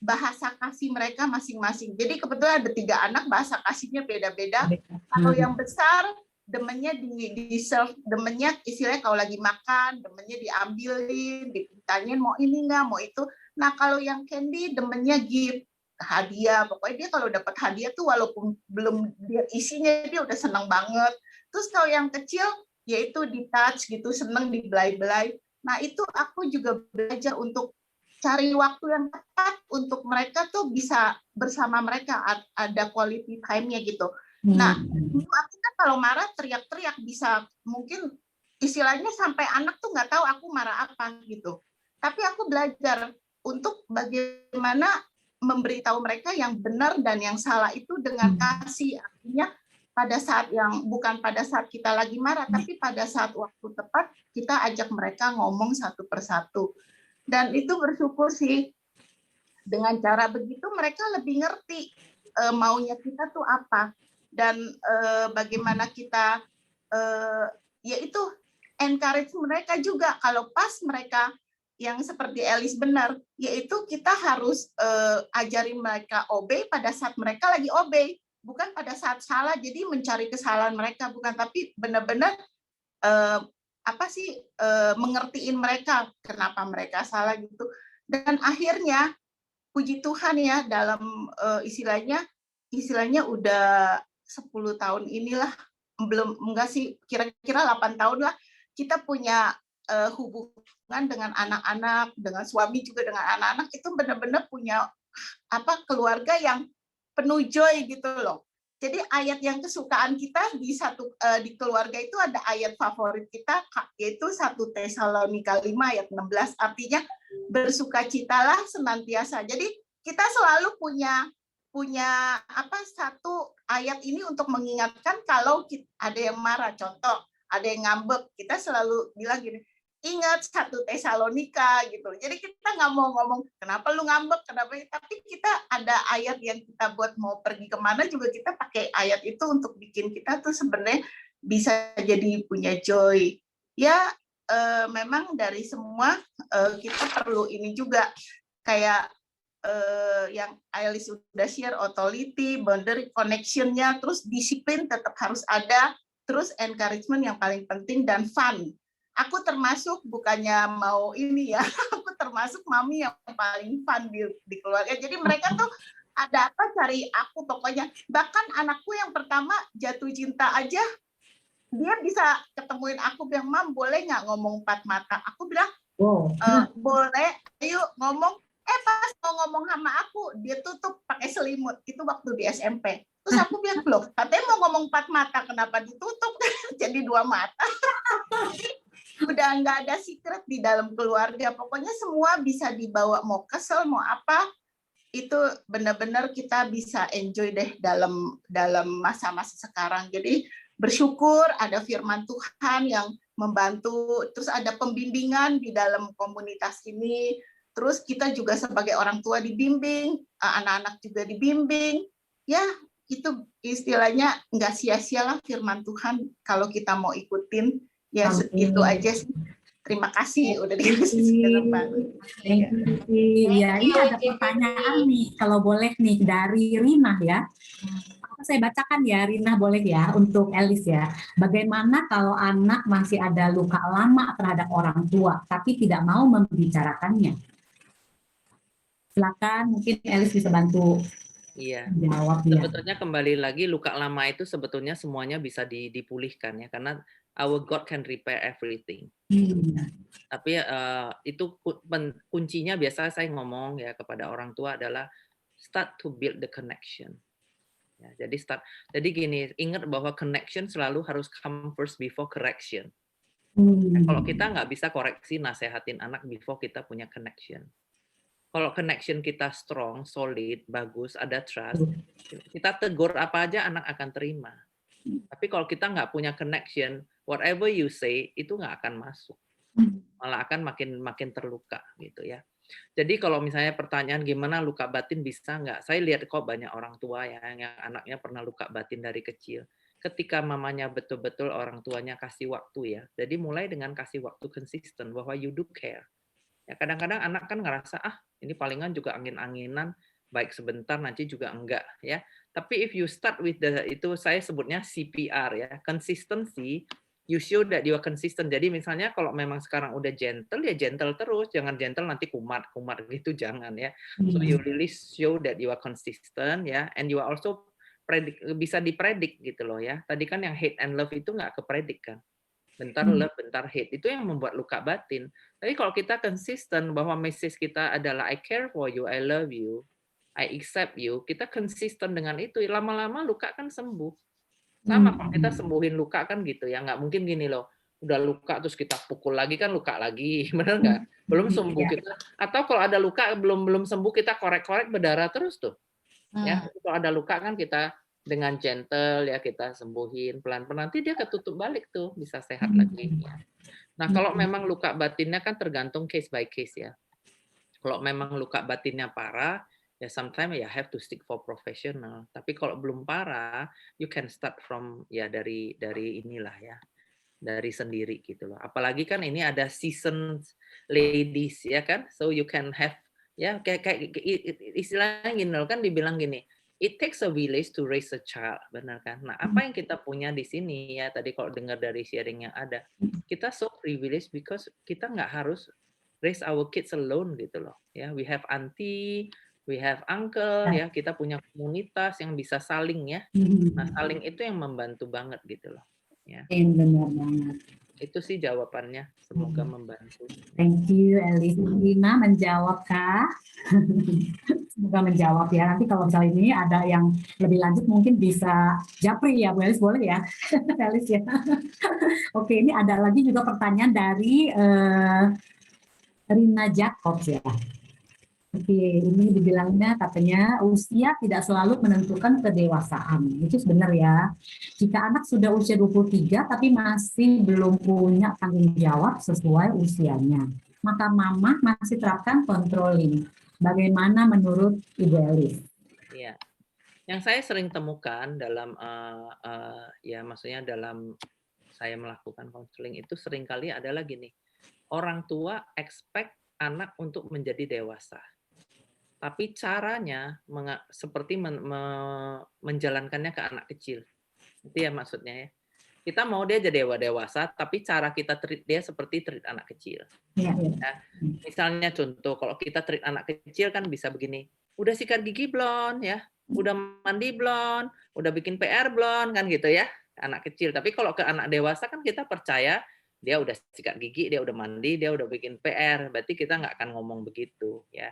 bahasa kasih mereka masing-masing. Jadi kebetulan ada 3 anak, bahasa kasihnya beda-beda. Kalau yang besar demennya di serve, demennya istilahnya kalau lagi makan, demennya diambilin, ditanyain mau ini nggak, mau itu. Nah kalau yang Candy demennya gift, hadiah. Pokoknya dia kalau dapat hadiah tuh walaupun belum dia isinya dia udah senang banget. Terus kalau yang kecil yaitu di touch gitu, seneng dibelai-belai. Nah itu aku juga belajar untuk cari waktu yang tepat untuk mereka tuh bisa bersama mereka, ada quality time-nya gitu. Nah dulu aku kan kalau marah teriak-teriak bisa mungkin istilahnya sampai anak tuh nggak tahu aku marah apa gitu. Tapi aku belajar untuk bagaimana memberitahu mereka yang benar dan yang salah itu dengan kasih. Artinya pada saat yang bukan pada saat kita lagi marah, tapi pada saat waktu tepat kita ajak mereka ngomong satu persatu. Dan itu bersyukur sih dengan cara begitu mereka lebih ngerti maunya kita tuh apa dan bagaimana kita yaitu encourage mereka juga kalau pas mereka yang seperti Elis benar, yaitu kita harus ajarin mereka obey pada saat mereka lagi obey. Bukan pada saat salah, jadi mencari kesalahan mereka, bukan, tapi benar-benar mengertiin mereka kenapa mereka salah gitu. Dan akhirnya puji Tuhan ya dalam istilahnya udah 10 tahun inilah, enggak sih, kira-kira 8 tahun lah kita punya hubungan dengan anak-anak, dengan suami juga dengan anak-anak, itu benar-benar punya keluarga yang penuh joy gitu loh. Jadi ayat yang kesukaan kita di keluarga itu ada ayat favorit kita yaitu 1 Tesalonika 5 ayat 16, artinya bersukacitalah senantiasa. Jadi kita selalu punya satu ayat ini untuk mengingatkan kalau ada yang marah, contoh ada yang ngambek, kita selalu bilang gini, ingat 1 Tesalonika gitu. Jadi kita nggak mau ngomong kenapa lu ngambek, kenapa, tapi kita ada ayat yang kita buat mau pergi kemana juga kita pakai ayat itu untuk bikin kita tuh sebenarnya bisa jadi punya joy. Ya memang dari semua kita perlu ini juga kayak yang Ailis sudah share, authority, boundary, connection-nya, terus disiplin tetap harus ada, terus encouragement yang paling penting dan fun. Aku termasuk bukannya mau ini ya, aku termasuk mami yang paling fun di keluarga. Jadi mereka tuh ada apa cari aku pokoknya. Bahkan anakku yang pertama jatuh cinta aja, dia bisa ketemuin aku bilang, Mam boleh nggak ngomong 4 mata? Aku bilang, boleh, ayo ngomong. Pas mau ngomong sama aku, dia tutup pakai selimut. Itu waktu di SMP. Terus aku bilang, loh katanya mau ngomong 4 mata, kenapa ditutup? Jadi 2 mata. Udah nggak ada secret di dalam keluarga, pokoknya semua bisa dibawa, mau kesel mau apa itu benar-benar kita bisa enjoy deh dalam masa-masa sekarang. Jadi bersyukur ada firman Tuhan yang membantu, terus ada pembimbingan di dalam komunitas ini, terus kita juga sebagai orang tua dibimbing, anak-anak juga dibimbing, ya itu istilahnya nggak sia-sialah firman Tuhan kalau kita mau ikutin. Ya segitu aja sih. Terima kasih udah dikasih kesempatan. Ya, ini ada pertanyaan nih, kalau boleh nih dari Rina ya. Saya bacakan ya, Rina, boleh ya, untuk Elis ya. Bagaimana kalau anak masih ada luka lama terhadap orang tua, tapi tidak mau membicarakannya? Silakan, mungkin Elis bisa bantu Iya. jawab ya. Sebetulnya kembali lagi luka lama itu sebetulnya semuanya bisa dipulihkan ya, karena our God can repair everything. Tapi itu kuncinya biasa saya ngomong ya kepada orang tua adalah start to build the connection. Ya, jadi gini, ingat bahwa connection selalu harus come first before correction. Nah, kalau kita nggak bisa koreksi, nasehatin anak before kita punya connection. Kalau connection kita strong, solid, bagus, ada trust, kita tegur apa aja anak akan terima. Tapi kalau kita nggak punya connection, whatever you say itu nggak akan masuk, malah akan makin terluka gitu ya. Jadi kalau misalnya pertanyaan gimana luka batin bisa nggak? Saya lihat kok banyak orang tua yang anaknya pernah luka batin dari kecil. Ketika mamanya betul-betul orang tuanya kasih waktu ya. Jadi mulai dengan kasih waktu konsisten bahwa you do care. Ya kadang-kadang anak kan ngerasa ini palingan juga angin-anginan, baik sebentar nanti juga enggak ya. Tapi if you start with itu saya sebutnya CPR ya, consistency. You show that you are consistent. Jadi misalnya kalau memang sekarang udah gentle, ya gentle terus. Jangan gentle nanti kumat gitu, jangan ya. So you really show that you are consistent ya, and you are also bisa dipredik gitu loh ya. Tadi kan yang hate and love itu nggak kepredik kan. Bentar love, bentar hate. Itu yang membuat luka batin. Tapi kalau kita konsisten bahwa message kita adalah I care for you, I love you, I accept you, kita konsisten dengan itu, lama-lama luka kan sembuh. Sama kalau kita sembuhin luka kan gitu ya, nggak mungkin gini loh, udah luka terus kita pukul lagi kan luka lagi, benar nggak? Belum sembuh kita, atau kalau ada luka belum sembuh kita korek-korek berdarah terus tuh, ya. Kalau ada luka kan kita dengan gentle ya kita sembuhin pelan-pelan, nanti dia ketutup balik tuh bisa sehat lagi. Ya. Nah kalau memang luka batinnya kan tergantung case by case ya. Kalau memang luka batinnya parah, ya sometimes ya have to stick for professional. Tapi kalau belum parah, you can start from ya dari inilah ya, dari sendiri gitu loh. Apalagi kan ini ada seasoned ladies ya kan, so you can have ya kayak istilahnya gini loh kan dibilang gini, it takes a village to raise a child, benar kan? Nah apa yang kita punya di sini ya tadi kalau dengar dari sharing yang ada, kita so privileged because kita nggak harus raise our kids alone gitu loh ya. We have auntie, we have uncle ya, kita punya komunitas yang bisa saling ya. Nah, saling itu yang membantu banget gitu loh. Ya. Benar banget. Itu sih jawabannya. Semoga membantu. Thank you, Elis. Rina menjawab kah? Semoga menjawab ya. Nanti kalau misalnya ini ada yang lebih lanjut mungkin bisa japri ya, Bu Elis, boleh ya? Elis ya. Oke, ini ada lagi juga pertanyaan dari Rina Jacobs ya. Oke, ini dibilangnya katanya usia tidak selalu menentukan kedewasaan. Itu sebenarnya ya. Jika anak sudah usia 23 tapi masih belum punya tanggung jawab sesuai usianya, maka mama masih terapkan controlling. Bagaimana menurut Ibu Elis? Iya. Yang saya sering temukan dalam ya maksudnya dalam saya melakukan counseling itu seringkali adalah gini. Orang tua expect anak untuk menjadi dewasa. Tapi caranya seperti menjalankannya ke anak kecil. Itu ya maksudnya ya. Kita mau dia jadi dewasa, tapi cara kita treat dia seperti treat anak kecil. Ya. Misalnya contoh, kalau kita treat anak kecil kan bisa begini, udah sikat gigi belum ya, udah mandi belum, udah bikin PR belum kan gitu ya, anak kecil. Tapi kalau ke anak dewasa kan kita percaya dia udah sikat gigi, dia udah mandi, dia udah bikin PR, berarti kita nggak akan ngomong begitu ya.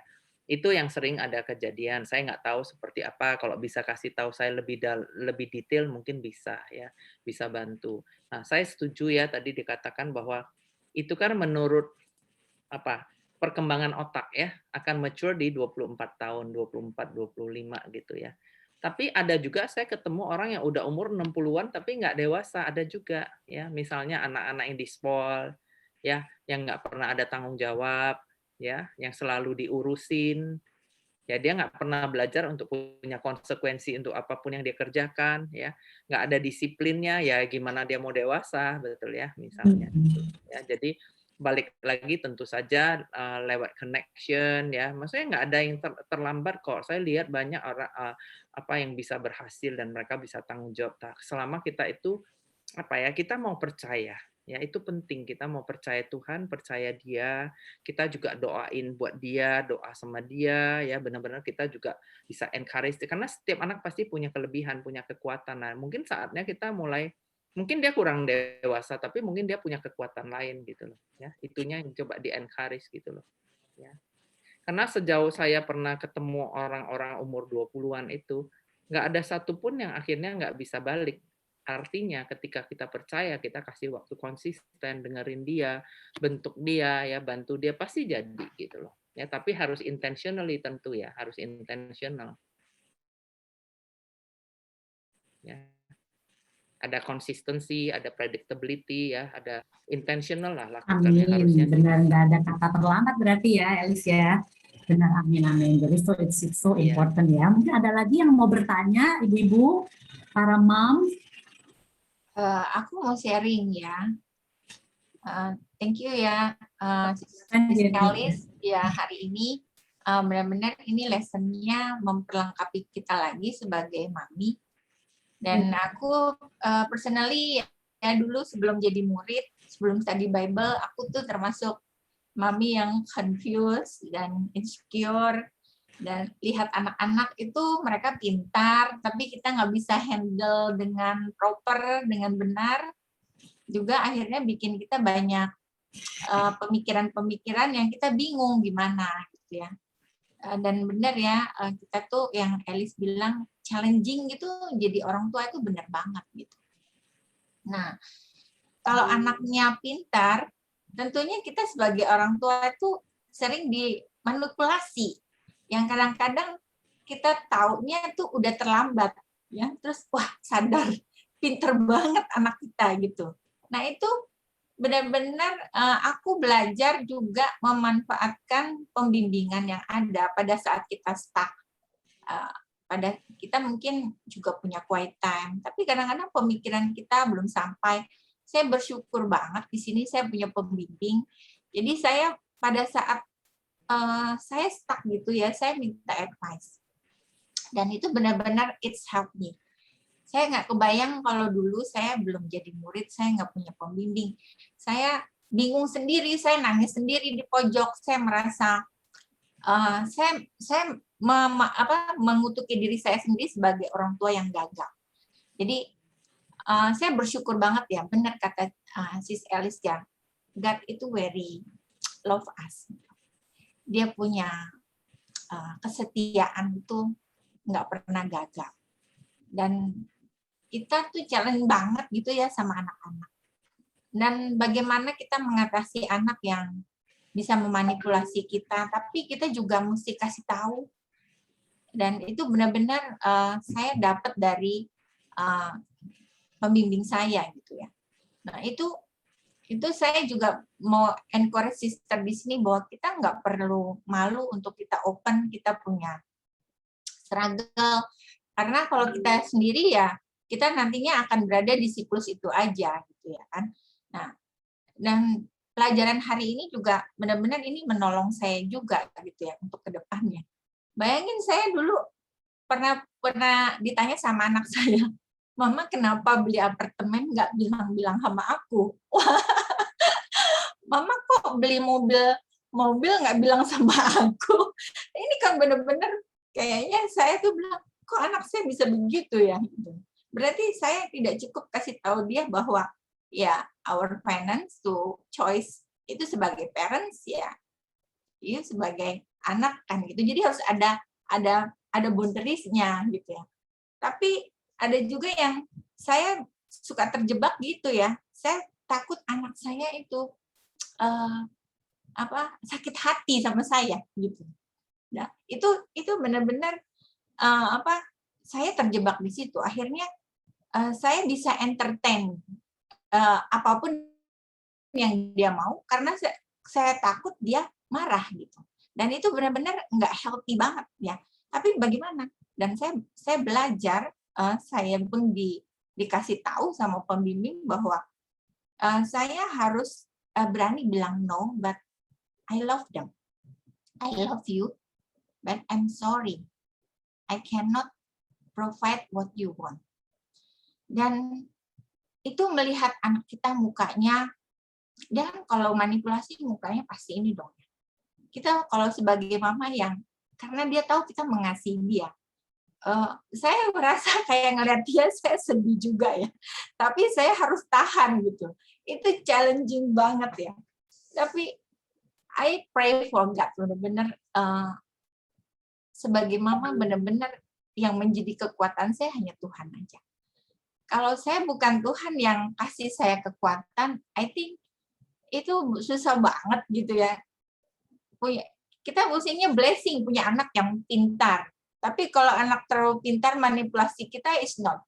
Itu yang sering ada kejadian. Saya nggak tahu seperti apa. Kalau bisa kasih tahu saya lebih detail mungkin bisa ya, bisa bantu. Nah, saya setuju ya tadi dikatakan bahwa itu kan menurut perkembangan otak ya akan mature di 24 tahun, 24, 25 gitu ya. Tapi ada juga saya ketemu orang yang udah umur 60-an tapi nggak dewasa, ada juga ya. Misalnya anak-anak yang dispol ya, yang nggak pernah ada tanggung jawab ya, yang selalu diurusin, ya dia nggak pernah belajar untuk punya konsekuensi untuk apapun yang dia kerjakan, ya nggak ada disiplinnya, ya gimana dia mau dewasa, betul ya misalnya. Ya, jadi balik lagi tentu saja lewat connection ya. Maksudnya nggak ada yang terlambat kok. Saya lihat banyak orang apa yang bisa berhasil dan mereka bisa tanggung jawab. Selama kita itu apa ya, kita mau percaya. Ya, itu penting, kita mau percaya Tuhan, percaya Dia, kita juga doain buat dia, doa sama dia, ya benar-benar kita juga bisa encourage, karena setiap anak pasti punya kelebihan, punya kekuatan. Nah, mungkin saatnya kita mulai, mungkin dia kurang dewasa, tapi mungkin dia punya kekuatan lain gitu loh, ya. Itunya yang coba di-encourage gitu loh, ya. Karena sejauh saya pernah ketemu orang-orang umur 20-an itu, nggak ada satupun yang akhirnya nggak bisa balik. Artinya ketika kita percaya, kita kasih waktu konsisten, dengerin dia, bentuk dia, ya bantu dia, pasti jadi gitu loh. Ya, tapi harus intentionally tentu ya, harus intentional. Ya. Ada consistency, ada predictability ya, ada intentional lah lakukannya harusnya. Amin, benar, nggak ada kata terlambat berarti ya, Elis ya. Benar, amin, amin. Jadi it's so important ya. Mungkin ada lagi yang mau bertanya, ibu-ibu, para mom. Aku mau sharing ya. Thank you ya, Elis. Ya, hari ini benar-benar ini lessonnya memperlengkapi kita lagi sebagai mami. Dan aku personally ya dulu sebelum jadi murid, sebelum study Bible, aku tuh termasuk mami yang confused dan insecure. Dan lihat anak-anak itu mereka pintar, tapi kita nggak bisa handle dengan proper, dengan benar. Juga akhirnya bikin kita banyak pemikiran-pemikiran yang kita bingung gimana gitu ya. Dan benar ya, kita tuh yang Elis bilang challenging gitu, jadi orang tua itu benar banget gitu. Nah, kalau anaknya pintar, tentunya kita sebagai orang tua itu sering dimanipulasi. Yang kadang-kadang kita taunya tuh udah terlambat, ya. Terus wah sadar, pinter banget anak kita gitu. Nah itu benar-benar aku belajar juga memanfaatkan pembimbingan yang ada pada saat kita stuck. Pada kita mungkin juga punya quiet time, tapi kadang-kadang pemikiran kita belum sampai. Saya bersyukur banget di sini saya punya pembimbing. Jadi saya pada saat saya stuck gitu ya, saya minta advice. Dan itu benar-benar it's helped me. Saya nggak kebayang kalau dulu saya belum jadi murid, saya nggak punya pembimbing. Saya bingung sendiri, saya nangis sendiri di pojok, saya merasa saya mengutuki diri saya sendiri sebagai orang tua yang gagal. Jadi saya bersyukur banget ya, benar kata Sis Elis ya, God itu very love us. Dia punya kesetiaan itu nggak pernah gagal. Dan kita tuh challenge banget gitu ya sama anak-anak. Dan bagaimana kita mengatasi anak yang bisa memanipulasi kita, tapi kita juga mesti kasih tahu. Dan itu benar-benar saya dapat dari pembimbing saya gitu ya. Nah itu saya juga mau encourage sister di sini bahwa kita nggak perlu malu untuk kita open, kita punya struggle. Karena kalau kita sendiri ya, kita nantinya akan berada di siklus itu aja gitu ya kan. Nah, dan pelajaran hari ini juga benar-benar ini menolong saya juga gitu ya untuk kedepannya. Bayangin saya dulu pernah ditanya sama anak saya, Mama kenapa beli apartemen nggak bilang-bilang sama aku? Mama kok beli mobil nggak bilang sama aku? Ini kan benar-benar kayaknya saya tuh bilang, kok anak saya bisa begitu ya? Berarti saya tidak cukup kasih tahu dia bahwa ya our finance to choice itu sebagai parents ya, sebagai anak kan gitu. Jadi harus ada boundariesnya gitu ya. Tapi ada juga yang saya suka terjebak gitu ya. Saya takut anak saya itu sakit hati sama saya gitu. Nah, itu benar-benar saya terjebak di situ. Akhirnya saya bisa entertain apapun yang dia mau karena saya takut dia marah gitu. Dan itu benar-benar nggak healthy banget ya. Tapi bagaimana? Dan saya belajar, saya pun dikasih tahu sama pembimbing bahwa saya harus berani bilang no, but I love them. I love you, but I'm sorry. I cannot provide what you want. Dan itu melihat anak kita mukanya, dan kalau manipulasi mukanya pasti ini dong. Kita kalau sebagai mama yang, karena dia tahu kita mengasihi dia, saya merasa kayak ngeliat dia, saya sedih juga ya. Tapi saya harus tahan gitu. Itu challenging banget ya. Tapi I pray for God, benar-benar sebagai mama benar-benar yang menjadi kekuatan saya hanya Tuhan aja. Kalau saya bukan Tuhan yang kasih saya kekuatan, I think itu susah banget gitu ya. Kita mestinya blessing punya anak yang pintar. Tapi kalau anak terlalu pintar, manipulasi kita is not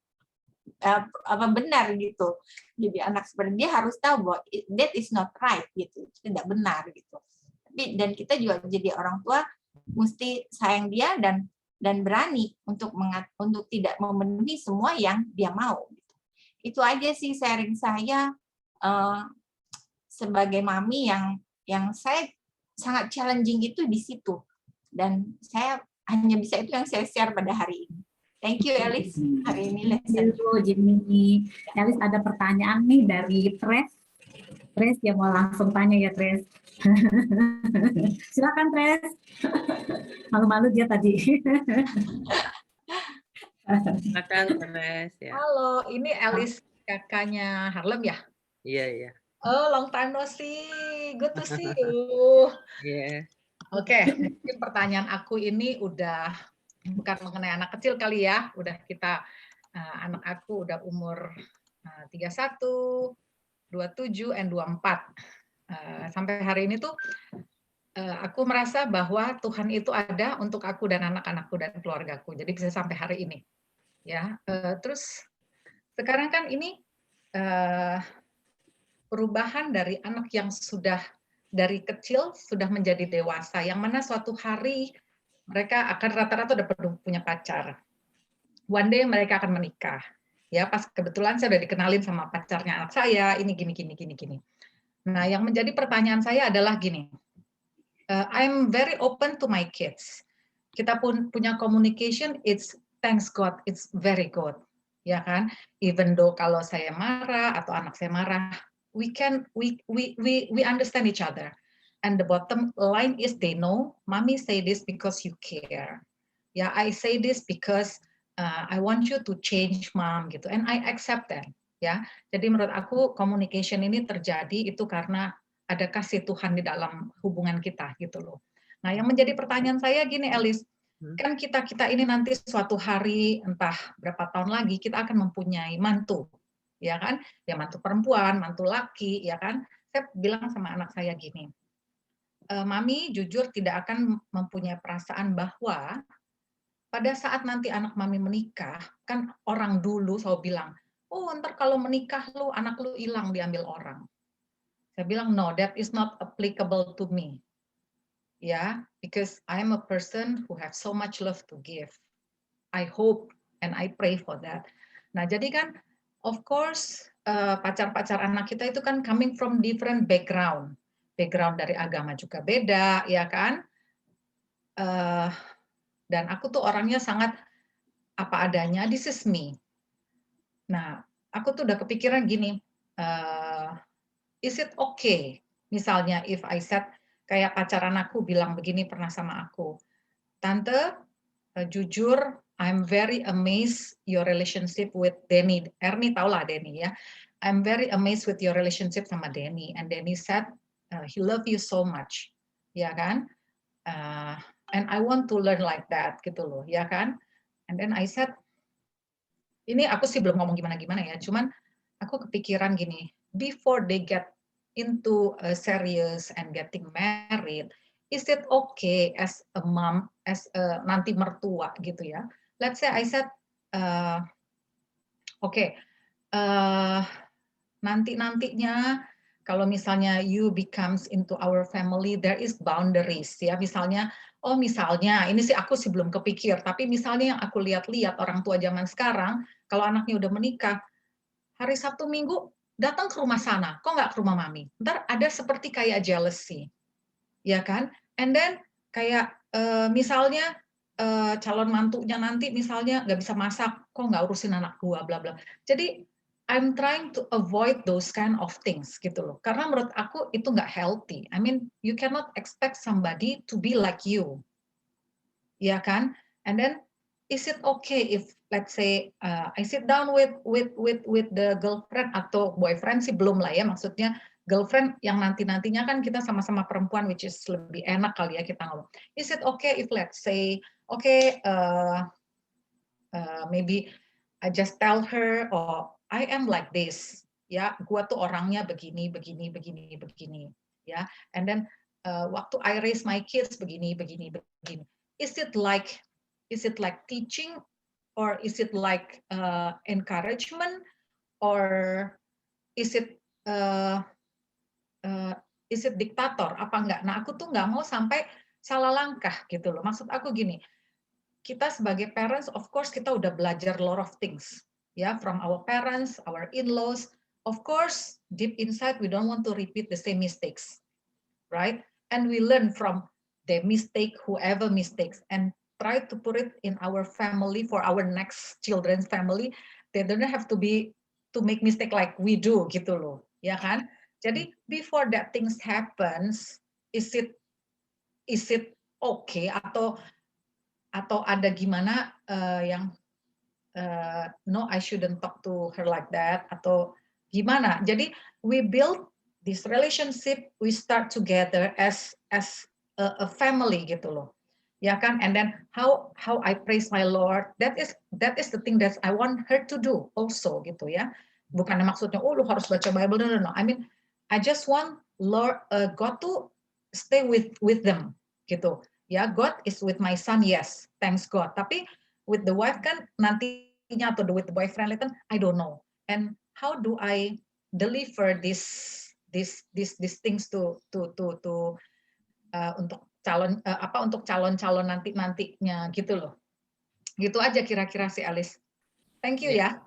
benar gitu. Jadi anak seperti dia harus tahu bahwa that is not right gitu, tidak benar gitu. Tapi dan kita juga jadi orang tua mesti sayang dia dan berani untuk tidak memenuhi semua yang dia mau. Itu aja sih sharing saya sebagai mami yang saya sangat challenging itu di situ. Dan saya hanya bisa itu yang saya share pada hari ini. Thank you, Elis. Hari ini lesson. Thank you, Jimmy. Elis, ada pertanyaan nih dari Tres. Tres, ya mau langsung tanya ya, Tres. Silakan, Tres. Malu-malu dia tadi. Silakan, Tres. Ya. Halo, ini Elis, kakaknya Harlem ya? Iya, iya. Oh, long time no see. Good to see you. Iya. Oke, mungkin pertanyaan aku ini udah bukan mengenai anak kecil kali ya. Udah kita, anak aku udah umur 31, 27, and 24. Sampai hari ini tuh aku merasa bahwa Tuhan itu ada untuk aku dan anak-anakku dan keluargaku. Jadi bisa sampai hari ini. Ya, terus sekarang kan ini perubahan dari anak yang sudah dari kecil sudah menjadi dewasa, yang mana suatu hari mereka akan rata-rata udah punya pacar. One day mereka akan menikah. Ya, pas kebetulan saya udah dikenalin sama pacarnya anak saya, ini gini. Nah, yang menjadi pertanyaan saya adalah gini. I'm very open to my kids. Kita pun punya communication, it's thanks God, it's very good. Ya kan? Even though kalau saya marah atau anak saya marah, we understand each other, and the bottom line is they know mommy say this because you care. Yeah, I say this because I want you to change mom gitu, and I accept that. Ya, jadi menurut aku communication ini terjadi itu karena ada kasih Tuhan di dalam hubungan kita gitu loh. Nah, yang menjadi pertanyaan saya gini, Elis, kan kita ini nanti suatu hari entah berapa tahun lagi kita akan mempunyai mantu. Ya kan, ya mantu perempuan, mantu laki, ya kan. Saya bilang sama anak saya gini, Mami jujur tidak akan mempunyai perasaan bahwa pada saat nanti anak Mami menikah, kan orang dulu selalu bilang, oh ntar kalau menikah lu, anak lu hilang diambil orang. Saya bilang, no, that is not applicable to me. Ya, because I am a person who have so much love to give. I hope and I pray for that. Nah, jadi kan, of course, pacar-pacar anak kita itu kan coming from different background. Background dari agama juga beda, ya kan? Dan aku tuh orangnya sangat apa adanya, this is me. Nah, aku tuh udah kepikiran gini, is it okay? Misalnya, if I said, kayak pacaran aku bilang begini pernah sama aku, Tante, jujur, I'm very amazed your relationship with Denny. Ernie tau lah Denny ya. I'm very amazed with your relationship sama Denny. And Denny said, he love you so much. Ya kan? And I want to learn like that gitu loh. Ya kan? And then I said, ini aku sih belum ngomong gimana-gimana ya. Cuman aku kepikiran gini, before they get into serious and getting married, is it okay as a mom, as a nanti mertua gitu ya? Let's say I said, okay, nantinya kalau misalnya you becomes into our family, there is boundaries ya. Misalnya, oh misalnya, ini sih aku sih belum kepikir, tapi misalnya yang aku lihat-lihat orang tua zaman sekarang, kalau anaknya udah menikah, hari Sabtu Minggu datang ke rumah sana, kok nggak ke rumah mami? Ntar ada seperti kayak jealousy, ya kan? And then kayak misalnya calon mantunya nanti misalnya nggak bisa masak, kok nggak urusin anak gua, bla bla. Jadi I'm trying to avoid those kind of things gitu loh. Karena menurut aku itu nggak healthy. I mean, you cannot expect somebody to be like you, ya kan? And then is it okay if let's say I sit down with the girlfriend atau boyfriend sih belum lah ya, maksudnya girlfriend yang nantinya kan kita sama-sama perempuan, which is lebih enak kali ya kita ngomong. Is it okay if let's say okay maybe I just tell her, oh I am like this, ya, gua tuh orangnya begini, ya, and then waktu I raise my kids begini. Is it like teaching, or is it like encouragement, or is it diktator? Apa enggak? Nah, aku tuh nggak mau sampai salah langkah gitu loh. Maksud aku gini, kita sebagai parents, of course kita udah belajar a lot of things, ya, from our parents, our in-laws. Of course, deep inside we don't want to repeat the same mistakes, right? And we learn from the mistake, whoever mistakes, and try to put it in our family for our next children's family. They don't have to make mistake like we do gitu loh, ya kan? Jadi before that things happens, is it okay atau ada gimana yang no, I shouldn't talk to her like that atau gimana? Jadi we build this relationship, we start together as a family gitu loh, ya kan? And then how I praise my Lord, that is the thing that I want her to do also gitu ya. Bukan maksudnya lu harus baca Bible, no. I mean I just want God to stay with them gitu. Ya, God is with my son, yes, thanks God. Tapi with the wife kan nantinya atau with the boyfriend kan I don't know. And how do I deliver these things to untuk calon nantinya gitu loh. Gitu aja kira-kira si Alice. Thank you ya.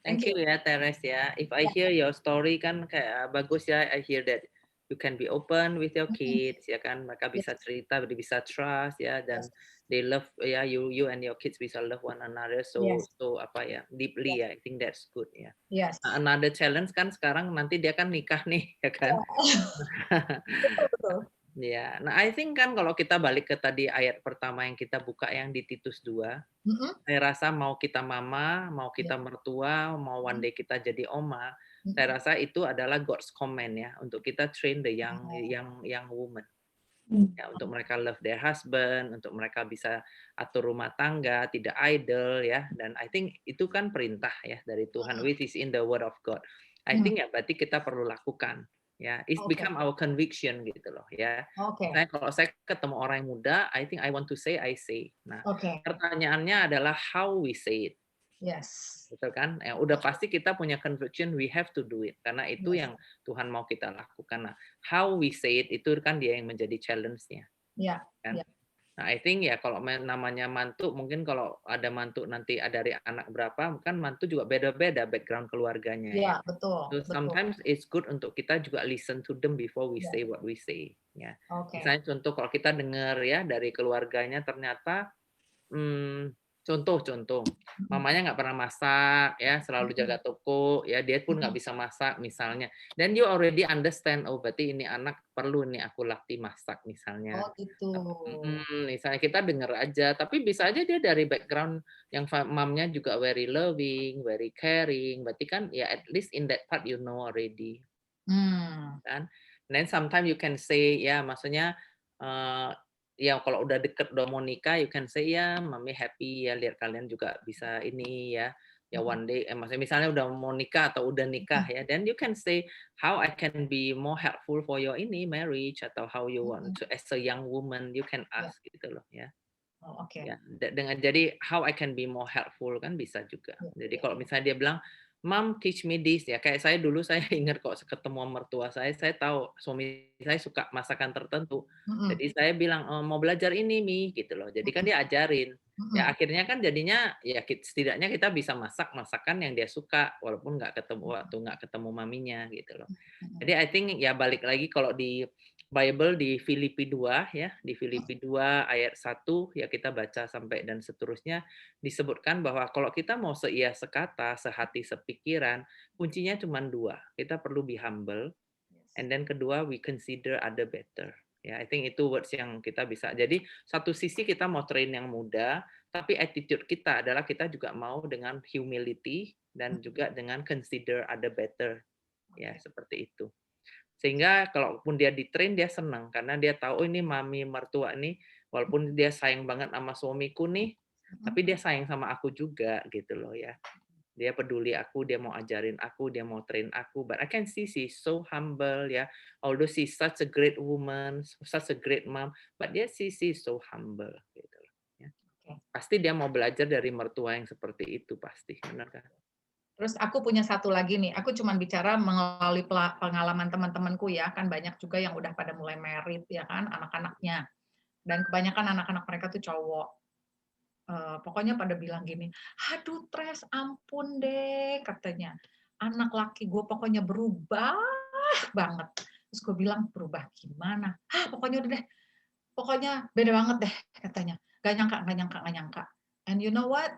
Thank you ya Teres ya. If I hear your story kan kayak bagus ya. I hear that you can be open with your kids ya kan. Mereka bisa cerita, bisa trust ya, dan they love ya, you and your kids bisa love one another so apa ya, deeply ya. I think that's good ya. Yes. Another challenge kan sekarang nanti dia kan nikah nih ya kan. Betul. Ya, nah I think kan kalau kita balik ke tadi ayat pertama yang kita buka yang di Titus 2, saya rasa mau kita mama, mau kita mertua, mau one day kita jadi oma, saya rasa itu adalah God's command ya, untuk kita train the young woman. Ya, untuk mereka love their husband, untuk mereka bisa atur rumah tangga, tidak idle ya, dan I think itu kan perintah ya dari Tuhan, which is in the word of God. I think ya berarti kita perlu lakukan. Ya, it's become our conviction gitu loh ya. Kalau saya ketemu orang yang muda, I think I want to say, I say. Nah, pertanyaannya adalah how we say it. Yes. Betul kan? Ya, udah pasti kita punya conviction, we have to do it. Karena itu yang Tuhan mau kita lakukan. Nah, how we say it itu kan dia yang menjadi challenge-nya. Iya. Kan? Nah, I think ya kalau namanya mantu, mungkin kalau ada mantu nanti ada dari anak berapa, kan mantu juga beda-beda background keluarganya. Iya, betul. So sometimes it's good untuk kita juga listen to them before we say what we say. Ya. Misalnya contoh kalau kita dengar ya dari keluarganya ternyata contoh mamanya nggak pernah masak ya, selalu jaga toko ya, dia pun nggak bisa masak misalnya, then you already understand, oh berarti ini anak perlu nih aku latih masak misalnya. Gitu. Misalnya kita dengar aja, tapi bisa aja dia dari background yang mamnya juga very loving, very caring, berarti kan ya at least in that part you know already. Kan? And then sometimes you can say ya, maksudnya ya kalau udah deket udah mau nikah, you can say ya mami happy ya lihat kalian juga bisa ini ya one day maksudnya misalnya udah mau nikah atau udah nikah ya, then you can say how I can be more helpful for your ini marriage, atau how you want to as a young woman you can ask gitu loh ya. Ya, dengan jadi how I can be more helpful kan bisa juga. Jadi kalau misalnya dia bilang Mom teach me this ya. Kayak saya dulu saya ingat kok ketemu mertua saya tahu suami saya suka masakan tertentu. Jadi saya bilang mau belajar ini Mi gitu loh. Jadi kan dia ajarin. Ya akhirnya kan jadinya ya setidaknya kita bisa masak masakan yang dia suka walaupun nggak ketemu maminya gitu loh. Jadi I think ya balik lagi kalau di Bible di Filipi 2 ya, di Filipi 2 ayat 1 ya kita baca sampai dan seterusnya disebutkan bahwa kalau kita mau seia sekata, sehati sepikiran, kuncinya cuma 2. Kita perlu be humble, and then kedua we consider other better. Ya, I think itu words yang kita bisa. Jadi satu sisi kita mau train yang muda, tapi attitude kita adalah kita juga mau dengan humility dan juga dengan consider other better. Ya, seperti itu. Sehingga kalaupun dia di-train dia senang karena dia tahu ini mami mertua nih walaupun dia sayang banget sama suamiku nih, tapi dia sayang sama aku juga gitu loh ya. Dia peduli aku, dia mau ajarin aku, dia mau train aku. But I can see she's so humble ya. Although she's such a great woman, such a great mom, but dia she's so humble gitu loh. Ya. Pasti dia mau belajar dari mertua yang seperti itu pasti, benar kan? Terus aku punya satu lagi nih, aku cuma bicara melalui pengalaman teman-temanku ya, kan banyak juga yang udah pada mulai married ya kan, anak-anaknya. Dan kebanyakan anak-anak mereka tuh cowok. Pokoknya pada bilang gini, aduh Tres, ampun deh katanya. Anak laki gue pokoknya berubah banget. Terus gue bilang, berubah gimana? Pokoknya udah deh, pokoknya beda banget deh katanya. Gak nyangka. And you know what?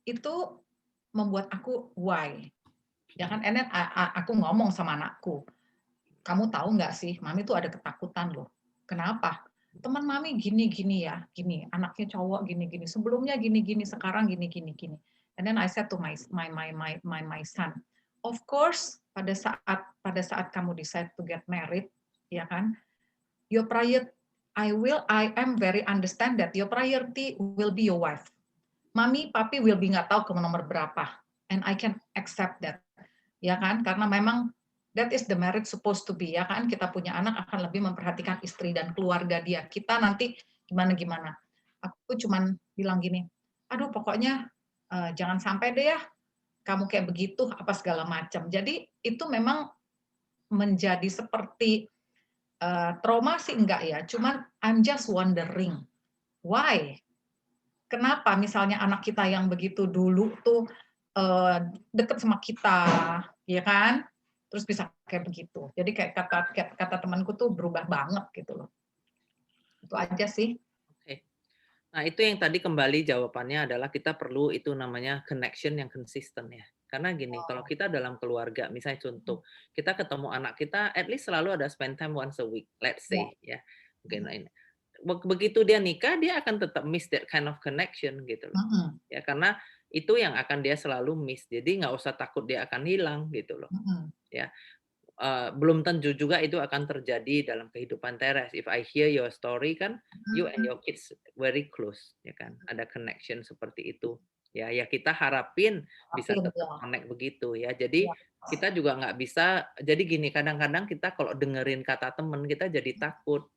Itu membuat aku why ya kan, and then aku ngomong sama anakku, kamu tahu nggak sih mami tuh ada ketakutan loh. Kenapa? Teman mami gini ya, gini anaknya cowok gini sebelumnya gini sekarang gini. And then I said to my son, of course pada saat kamu decide to get married ya kan, your priority I am very understand that your priority will be your wife. Mami, papi will be nggak tahu ke nomor berapa, and I can accept that, ya kan? Karena memang that is the marriage supposed to be, ya kan? Kita punya anak akan lebih memperhatikan istri dan keluarga dia. Kita nanti gimana? Aku cuman bilang gini, aduh pokoknya jangan sampai deh ya, kamu kayak begitu apa segala macam. Jadi itu memang menjadi seperti trauma sih enggak ya, cuman I'm just wondering why. Kenapa misalnya anak kita yang begitu dulu tuh deket sama kita, ya kan? Terus bisa kayak begitu. Jadi kayak kata temanku tuh berubah banget gitu loh. Itu aja sih. Oke. Nah itu yang tadi kembali jawabannya adalah kita perlu itu namanya connection yang konsisten ya. Karena gini, kalau kita dalam keluarga, misalnya contoh, kita ketemu anak kita, at least selalu ada spend time once a week, let's say ya. Mungkin ini. Begitu dia nikah dia akan tetap miss that kind of connection gitu loh. Ya karena itu yang akan dia selalu miss. Jadi nggak usah takut dia akan hilang gitu loh. Ya belum tentu juga itu akan terjadi dalam kehidupan Teres. If I hear your story kan you and your kids very close ya kan. Ada connection seperti itu. Ya kita harapin bisa tetap connect begitu ya. Jadi kita juga nggak bisa. Jadi gini kadang-kadang kita kalau dengerin kata teman kita jadi takut.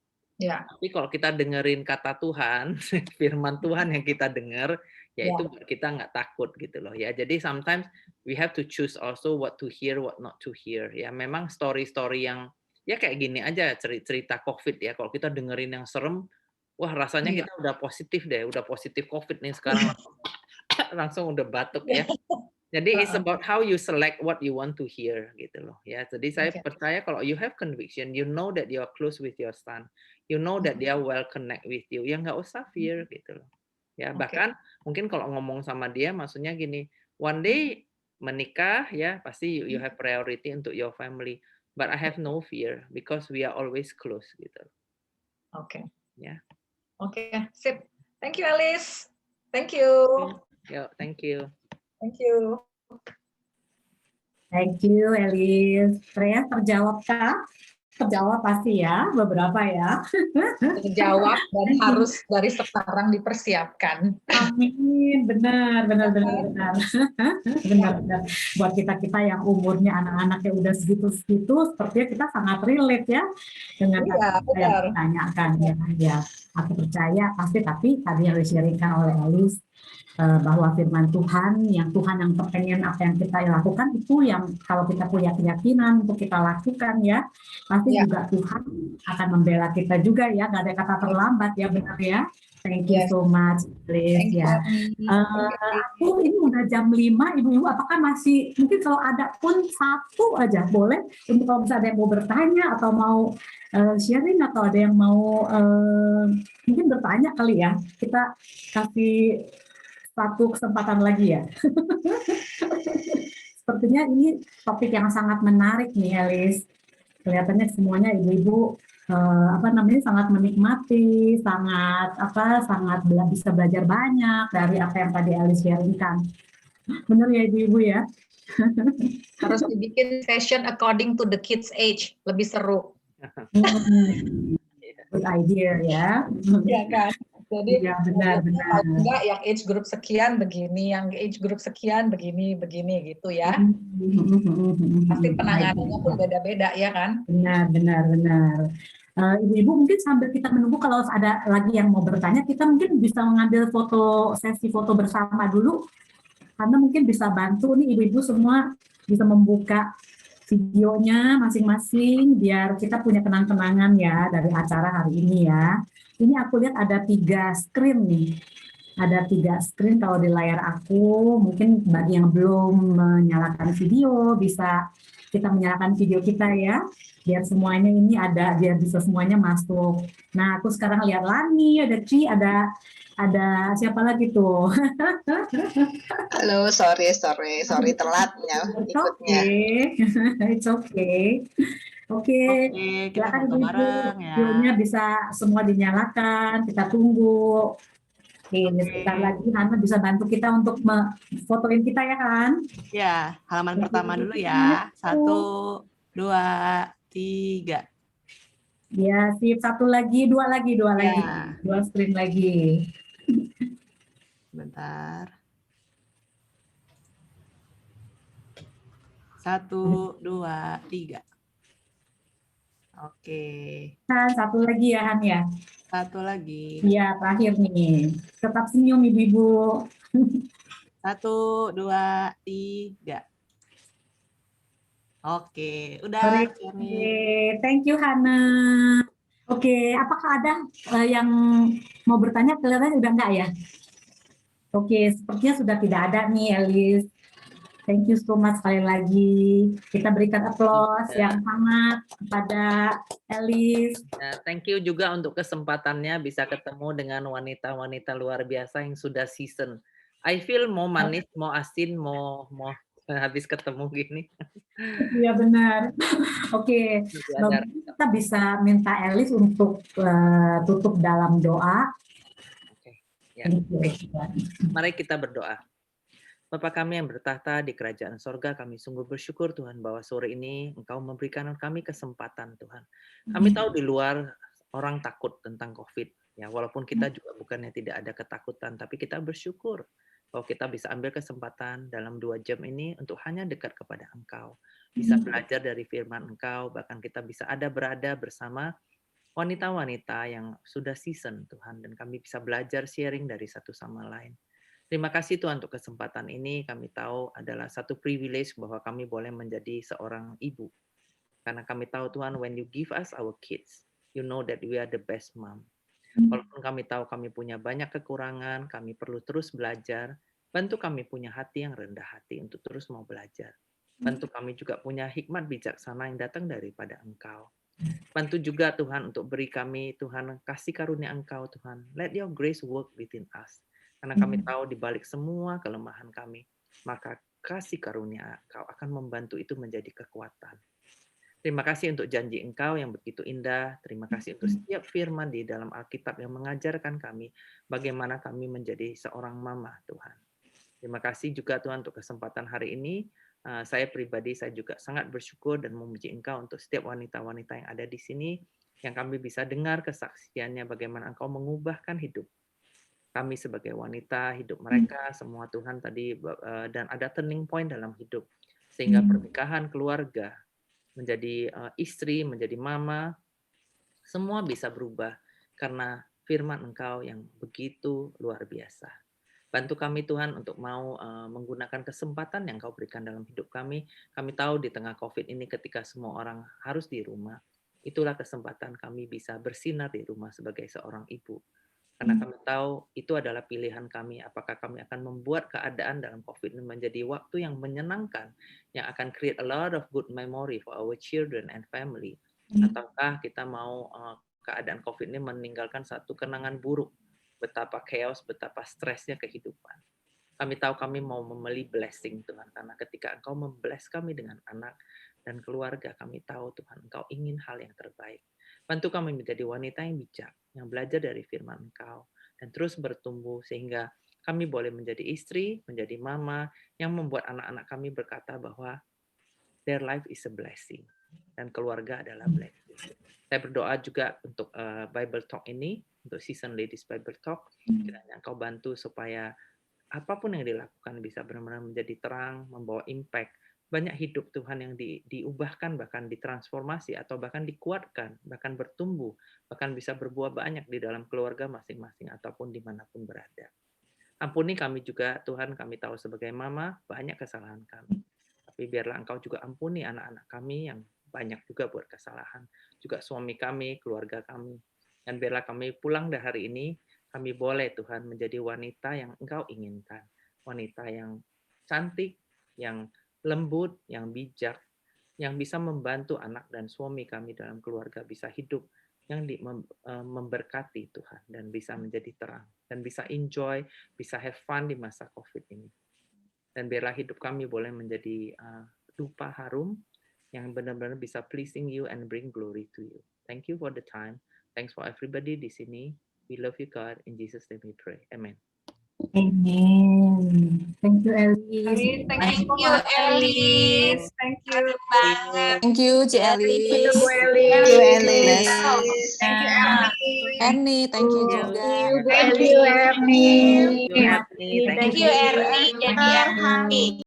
Ya. Tapi kalau kita dengerin kata Tuhan, firman Tuhan yang kita dengar, ya itu kita nggak takut gitu loh ya. Jadi sometimes we have to choose also what to hear, what not to hear. Ya memang story-story yang ya kayak gini aja cerita COVID ya. Kalau kita dengerin yang serem, wah rasanya kita udah positif deh, udah positif COVID nih sekarang langsung udah batuk ya. Jadi it's about how you select what you want to hear gitu loh ya. Jadi saya percaya kalau you have conviction, you know that you are close with your son, you know that they are well connect with you, ya nggak usah fear gitu loh. Ya bahkan mungkin kalau ngomong sama dia, maksudnya gini, one day menikah ya pasti you have priority untuk your family, but I have no fear because we are always close gitu. Oke. Ya. Oke, sip. Thank you Alice. Thank you. Yo, thank you. Thank you. Thank you, Elis. Tres, terjawabkah? Terjawab pasti ya, beberapa ya. Terjawab dan harus dari sekarang dipersiapkan. Amin, benar. Benar. Buat kita yang umurnya anak-anaknya udah segitu, sepertinya kita sangat relate ya dengan apa yang ditanyakan ya. Aku percaya pasti, tapi tadi yang disharingkan oleh Elis bahwa firman Tuhan yang kepengen apa yang kita lakukan itu yang kalau kita punya keyakinan untuk kita lakukan ya, pasti Ya. juga Tuhan akan membela kita juga ya, nggak ada kata terlambat ya, benar ya. Thank you Yes. so much, Liz Thank you, ya. Ani. Aku ini udah jam 5, Ibu-ibu apakah masih mungkin kalau ada pun satu aja boleh untuk kalau bisa ada yang mau bertanya atau mau sharing atau ada yang mau mungkin bertanya kali ya, kita kasih satu kesempatan lagi ya. Sepertinya ini topik yang sangat menarik nih, Elis. Kelihatannya semuanya ibu-ibu sangat menikmati, sangat bisa belajar banyak dari apa yang tadi Elis sharingkan. Benar ya ibu-ibu ya? Harus dibikin session according to the kids age, lebih seru. Good idea ya. Iya kan? Jadi ya, benar. paling enggak yang age group sekian begini, yang age group sekian begini gitu ya. Pasti penanganannya pun beda-beda ya kan? Benar. Ibu-ibu mungkin sambil kita menunggu kalau ada lagi yang mau bertanya, kita mungkin bisa mengambil sesi foto bersama dulu, karena mungkin bisa bantu nih ibu-ibu semua bisa membuka videonya masing-masing biar kita punya kenang-kenangan ya dari acara hari ini ya. Ini aku lihat ada 3 screen nih. Ada 3 screen kalau di layar aku. Mungkin bagi yang belum menyalakan video bisa kita menyalakan video kita ya. Biar semuanya ini ada, biar bisa semuanya masuk. Nah, aku sekarang lihat Lani, ada Ci, ada siapa lagi tuh? Halo, sorry telatnya ikutnya. It's okay. Oke, kita silakan foto ibu-ibu, bareng ya. videonya bisa semua dinyalakan, kita tunggu. Oke, sebentar lagi Hana bisa bantu kita untuk fotoin kita ya kan? Ya, halaman pertama dulu ya. 1, 2, 3. Ya, sip. 1 lagi, 2 lagi. 2 screen lagi. Bentar. 1, 2, 3. Oke. Kan 1 lagi ya Han ya. 1 lagi. Iya, terakhir nih. Tetap senyum ibu-ibu. 1, 2, 3. Oke, udah. Oke, thank you Hana. Oke, apakah ada yang mau bertanya? Kelihatannya udah enggak ya? Oke, sepertinya sudah tidak ada nih Elis. Thank you so much sekali lagi. Kita berikan applause yang hangat kepada Elis. Thank you juga untuk kesempatannya bisa ketemu dengan wanita-wanita luar biasa yang sudah season. I feel mau manis, mau asin, mau habis ketemu gini. Iya benar. Oke, kita bisa minta Elis untuk tutup dalam doa. Ya. Mari kita berdoa. Bapa kami yang bertahta di kerajaan sorga, kami sungguh bersyukur Tuhan bahwa sore ini Engkau memberikan kami kesempatan Tuhan. Kami tahu di luar orang takut tentang COVID, ya walaupun kita juga bukannya tidak ada ketakutan, tapi kita bersyukur bahwa kita bisa ambil kesempatan dalam 2 jam ini untuk hanya dekat kepada Engkau, bisa belajar dari firman Engkau, bahkan kita bisa berada bersama wanita-wanita yang sudah season Tuhan, dan kami bisa belajar sharing dari satu sama lain. Terima kasih Tuhan untuk kesempatan ini. Kami tahu adalah satu privilege bahwa kami boleh menjadi seorang ibu. Karena kami tahu Tuhan, when you give us our kids, you know that we are the best mom. Walaupun kami tahu kami punya banyak kekurangan, kami perlu terus belajar. Bantu kami punya hati yang rendah hati untuk terus mau belajar. Bantu kami juga punya hikmat bijaksana yang datang daripada Engkau. Bantu juga Tuhan untuk beri kami, Tuhan, kasih karunia Engkau, Tuhan. Let your grace work within us. Karena kami tahu di balik semua kelemahan kami, maka kasih karunia Engkau akan membantu itu menjadi kekuatan. Terima kasih untuk janji Engkau yang begitu indah. Terima kasih untuk setiap firman di dalam Alkitab yang mengajarkan kami bagaimana kami menjadi seorang mama, Tuhan. Terima kasih juga Tuhan untuk kesempatan hari ini. Saya pribadi, saya juga sangat bersyukur dan memuji Engkau untuk setiap wanita-wanita yang ada di sini, yang kami bisa dengar kesaksiannya bagaimana Engkau mengubahkan hidup kami sebagai wanita, hidup mereka, semua Tuhan tadi, dan ada turning point dalam hidup. Sehingga pernikahan, keluarga, menjadi istri, menjadi mama, semua bisa berubah karena firman Engkau yang begitu luar biasa. Bantu kami Tuhan untuk mau menggunakan kesempatan yang Kau berikan dalam hidup kami. Kami tahu di tengah COVID ini ketika semua orang harus di rumah, itulah kesempatan kami bisa bersinar di rumah sebagai seorang ibu. Karena kami tahu itu adalah pilihan kami, apakah kami akan membuat keadaan dalam COVID ini menjadi waktu yang menyenangkan, yang akan create a lot of good memory for our children and family, ataukah kita mau keadaan COVID ini meninggalkan satu kenangan buruk, betapa chaos, betapa stresnya kehidupan. Kami tahu kami mau memilih blessing Tuhan, karena ketika Engkau membless kami dengan anak dan keluarga, kami tahu Tuhan Engkau ingin hal yang terbaik. Bantu kami menjadi wanita yang bijak, yang belajar dari firman Engkau, dan terus bertumbuh sehingga kami boleh menjadi istri, menjadi mama, yang membuat anak-anak kami berkata bahwa their life is a blessing, dan keluarga adalah blessing. Saya berdoa juga untuk Bible Talk ini, untuk Season Ladies Bible Talk, kiranya Engkau bantu supaya apapun yang dilakukan bisa benar-benar menjadi terang, membawa impact, banyak hidup Tuhan yang diubahkan, bahkan ditransformasi, atau bahkan dikuatkan, bahkan bertumbuh, bahkan bisa berbuah banyak di dalam keluarga masing-masing, ataupun dimanapun berada. Ampuni kami juga, Tuhan, kami tahu sebagai mama, banyak kesalahan kami. Tapi biarlah Engkau juga ampuni anak-anak kami yang banyak juga buat kesalahan, juga suami kami, keluarga kami. Dan biarlah kami pulang dari hari ini, kami boleh Tuhan menjadi wanita yang Engkau inginkan. Wanita yang cantik, yang lembut, yang bijak, yang bisa membantu anak dan suami kami dalam keluarga bisa hidup yang memberkati Tuhan, dan bisa menjadi terang, dan bisa enjoy, bisa have fun di masa COVID ini. Dan biarlah hidup kami boleh menjadi dupa harum yang benar-benar bisa pleasing you and bring glory to you. Thank you for the time. Thanks for everybody di sini. We love you, God. In Jesus' name we pray. Amen. Amen. Thank you, Elis. Thank you, Elis. Thank you. Thank you, Ci Elis. Elis. Thank you, Elis. Thank you, Erni, thank you juga. Thank you, Erni. Thank you, Thank you, Erni dan Erni.